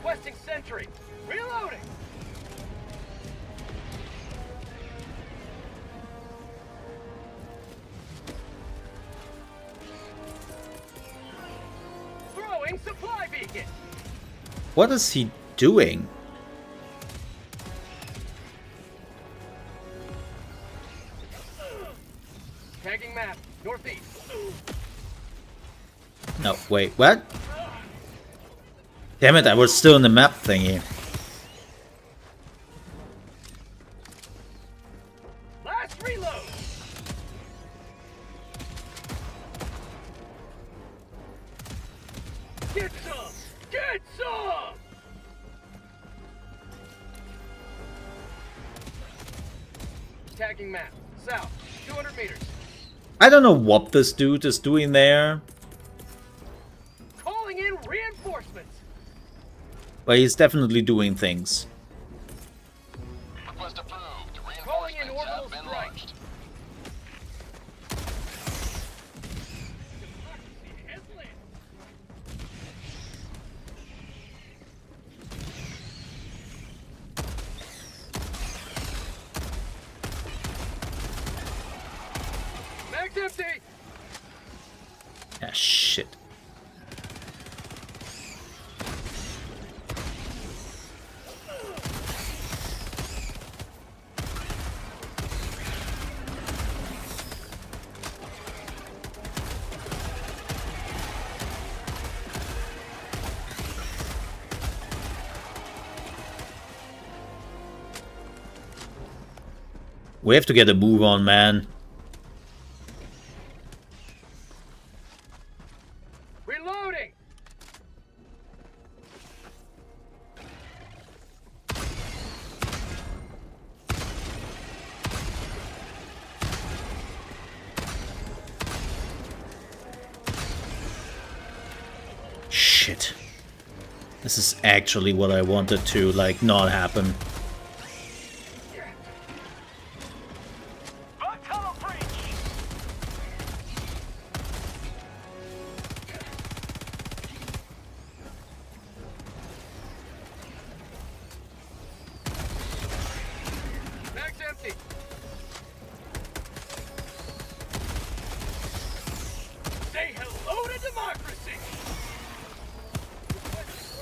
Requesting sentry. Reloading. Throwing supply beacon. What is he doing? Tagging map. Northeast. No, wait, what? Damn it, I was still in the map thingy. Last reload. Get some. Get some. Tagging map. South. 200 meters. I don't know what this dude is doing there, Calling in reinforcements. but he's definitely doing things. Request approved. Calling in Reinforcements orbital have been strike. launched. Mag's empty. Ah, shit. We have to get a move on, man. Reloading. Shit. This is actually what I wanted to, like, not happen. Bug tunnel breach. Mag's empty. Say hello to democracy.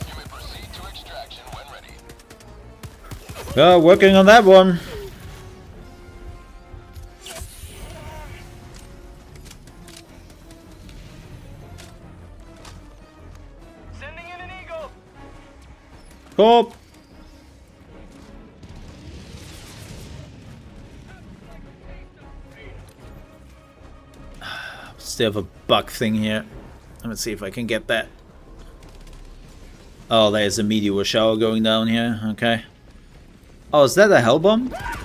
You may proceed to extraction when ready. Working on that one. Sending in an eagle. Cool. Still have a bug thing here. Let's see if I can get that. Oh, there's a meteor shower going down here. Okay. Oh, is that a hell bomb? Last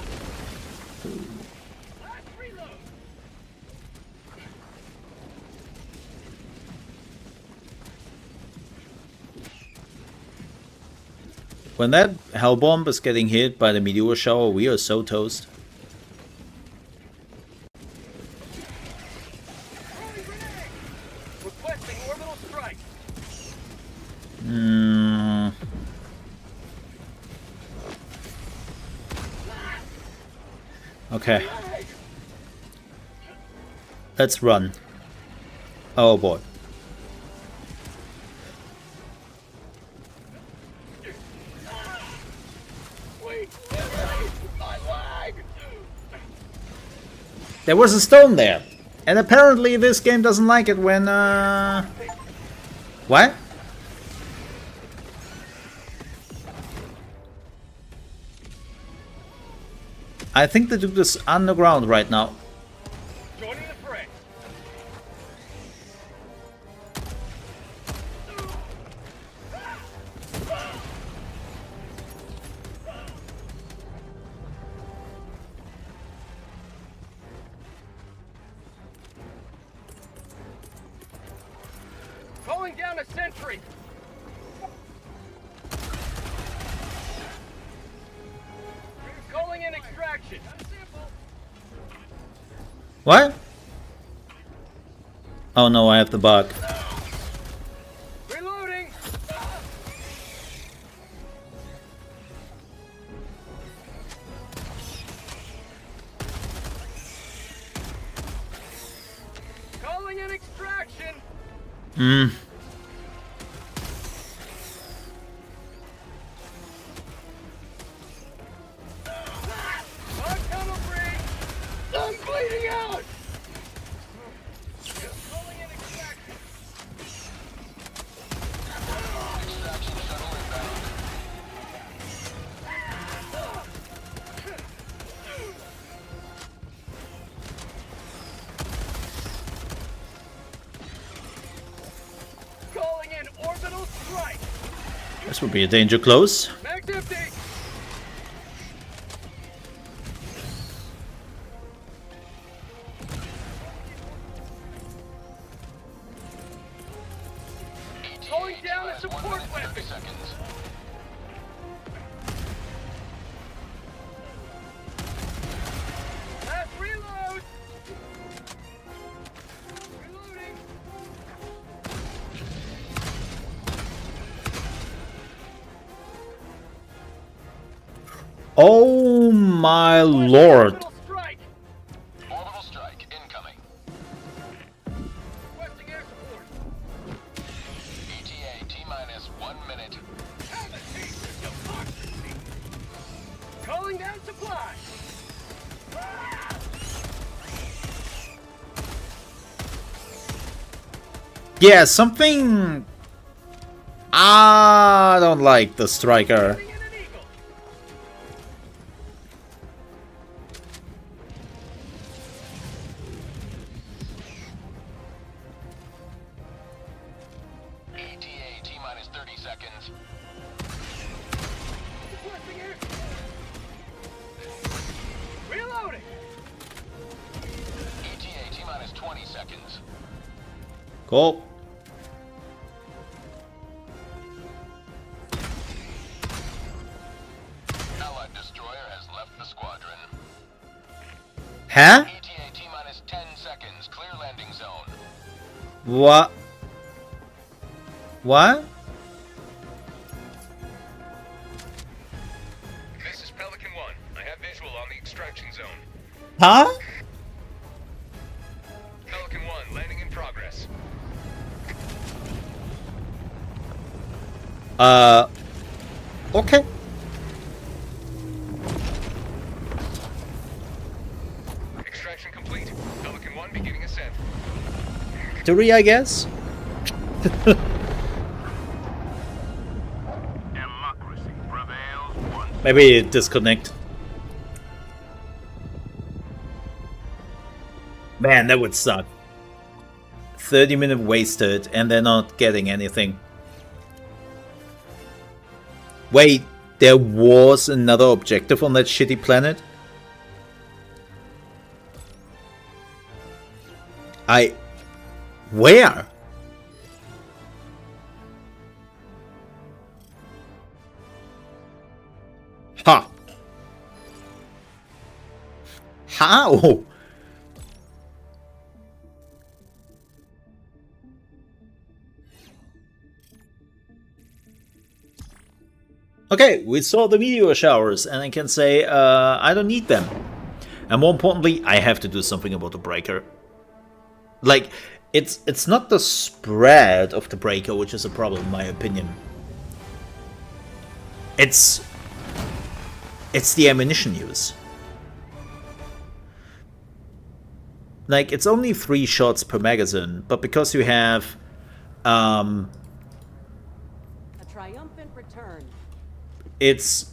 reload. When that hell bomb is getting hit by the meteor shower, we are so toast. Throwing grenade. Requesting orbital strike. Okay. Let's run. Oh boy. Wait, my leg. There was a stone there. And apparently this game doesn't like it when, What? I think the dude is underground right now. Joining the fray. Calling down a sentry. Calling in extraction. What? Oh no, I have the bug. Reloading. in extraction. Hmm. On tunnel breach. I'm bleeding out. Calling in extraction. Extraction shuttle inbound. Calling in orbital strike. This would be a danger close. Mag's empty. Calling down a support weapon. 30 seconds. Last reload. Reloading. Oh my lord. Orbital strike. Orbital strike incoming. Requesting air support. ETA T-minus 1 minute. Have a taste of democracy. Calling down supply. Yeah, something... I don't like the striker. Calling in an eagle. ETA T-minus 30 seconds. Requesting air support. Reloading. ETA T-minus 20 seconds. Cool. Allied destroyer has left the squadron. Huh? ETA T-minus 10 seconds. Clear landing zone. What? What? This is Pelican 1. I have visual on the extraction zone. Huh? Pelican 1, landing in progress. Okay. Extraction complete. Pelican 1 beginning ascent. 3, I guess? Democracy prevails once. Maybe disconnect. Man, that would suck. 30-minute wasted and they're not getting anything. Wait, there was another objective on that shitty planet? Where? Ha! How? Okay, we saw the meteor showers, and I can say I don't need them. And more importantly, I have to do something about the breaker. Like, it's not the spread of the breaker which is a problem, in my opinion. It's the ammunition use. Like, it's only 3 shots per magazine, but because you have A triumphant return. it's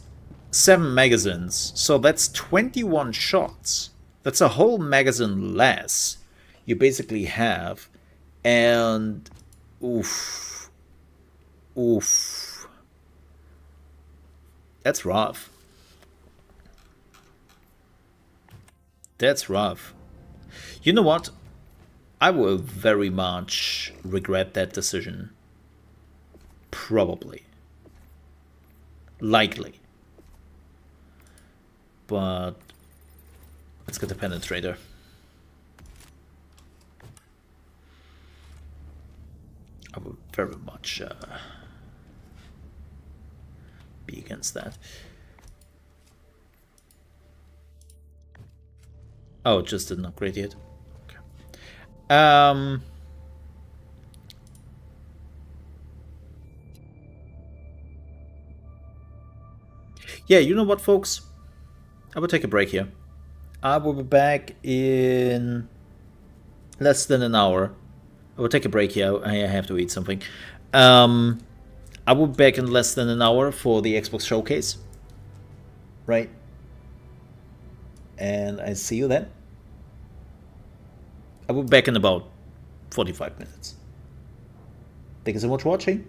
7 magazines, so that's 21 shots. That's a whole magazine less you basically have, and oof, that's rough. That's rough. You know what? I will very much regret that decision. Probably. Likely. But let's get the penetrator. I would very much be against that. Oh, it just didn't upgrade yet. Okay. Yeah, you know what, folks? I will take a break here. I will be back in less than an hour. I will take a break here. I have to eat something. I will be back in less than an hour for the Xbox Showcase. Right? And I see you then. I will be back in about 45 minutes. Thank you so much for watching.